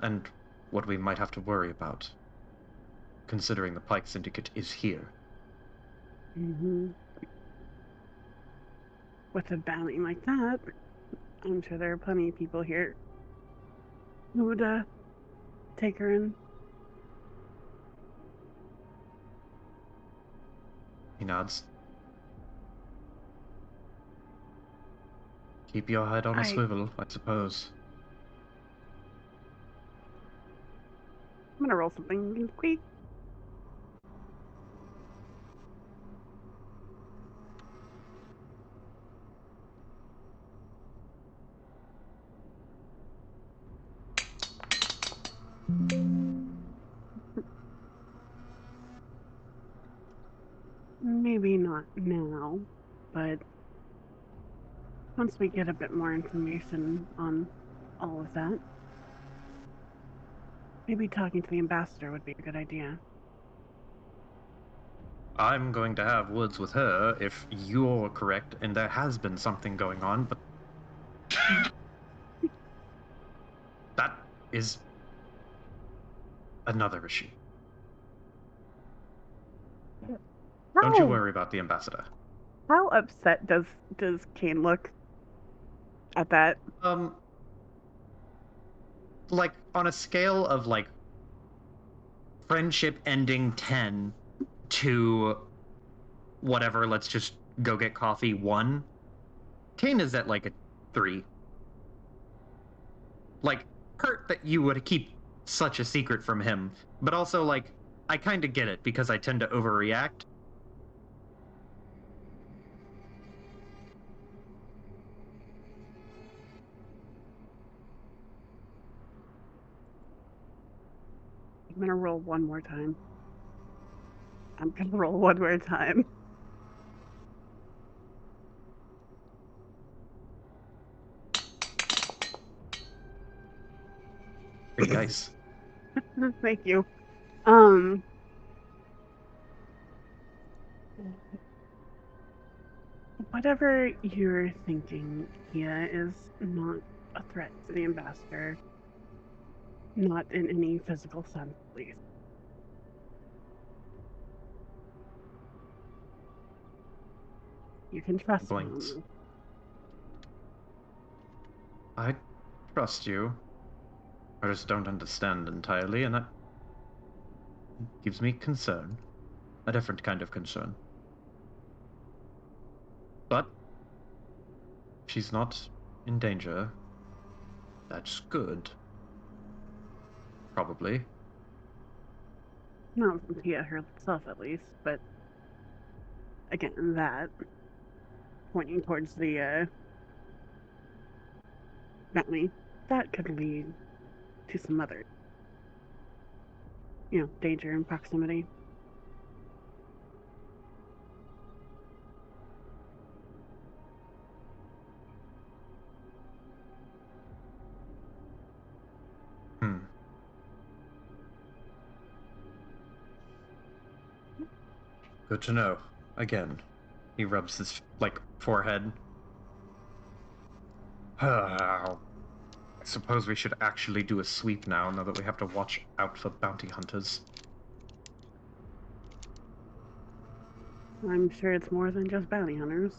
And what we might have to worry about, considering the Pike Syndicate is here. Mm-hmm. With a bounty like that, I'm sure there are plenty of people here who would take her in. He nods. Keep your head on a swivel, I suppose. I'm gonna roll something quick. Maybe not now, but once we get a bit more information on all of that, maybe talking to the ambassador would be a good idea. I'm going to have words with her if you're correct and there has been something going on, but that is another issue. Don't you worry about the ambassador. How upset does Kane look at that? Like on a scale of like friendship ending 10 to whatever, let's just go get coffee 1, Kane is at like a 3. Like, hurt that you would keep such a secret from him, but also like I kind of get it because I tend to overreact. I'm gonna roll one more time. I'm gonna roll one more time. Pretty nice. Thank you. Whatever you're thinking, Kia, is not a threat to the ambassador. Not in any physical sense, at least. You can trust me. Blinks. I trust you. I just don't understand entirely, and that gives me concern. A different kind of concern. But she's not in danger. That's good. Probably. Not from Kia herself, at least, but again, that pointing towards the bounty, that could lead to some other, danger in proximity. Good to know. Again, he rubs his, forehead. I suppose we should actually do a sweep now that we have to watch out for bounty hunters. I'm sure it's more than just bounty hunters.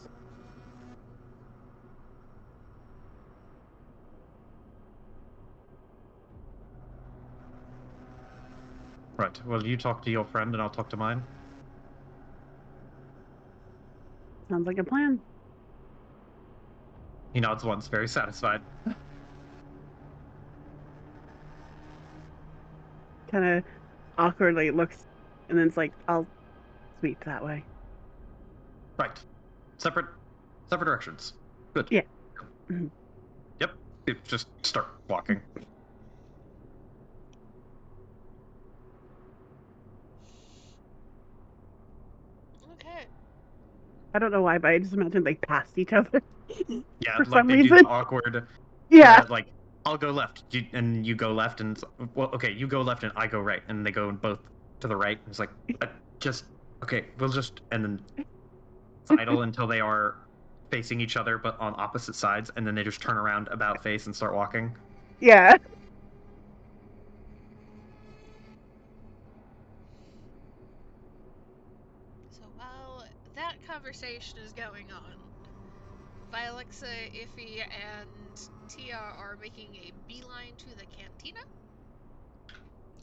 Right, well, you talk to your friend and I'll talk to mine. Sounds like a plan. He nods once, very satisfied. Kind of awkwardly looks, and then it's like, I'll sweep that way. Right. Separate directions. Good. Yeah. Mhm. Yep. Just start walking. Okay. I don't know why, but I just imagine they passed each other. Yeah, For like some they do reason. the awkward. Yeah. I'll go left, and you go left, and okay, you go left and I go right, and they go both to the right. It's like okay, we'll just and then idle until they are facing each other but on opposite sides, and then they just turn around about face and start walking. Yeah. So while that conversation is going on, Vilexa, Iffy, and Tia are making a beeline to the cantina.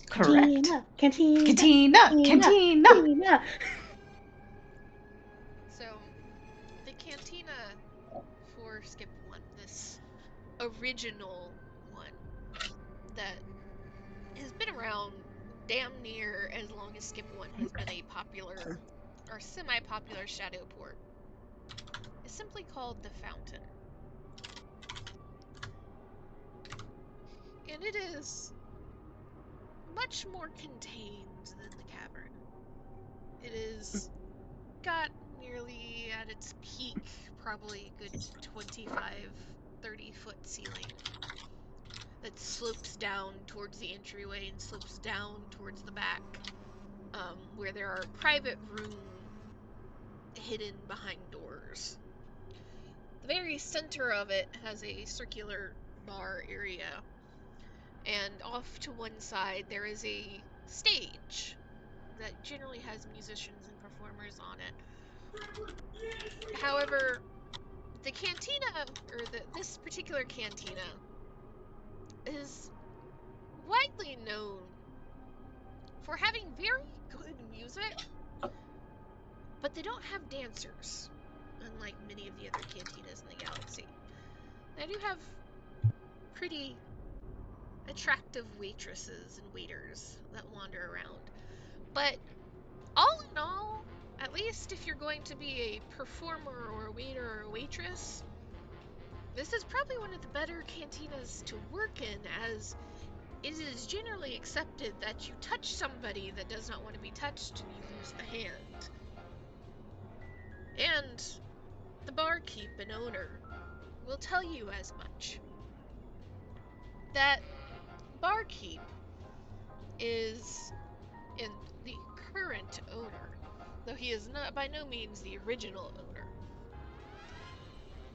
Correct. Cantina. Cantina. So, the cantina for Skip 1, this original one that has been around damn near as long as Skip 1 has been a popular or semi-popular shadow port, is simply called the Fountain. And it is much more contained than the cavern. It is got nearly at its peak, probably a good 25, 30-foot ceiling that slopes down towards the entryway and slopes down towards the back, where there are private rooms hidden behind doors. The very center of it has a circular bar area, and off to one side there is a stage that generally has musicians and performers on it. However, the cantina, or this particular cantina, is widely known for having very good music, but they don't have dancers, unlike many of the other cantinas in the galaxy. They do have pretty attractive waitresses and waiters that wander around. But all in all, at least if you're going to be a performer or a waiter or a waitress, this is probably one of the better cantinas to work in, as it is generally accepted that you touch somebody that does not want to be touched and you lose the hand. And the barkeep and owner will tell you as much. That barkeep is in the current owner, though he is not by no means the original owner,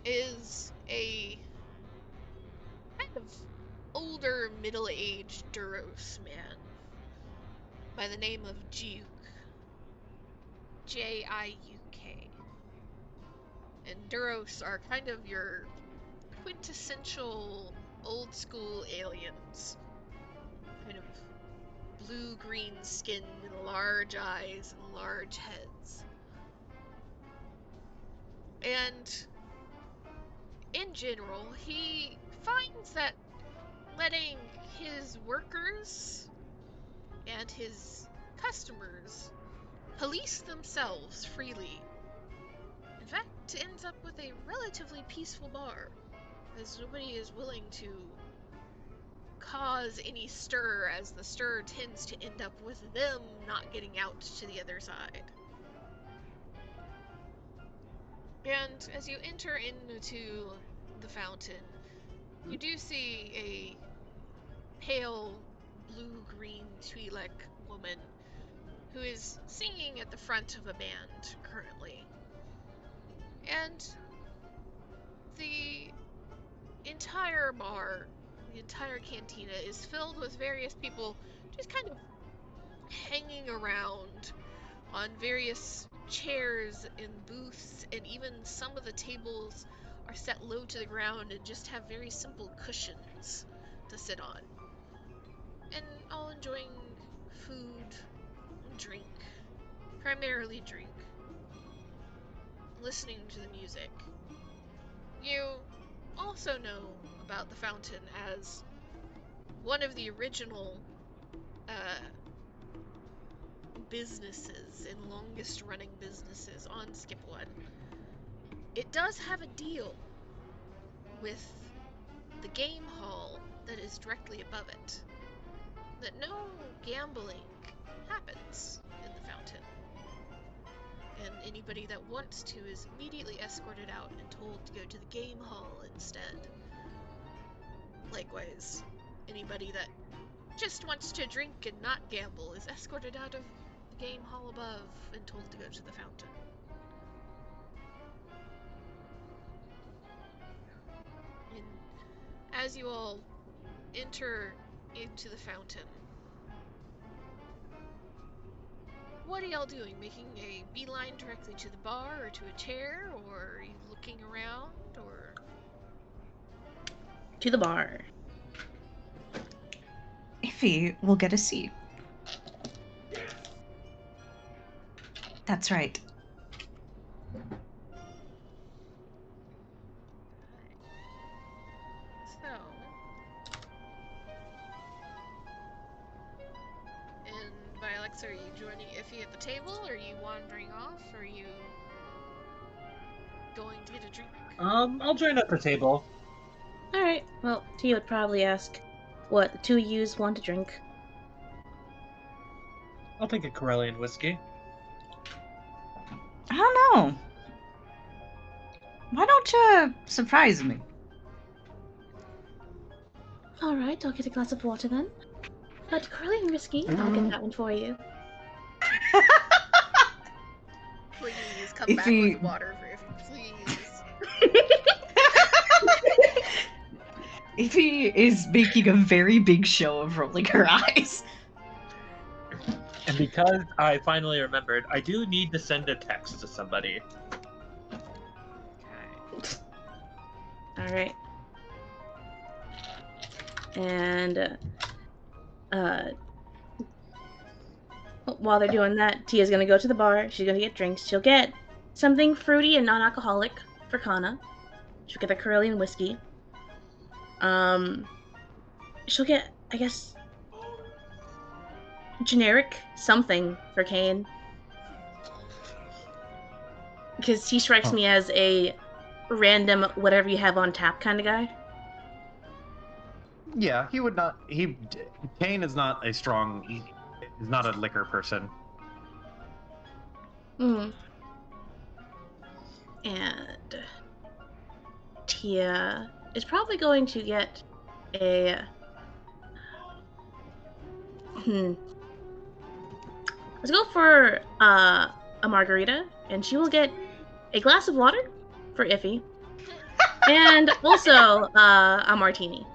is a kind of older, middle-aged Duros man by the name of Jiuk. Jiuk. And Duros are kind of your quintessential old-school aliens. Kind of blue-green skin and large eyes and large heads. And in general, he finds that letting his workers and his customers police themselves freely, in fact, ends up with a relatively peaceful bar, as nobody is willing to cause any stir, as the stir tends to end up with them not getting out to the other side. And as you enter into the fountain, you do see a pale blue-green Twi'lek woman who is singing at the front of a band currently. And the entire bar, the entire cantina is filled with various people just kind of hanging around on various chairs and booths, and even some of the tables are set low to the ground and just have very simple cushions to sit on. And all enjoying food and drink, primarily drink, listening to the music. You also know about the fountain as one of the original businesses and longest running businesses on Skip One. It does have a deal with the game hall that is directly above it, that no gambling happens in the fountain, and anybody that wants to is immediately escorted out and told to go to the game hall instead. Likewise, anybody that just wants to drink and not gamble is escorted out of the game hall above and told to go to the fountain. And as you all enter into the fountain, what are y'all doing? Making a beeline directly to the bar or to a chair, or are you looking around, or? To the bar. Iffy will get a seat. That's right. So, and by Alexa, are you joining Iffy at the table? Are you wandering off? Are you going to get a drink? I'll join at the table. Alright, well, Tia would probably ask what the two yous want to drink. I'll take a Corellian whiskey. I don't know. Why don't you surprise me? Alright, I'll get a glass of water then. But Corellian whiskey, I'll get that one for you. Please come If back he- with water for Iffy, please. Iffy is making a very big show of rolling her eyes. And because I finally remembered, I do need to send a text to somebody. Okay. Alright. And, while they're doing that, Tia's gonna go to the bar. She's gonna get drinks. She'll get something fruity and non-alcoholic for Kana. She'll get a Corellian whiskey. She'll get, I guess, generic something for Kane. Because he strikes me as a random whatever you have on tap kind of guy. Yeah, he would not. Kane is not a strong. Is not a liquor person. And Tia is probably going to get a let's go for a margarita, and she will get a glass of water for Iffy, and also a martini.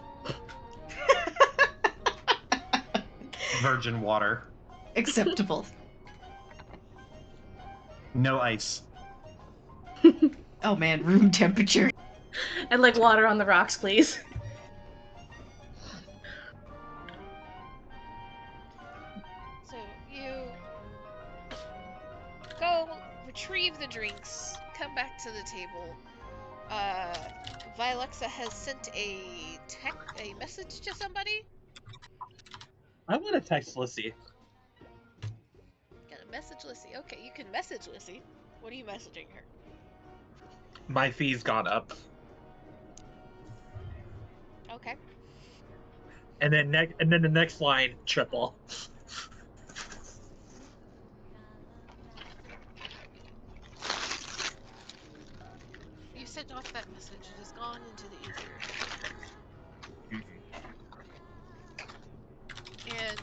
Virgin water. Acceptable. No ice. Oh man, room temperature. I'd like water on the rocks, please. So you go retrieve the drinks, come back to the table. Vilexa has sent a message to somebody. I want to text Lissy. Got a message Lissy. Okay, you can message Lissy. What are you messaging her? My fee's gone up. Okay. And then the next line, triple. You sent off that message. It has gone into the ether. And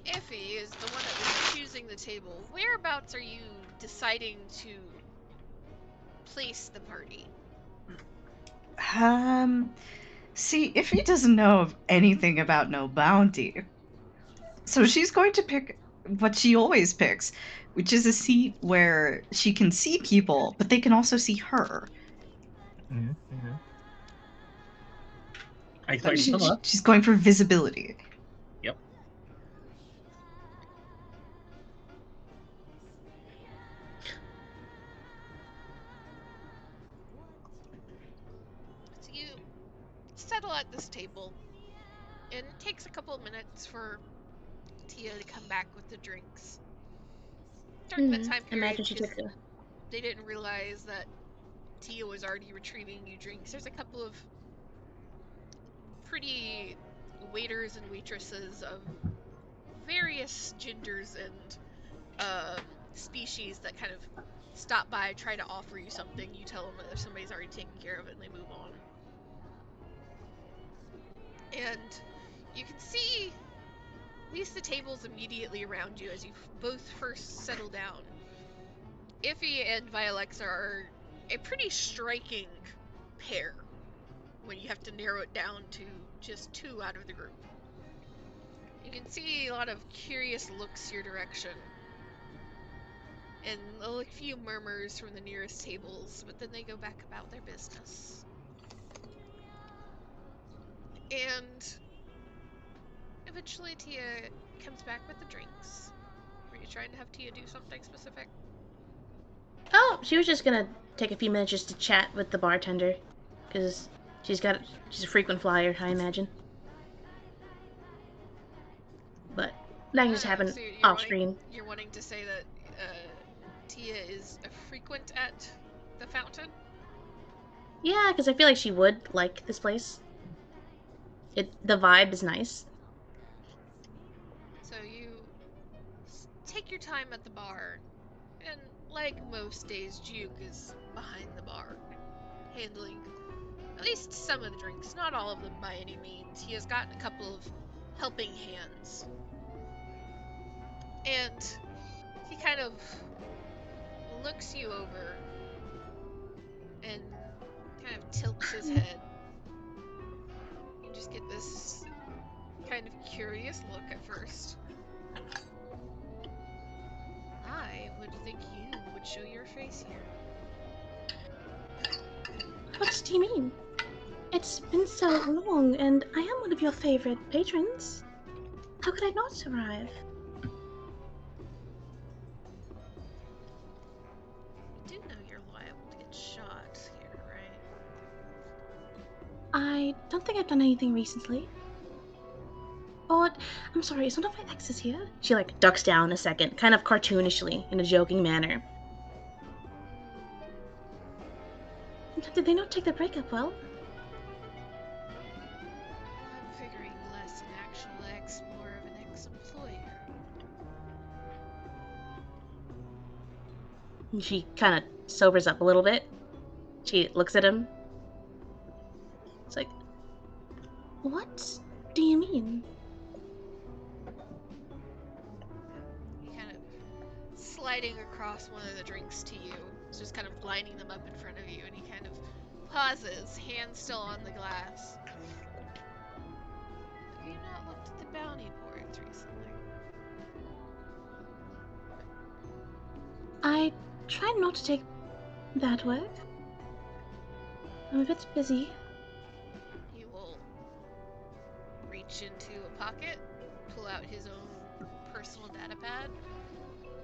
Iffy is the one that was choosing setting the table, whereabouts are you deciding to place the party? See, Iffy doesn't know of anything about no bounty. So she's going to pick what she always picks, which is a seat where she can see people, but they can also see her. Mm-hmm. I quite similar. She's going for visibility. Yep. So you settle at this table, and it takes a couple of minutes for Tia to come back with the drinks. During that time period, Imagine she took the. they didn't realize that Tia was already retrieving you drinks. There's a couple of pretty waiters and waitresses of various genders and species that kind of stop by, try to offer you something. You tell them that somebody's already taken care of it, and they move on. And you can see at least the tables immediately around you as you both first settle down. Iffy and Vialexa are a pretty striking pair when you have to narrow it down to just two out of the group. You can see a lot of curious looks your direction, and a few murmurs from the nearest tables, but then they go back about their business. And eventually Tia comes back with the drinks. Were you trying to have Tia do something specific? Oh, she was just gonna take a few minutes just to chat with the bartender, because she's a frequent flyer, I imagine. But that can just happen So off screen. You're wanting to say that Tia is a frequent at the fountain? Yeah, because I feel like she would like this place. The vibe is nice. So you take your time at the bar, and like most days, Juke is behind the bar, handling at least some of the drinks, not all of them by any means. He has gotten a couple of helping hands. And he kind of looks you over and kind of tilts his head. You just get this kind of curious look at first. I would think you would show your face here. What do you mean? It's been so long, and I am one of your favorite patrons. How could I not arrive? You do know you're liable to get shot here, right? I don't think I've done anything recently. Oh, I'm sorry, is one of my exes here? She, ducks down a second, kind of cartoonishly, in a joking manner. Did they not take the breakup well? I'm figuring less an actual ex, more of an ex-employer. She kind of sobers up a little bit. She looks at him. It's like, what do you mean? He kind of sliding across one of the drinks to you. He's just kind of lining them up in front of you, and he kind of pauses, hand still on the glass. Have you not looked at the bounty boards recently? I try not to take that work. I'm a bit busy. He will reach into a pocket, pull out his own personal data pad.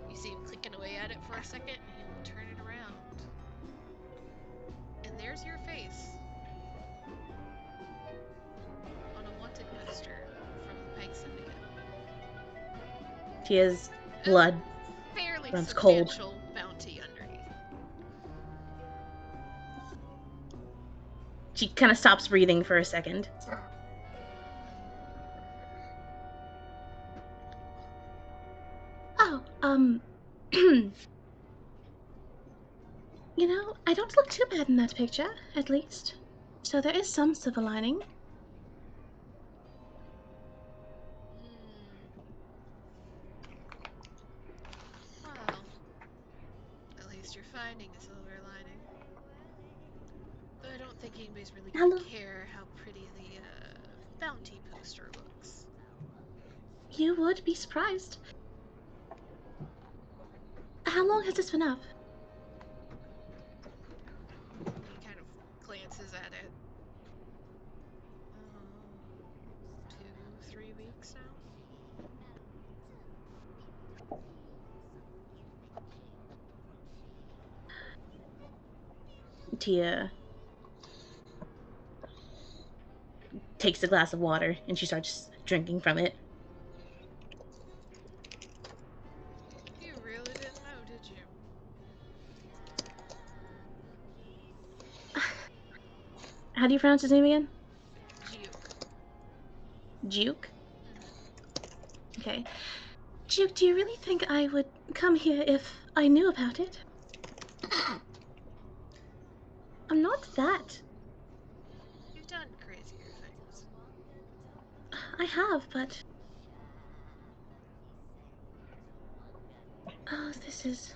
You see him clicking away at it for a second, and he will turn it around. And there's your face on a wanted poster from the Pike Syndicate. Tia's blood Fairly runs cold. substantial bounty underneath. She kind of stops breathing for a second. Oh, you know, I don't look too bad in that picture, at least. So there is some silver lining. finding a silver lining. Though I don't think anybody's really How gonna long? care how pretty the bounty poster looks. You would be surprised. How long has this been up? He kind of glances at it. 2-3 weeks now. Tia takes a glass of water and she starts drinking from it. You really didn't know, did you? How do you pronounce his name again? Juke. Juke? Mm-hmm. Okay. Juke, do you really think I would come here if I knew about it? I'm not that. You've done crazier things. I have, but... Oh, this is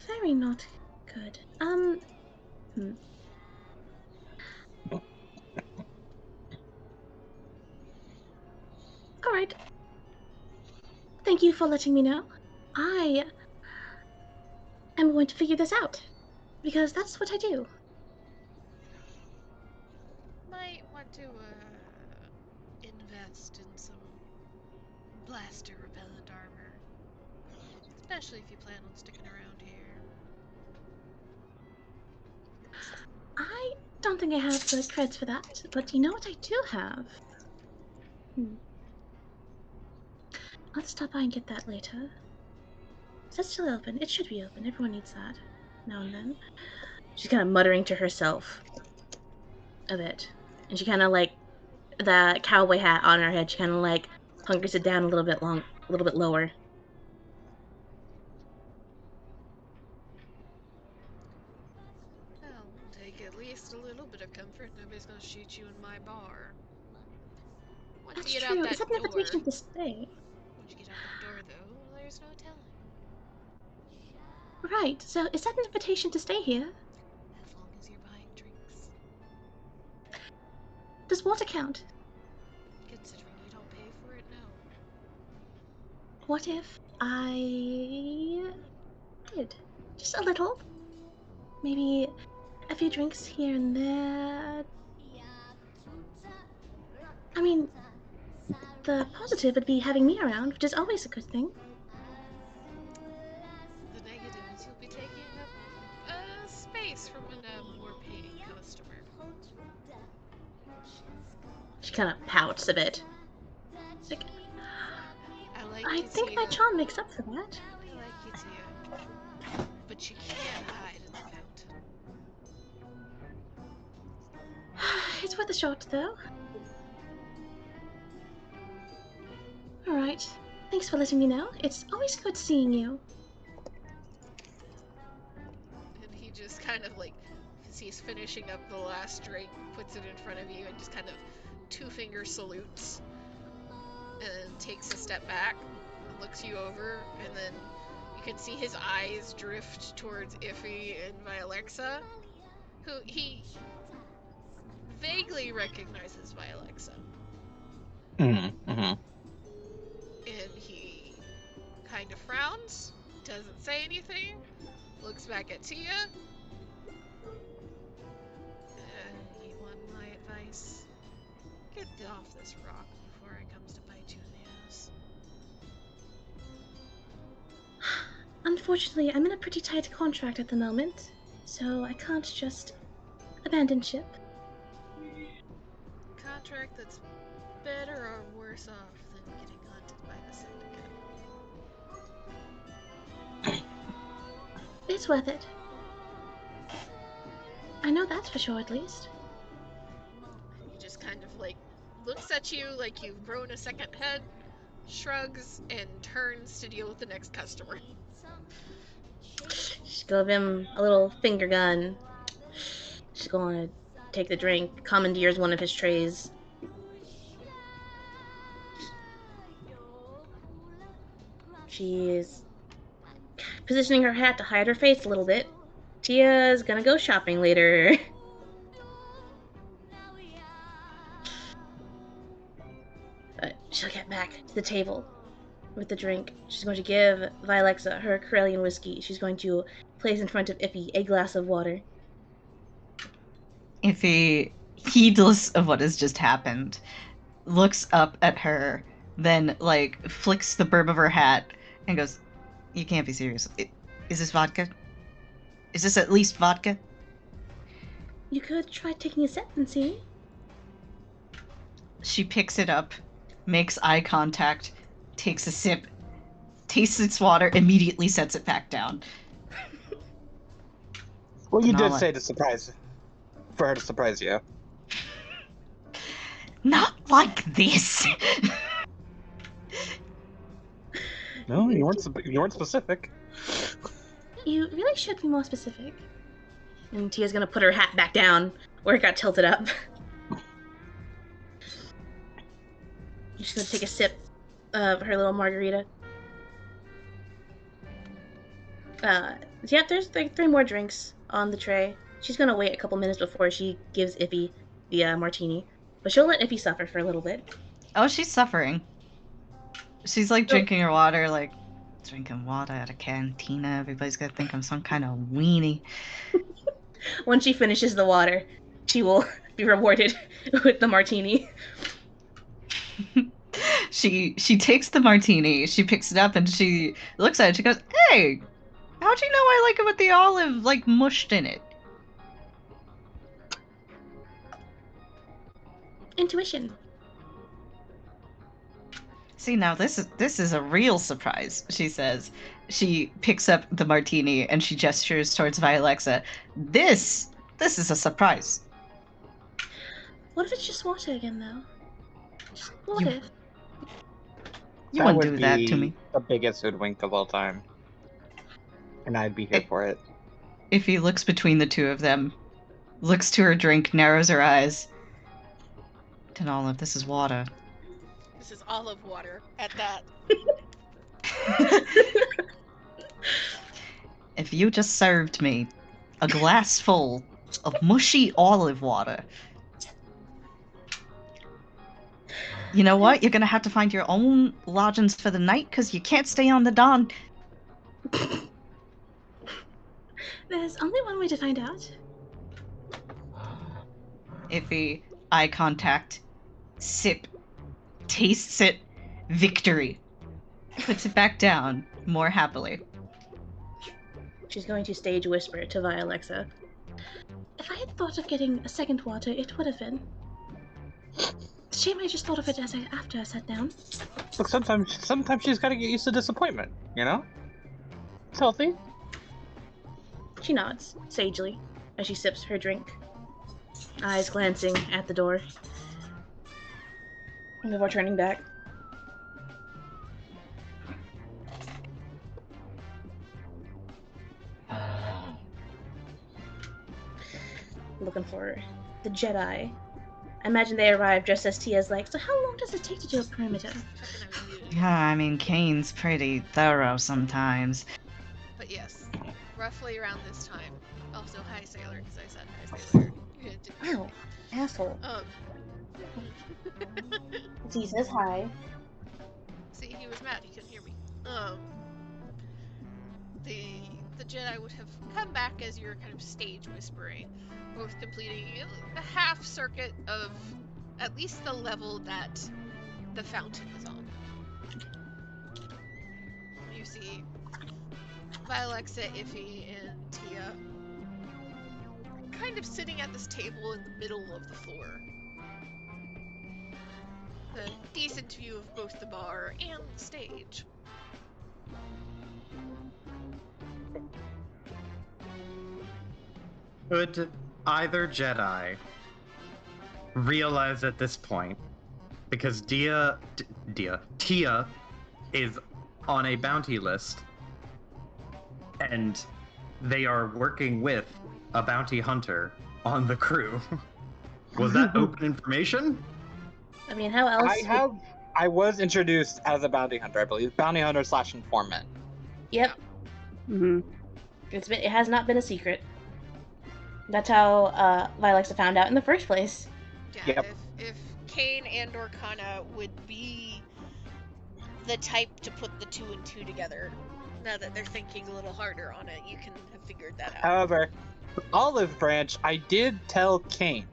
very not good. Alright. Thank you for letting me know. I am going to figure this out. Because that's what I do. Might want to, invest in some blaster repellent armor. Especially if you plan on sticking around here. I don't think I have the creds for that, but you know what I do have? I'll stop by and get that later. Is that still open? It should be open. Everyone needs that. Now and then. She's kind of muttering to herself a bit. And she kind of like, that cowboy hat on her head, she kind of like hunkers it down a little bit lower. Well, take at least a little bit of comfort. Nobody's gonna shoot you in my bar. Once That's you get out true. that Is that an door, invitation to stay? once you get out that door, though, there's no telling. Right, so is that an invitation to stay here? As long as you're buying drinks. Does water count? Considering you don't pay for it, no. What if I did? Just a little. Maybe a few drinks here and there. I mean, the positive would be having me around, which is always a good thing. The negative is you'll be taking up space from a more paying customer. She kind of pouts a bit. Like, I like I you, think my Tia. charm makes up for that. I like you, Tia. But you can't hide in the fountain. It's worth a shot, though. Alright. Thanks for letting me know. It's always good seeing you. And he just kind of like, as he's finishing up the last drink, puts it in front of you and just kind of two-finger salutes. And then takes a step back and looks you over, and then you can see his eyes drift towards Iffy and Vialexa, who he vaguely recognizes Vialexa. Mm-hmm. And he kind of frowns, doesn't say anything, looks back at Tia. You want my advice? Get off this rock before it comes to bite you in the ass. Unfortunately, I'm in a pretty tight contract at the moment, so I can't just abandon ship. Contract that's better or worse off than getting hunted by the Syndicate. It's worth it. I know that's for sure, at least. He just kind of like looks at you like you've grown a second head, shrugs, and turns to deal with the next customer. She's gonna give him a little finger gun. She's gonna take the drink, commandeers one of his trays. She is positioning her hat to hide her face a little bit, Tia's gonna go shopping later. But she'll get back to the table with the drink. She's going to give Vilexa her Corellian whiskey. She's going to place in front of Ippy a glass of water. Iffy, heedless of what has just happened, looks up at her, then, like, flicks the brim of her hat and goes, "You can't be serious. Is this vodka? Is this at least vodka?" You could try taking a sip and see. She picks it up, makes eye contact, takes a sip, tastes its water, immediately sets it back down. Well, you did Denala. say to surprise, for her to surprise you. Not like this. No, you weren't specific. You really should be more specific. And Tia's gonna put her hat back down where it got tilted up. She's gonna take a sip of her little margarita. Yeah, there's like 3 more drinks on the tray. She's gonna wait a couple minutes before she gives Ippy the martini. But she'll let Ippy suffer for a little bit. Oh, she's suffering. She's like drinking her water, like, drinking water at a cantina. Everybody's gonna think I'm some kind of weenie. Once she finishes the water, she will be rewarded with the martini. She takes the martini, she picks it up, and she looks at it. She goes, "Hey, how'd you know I like it with the olive, like, mushed in it?" Intuition. See, now this is a real surprise, she says. She picks up the martini and she gestures towards Vilexa. This is a surprise. What if it's just water again, though? Just what You- if? You That wouldn't would do that be to me. the biggest hoodwink of all time. And I'd be here for it. If he looks between the two of them, looks to her drink, narrows her eyes. Denala, this is water. This is olive water at that. If you just served me a glass full of mushy olive water, you know what? You're gonna have to find your own lodgings for the night because you can't stay on the Don. There's only one way to find out. Iffy, eye contact, sip, tastes it, victory. Puts it back down more happily. She's going to stage whisper to Vilexa. If I had thought of getting a second water, it would have been. Shame I just thought of it after I sat down. Look, sometimes she's got to get used to disappointment. You know, it's healthy. She nods, sagely, as she sips her drink, eyes glancing at the door before turning back. Looking for the Jedi. I imagine they arrive just as Tia's like, so how long does it take to do a perimeter? Yeah, I mean, Kane's pretty thorough sometimes. But yes, roughly around this time. Also, hi sailor, because I said hi sailor. You didn't- Ow, asshole. T says hi. See, he was mad. He couldn't hear me. The Jedi would have come back as you're kind of stage whispering, both completing a half circuit of at least the level that the fountain is on. You see Vilexa, Iffy, and Tia kind of sitting at this table in the middle of the floor. A decent view of both the bar and the stage. Could either Jedi realize at this point, because Tia is on a bounty list, and they are working with a bounty hunter on the crew. Was that open information? I mean, how else? I was introduced as a bounty hunter, I believe. Bounty hunter / informant. Yep. Mm-hmm. It has not been a secret. That's how Vilexa found out in the first place. Yeah, Yep. if Kane and or Kana would be the type to put the 2 and 2 together, now that they're thinking a little harder on it, you can have figured that out. However, Olive Branch, I did tell Kane,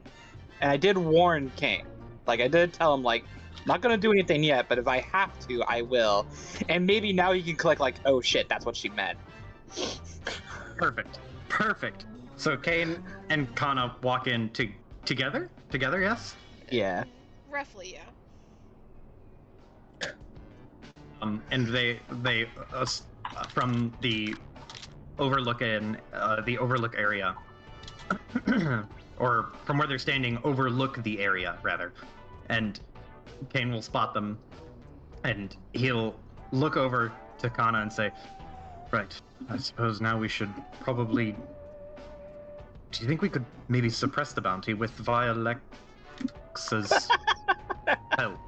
and I did warn Kane. Like, I did tell him, like, not gonna do anything yet, but if I have to, I will. And maybe now you can click, like, oh shit, that's what she meant. Perfect. So Kane and Kana walk in together? Together, yes? Yeah. Roughly, yeah. And they from the overlook area, or from where they're standing, overlook the area rather, and Kane will spot them, and he'll look over to Kana and say, "Right, I suppose now we should probably. Do you think we could maybe suppress the bounty with Violex's help?"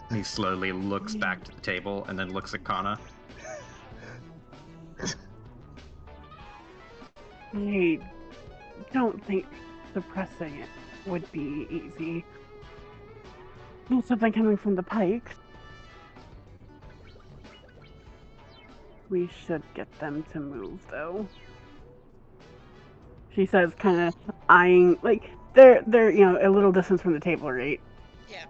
And he slowly looks back to the table and then looks at Kana. I don't think suppressing it would be easy. There's something coming from the pikes. We should get them to move, though. She says, kind of eyeing, like, they're a little distance from the table, right? Yeah.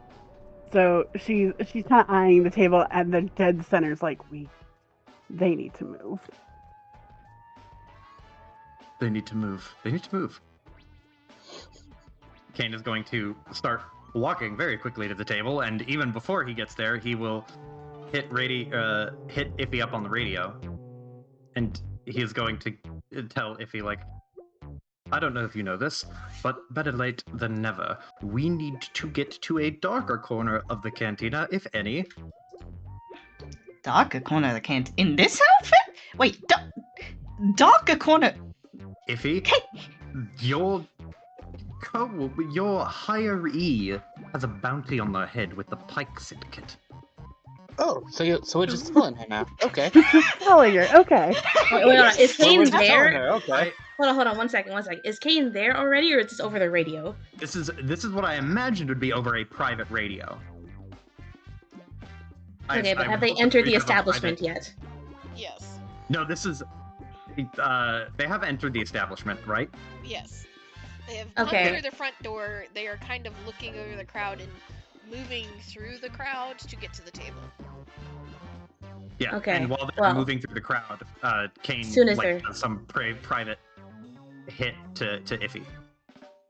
So she's kind of eyeing the table, and the dead center's like, they need to move. They need to move. Kane is going to start walking very quickly to the table, and even before he gets there, he will hit Iffy up on the radio, and he is going to tell Iffy, like, I don't know if you know this, but better late than never. We need to get to a darker corner of the cantina, if any. Darker corner of the canteen. In this outfit? Wait, darker corner. Iffy, your hiree has a bounty on their head with the Pike Syndicate. Oh, so we're just telling her now. Okay. Telling her, okay. Wait, hold on. Is Well, Kane we're just telling there? her, okay. Hold on. 1 second. Is Kane there already, or is this over the radio? This is what I imagined would be over a private radio. Okay, but have they entered the establishment yet? Yes. No, this is. They have entered the establishment, right? Yes. They have come through the front door. They are kind of looking over the crowd and moving through the crowd to get to the table. Yeah. Okay. And while they're moving through the crowd, Kane does some private hit to Iffy.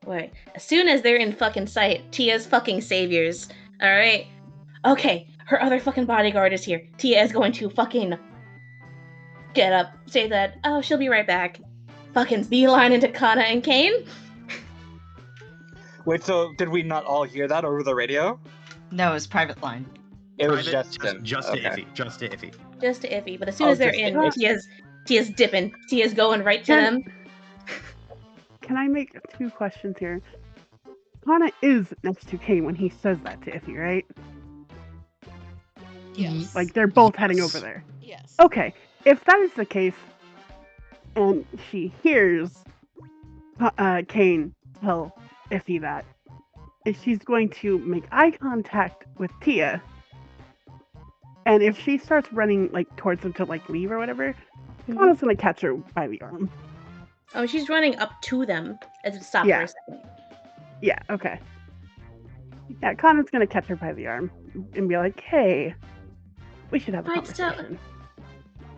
Wait. As soon as they're in fucking sight, Tia's fucking saviors. All right. Okay. Her other fucking bodyguard is here. Tia is going to fucking get up, say that, oh, she'll be right back. Fucking beeline into Kana and Kane. Wait, so did we not all hear that over the radio? No, it's private line. It was just to Iffy. Just to Iffy. Just to Iffy. But as soon as they're in, Tia's dipping. Tia's going right to them. Can I make 2 questions here? Kana is next to Kane when he says that to Iffy, right? Yes. Like, they're both heading over there. Yes. Okay, if that is the case, and she hears Kane tell Iffy that, if she's going to make eye contact with Tia, and if she starts running, like, towards them to, like, leave or whatever, Kana's gonna catch her by the arm. Oh, she's running up to them as a stop for a second. Yeah, okay. Yeah, Kana's gonna catch her by the arm and be like, hey, we should have a conversation.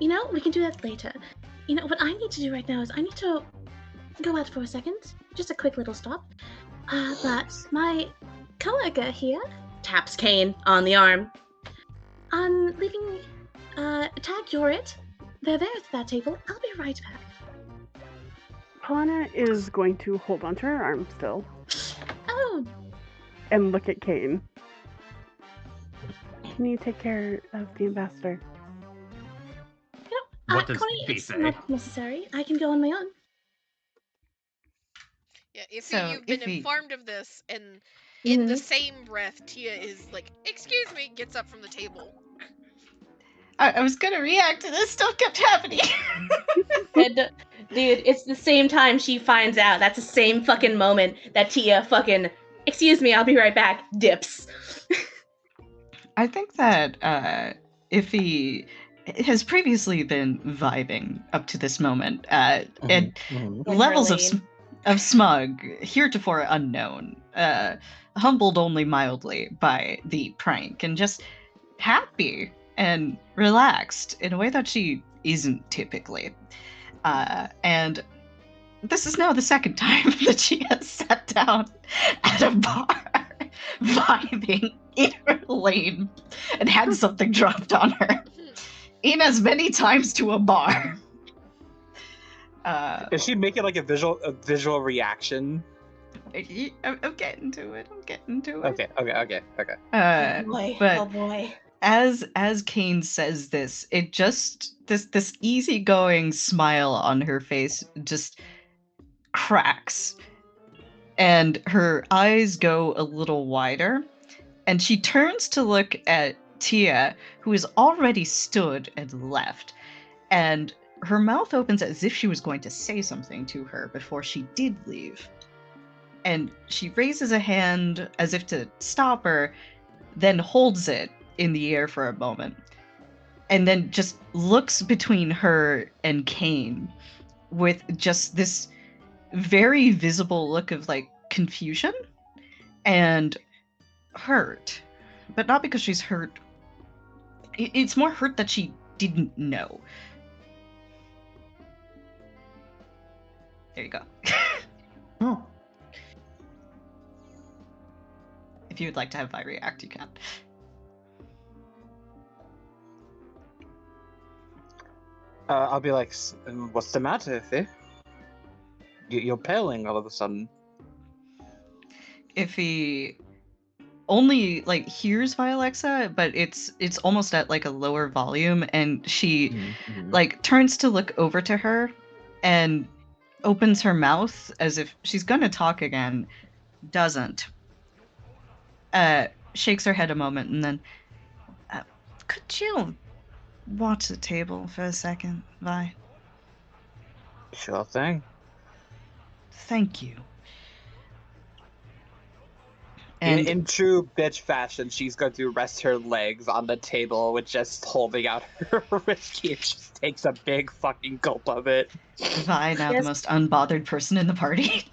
So, we can do that later. What I need to do right now is I need to go out for a second. Just a quick little stop. But my coworker here taps Kane on the arm. I'm leaving, tag you're it. They're there at that table. I'll be right back. Kana is going to hold onto her arm still. Oh. And look at Kane. Can you take care of the ambassador? What does he it's say? not necessary. I can go on my own. Yeah, if So, you've been Iffy- informed of this, and in the same breath, Tia is like, excuse me, gets up from the table. I was gonna react, and this stuff kept happening. And Dude, it's the same time she finds out. That's the same fucking moment that Tia fucking, excuse me, I'll be right back, dips. I think that Iffy has previously been vibing up to this moment, and In levels her of lane. of smug heretofore unknown, humbled only mildly by the prank, and just happy and relaxed in a way that she isn't typically. And this is now the second time that she has sat down at a bar, vibing in her lane, and had something dropped on her. In as many times to a bar. Is she making like a visual reaction? I'm getting to it. Okay. Oh boy, But oh boy. as Kane says this, it just this easygoing smile on her face just cracks, and her eyes go a little wider, and she turns to look at Tia, who has already stood and left, and her mouth opens as if she was going to say something to her before she did leave. And she raises a hand as if to stop her, then holds it in the air for a moment, and then just looks between her and Kane with just this very visible look of like confusion and hurt. But not because she's hurt. It's more hurt that she didn't know. There you go. Oh, If you would like to have Vi react, you can. I'll be like, what's the matter, Iffy? You're paling all of a sudden. If he only like hears Vialexa, but it's almost at like a lower volume, and she like turns to look over to her and opens her mouth as if she's gonna talk again, doesn't. Shakes her head a moment, and then could you watch the table for a second, Vi? Sure thing. Thank you. In, And in true bitch fashion, she's going to rest her legs on the table with just holding out her whiskey, and just takes a big fucking gulp of it. Vi, now the Yes. most unbothered person in the party.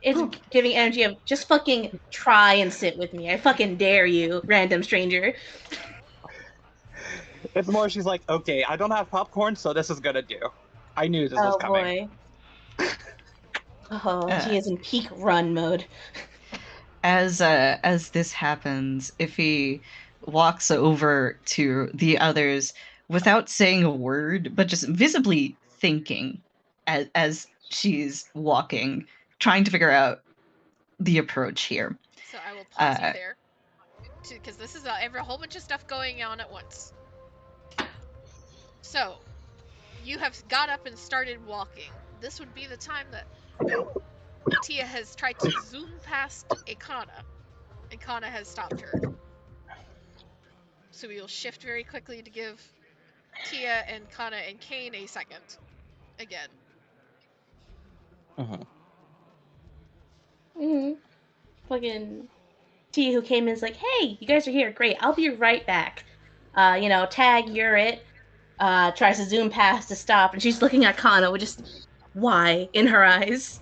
It's giving energy of just fucking try and sit with me. I fucking dare you, random stranger. It's more she's like, okay, I don't have popcorn, so this is gonna do. I knew this was Oh coming. boy. Oh, she is in peak run mode. As this happens, Iffy walks over to the others without saying a word, but just visibly thinking as she's walking, trying to figure out the approach here. So I will pause you there, because this is a whole bunch of stuff going on at once. So, you have got up and started walking. This would be the time that Tia has tried to zoom past Akana. Akana has stopped her. So we will shift very quickly to give Tia and Kana and Kane a second. Again. Fucking T who came in is like, hey, you guys are here, great, I'll be right back. Tag, you're it. Tries to zoom past to stop, and she's looking at Kana with just why in her eyes.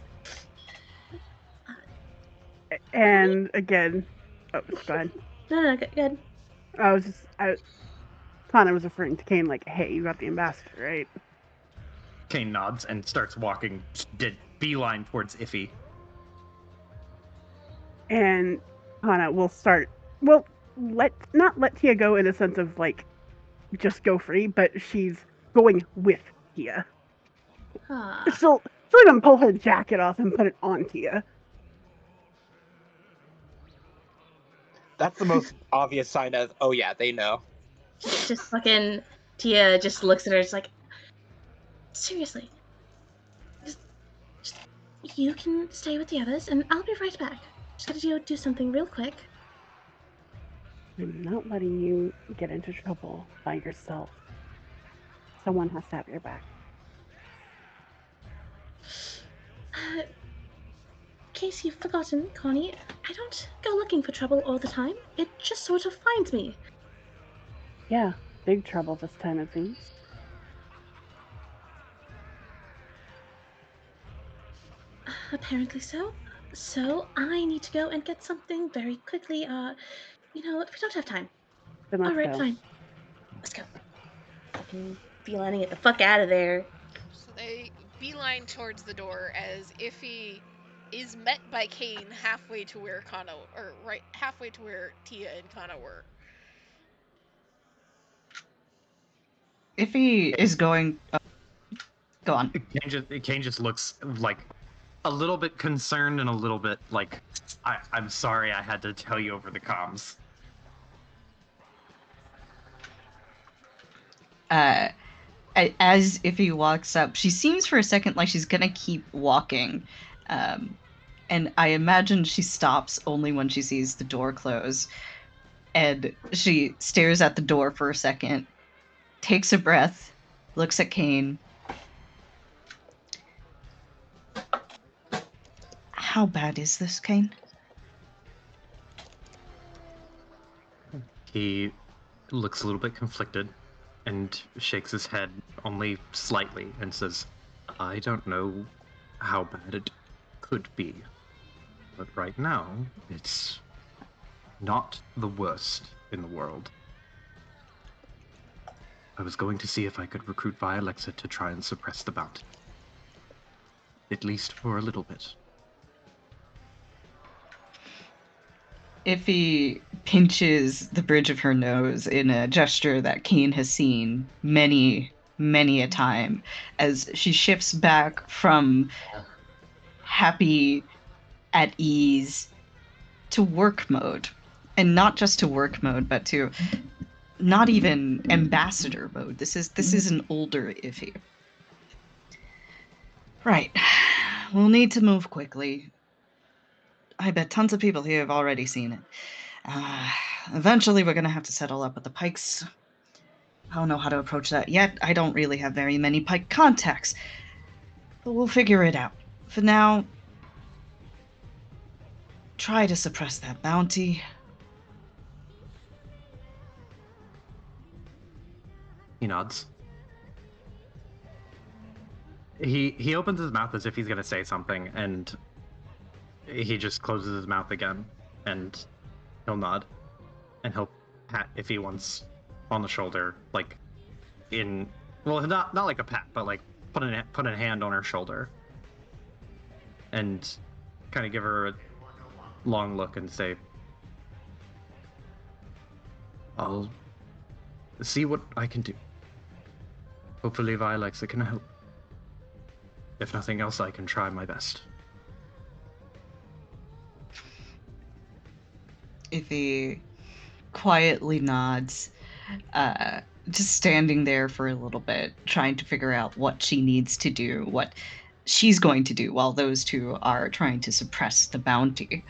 And again, oh, go ahead. No, good. Connor was referring to Kane like, hey, you got the ambassador, right? Kane nods and starts walking beeline towards Iffy. And Hana will start. Well, not let Tia go in a sense of like just go free, but she's going with Tia. She'll even pull her jacket off and put it on Tia. That's the most obvious sign of, oh yeah, they know. Just fucking Tia just looks at her, it's like, seriously, just you can stay with the others, and I'll be right back. Just gotta do something real quick. I'm not letting you get into trouble by yourself. Someone has to have your back. In case you've forgotten, Connie, I don't go looking for trouble all the time. It just sort of finds me. Yeah, big trouble this time it seems. Apparently so. So I need to go and get something very quickly. If we don't have time. Then let's Alright, go. fine. Let's go. Fucking beelining it the fuck out of there. So they beeline towards the door as Iffy is met by Kane halfway to where halfway to where Tia and Kana were. If he is going, go on. Kane just looks like a little bit concerned and a little bit like, I'm sorry I had to tell you over the comms. As if he walks up, she seems for a second like she's gonna keep walking, and I imagine she stops only when she sees the door close, and she stares at the door for a second, takes a breath, looks at Kane. How bad is this, Kane? He looks a little bit conflicted and shakes his head only slightly and says, I don't know how bad it could be, but right now it's not the worst in the world. I was going to see if I could recruit Vialexa to try and suppress the bounty. At least for a little bit. If he pinches the bridge of her nose in a gesture that Kane has seen many, many a time, as she shifts back from happy, at ease, to work mode. And not just to work mode, but to not even ambassador mode. This is an older Iffy. Right. We'll need to move quickly. I bet tons of people here have already seen it. Eventually we're gonna have to settle up with the Pikes. I don't know how to approach that yet. I don't really have very many Pike contacts. But we'll figure it out. For now, try to suppress that bounty. He nods. He opens his mouth as if he's gonna say something, and he just closes his mouth again, and he'll nod, and he'll pat Iffy once on the shoulder, like not like a pat, but like put a hand on her shoulder, and kind of give her a long look and say, I'll see what I can do. Hopefully Vialexa can help. If nothing else, I can try my best. If he quietly nods, just standing there for a little bit, trying to figure out what she needs to do, what she's going to do while those two are trying to suppress the bounty.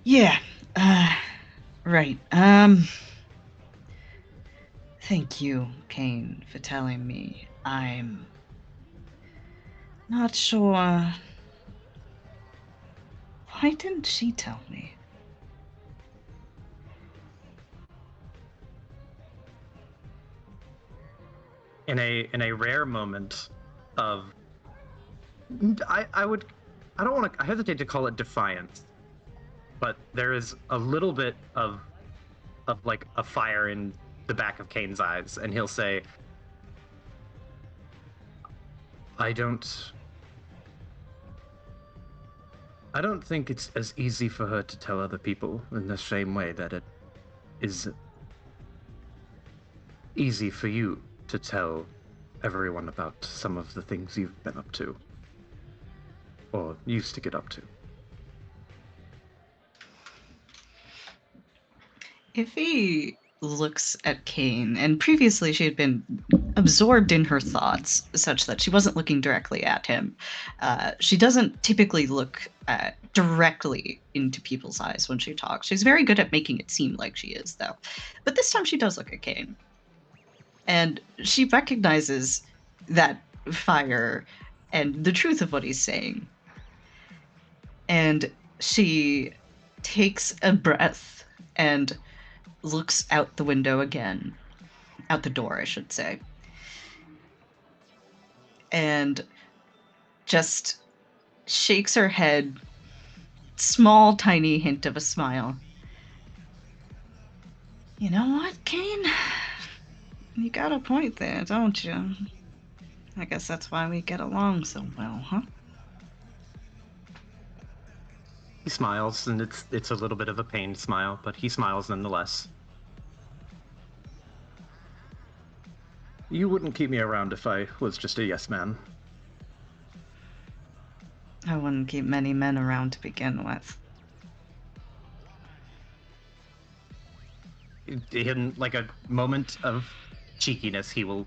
Yeah, right. Thank you, Kane, for telling me. I'm not sure. Why didn't she tell me? In a rare moment of, I hesitate to call it defiance, but there is a little bit of like a fire in the back of Kane's eyes, and he'll say, I don't think it's as easy for her to tell other people in the same way that it is easy for you to tell everyone about some of the things you've been up to, or used to get up to. If he looks at Kane, and previously she had been absorbed in her thoughts, such that she wasn't looking directly at him. She doesn't typically look directly into people's eyes when she talks. She's very good at making it seem like she is, though. But this time she does look at Kane. And she recognizes that fire and the truth of what he's saying. And she takes a breath and looks out the window again. Out the door, I should say. And just shakes her head, small, tiny hint of a smile. You know what, Kane? You got a point there, don't you? I guess that's why we get along so well, huh? He smiles, and it's a little bit of a pained smile, but he smiles nonetheless. You wouldn't keep me around if I was just a yes man. I wouldn't keep many men around to begin with. In like a moment of cheekiness, he will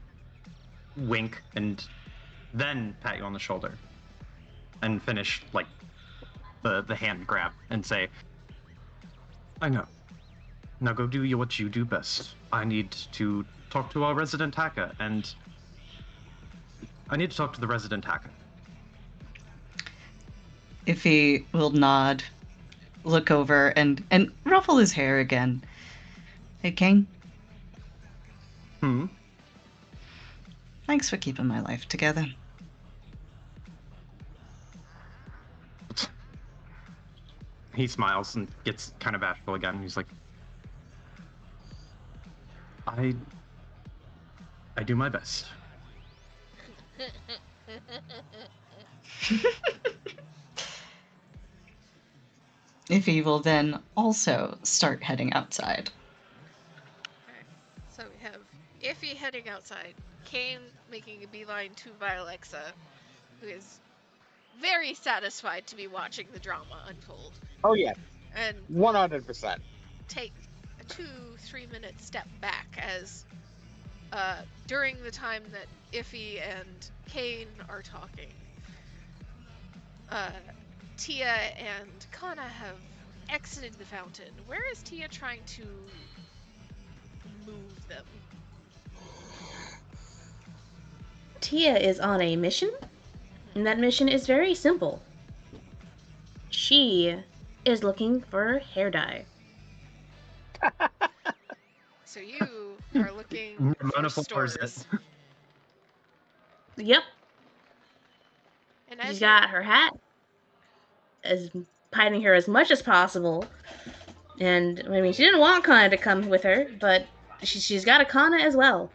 wink and then pat you on the shoulder and finish like the hand grab and say, I know. Now go do what you do best. I need to talk to our resident hacker, and I need to talk to the resident hacker. If he will nod, look over, and ruffle his hair again. Hey, Kane. Thanks for keeping my life together. He smiles and gets kind of bashful again. He's like, I do my best. If he will then also start heading outside. Okay. So we have Iffy heading outside, Kane making a beeline to Vilexa, who is very satisfied to be watching the drama unfold. Oh yeah, And 100%. take a 2-3 minute step back as during the time that Iffy and Kane are talking, Tia and Kana have exited the fountain. Where is Tia trying to move them? Tia is on a mission, and that mission is very simple. She is looking for hair dye. So you are looking for stores. Yep. And as She's got her hat, as hiding her as much as possible. And I mean, she didn't want Kana to come with her, but she's got a Kana as well.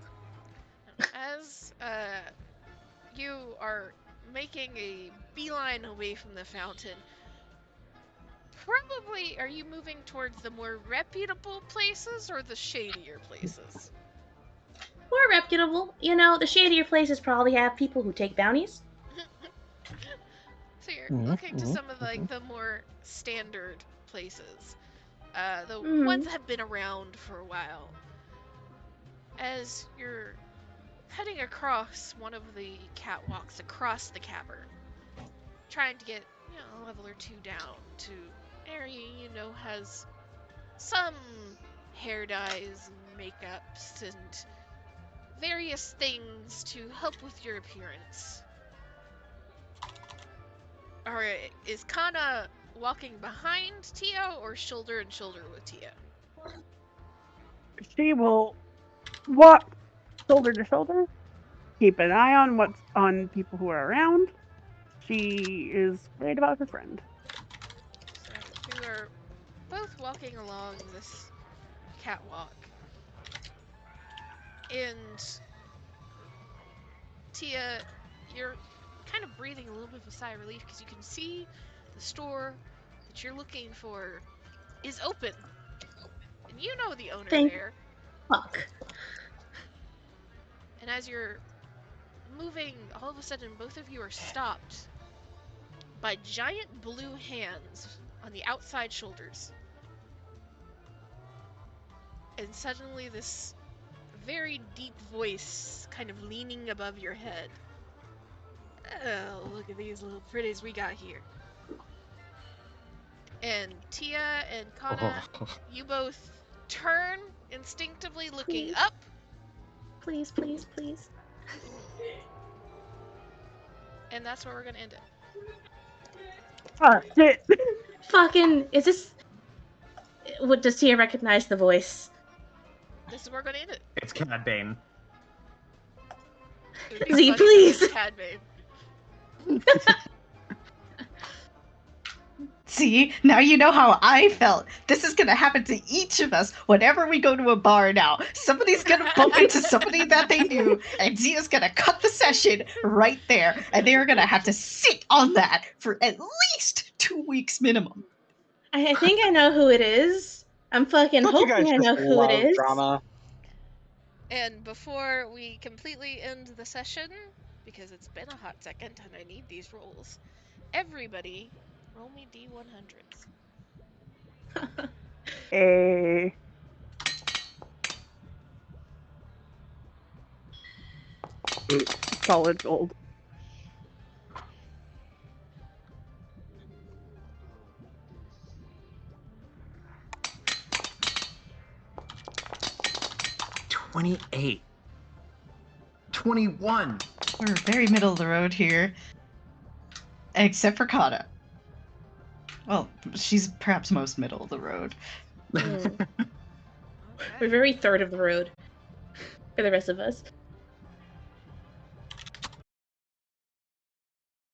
As you are making a beeline away from the fountain, probably are you moving towards the more reputable places or the shadier places? More reputable. You know, the shadier places probably have people who take bounties. So you're looking to some of like the more standard places, the ones that have been around for a while. As you're heading across one of the catwalks across the cavern, trying to get a level or two down to area has some hair dyes and makeups and various things to help with your appearance. Alright, is Kana walking behind Tia or shoulder and shoulder with Tia? She will walk shoulder to shoulder, keep an eye on what's on people who are around. She is worried about her friend. So you are both walking along this catwalk, and Tia, you're kind of breathing a little bit of a sigh of relief because you can see the store that you're looking for is open. And you know the owner there. Fuck. And as you're moving, all of a sudden both of you are stopped by giant blue hands on the outside shoulders. And suddenly this very deep voice kind of leaning above your head. Oh, look at these little pretties we got here. And Tia and Kana, you both turn instinctively looking up. Please, please, please. And that's where we're gonna end it. Oh, shit! Fucking, is this... Does Tia recognize the voice? This is where we're gonna end it. It's Cad Bane. It would be Z, funny please. if it was Cad Bane. See, now you know how I felt. This is gonna happen to each of us whenever we go to a bar now. Somebody's gonna bump into somebody that they knew, and Zia's gonna cut the session right there, and they're gonna have to sit on that for at least 2 weeks minimum. I think I know who it is. I'm fucking Don't you guys hoping I know just who it love is. drama? And before we completely end the session, because it's been a hot second and I need these rolls, everybody roll me D100s. A. Solid gold. $28. 21. We're very middle of the road here. Except for Kata. Well, she's perhaps most middle of the road. Mm. We're Okay. very third of the road for the rest of us.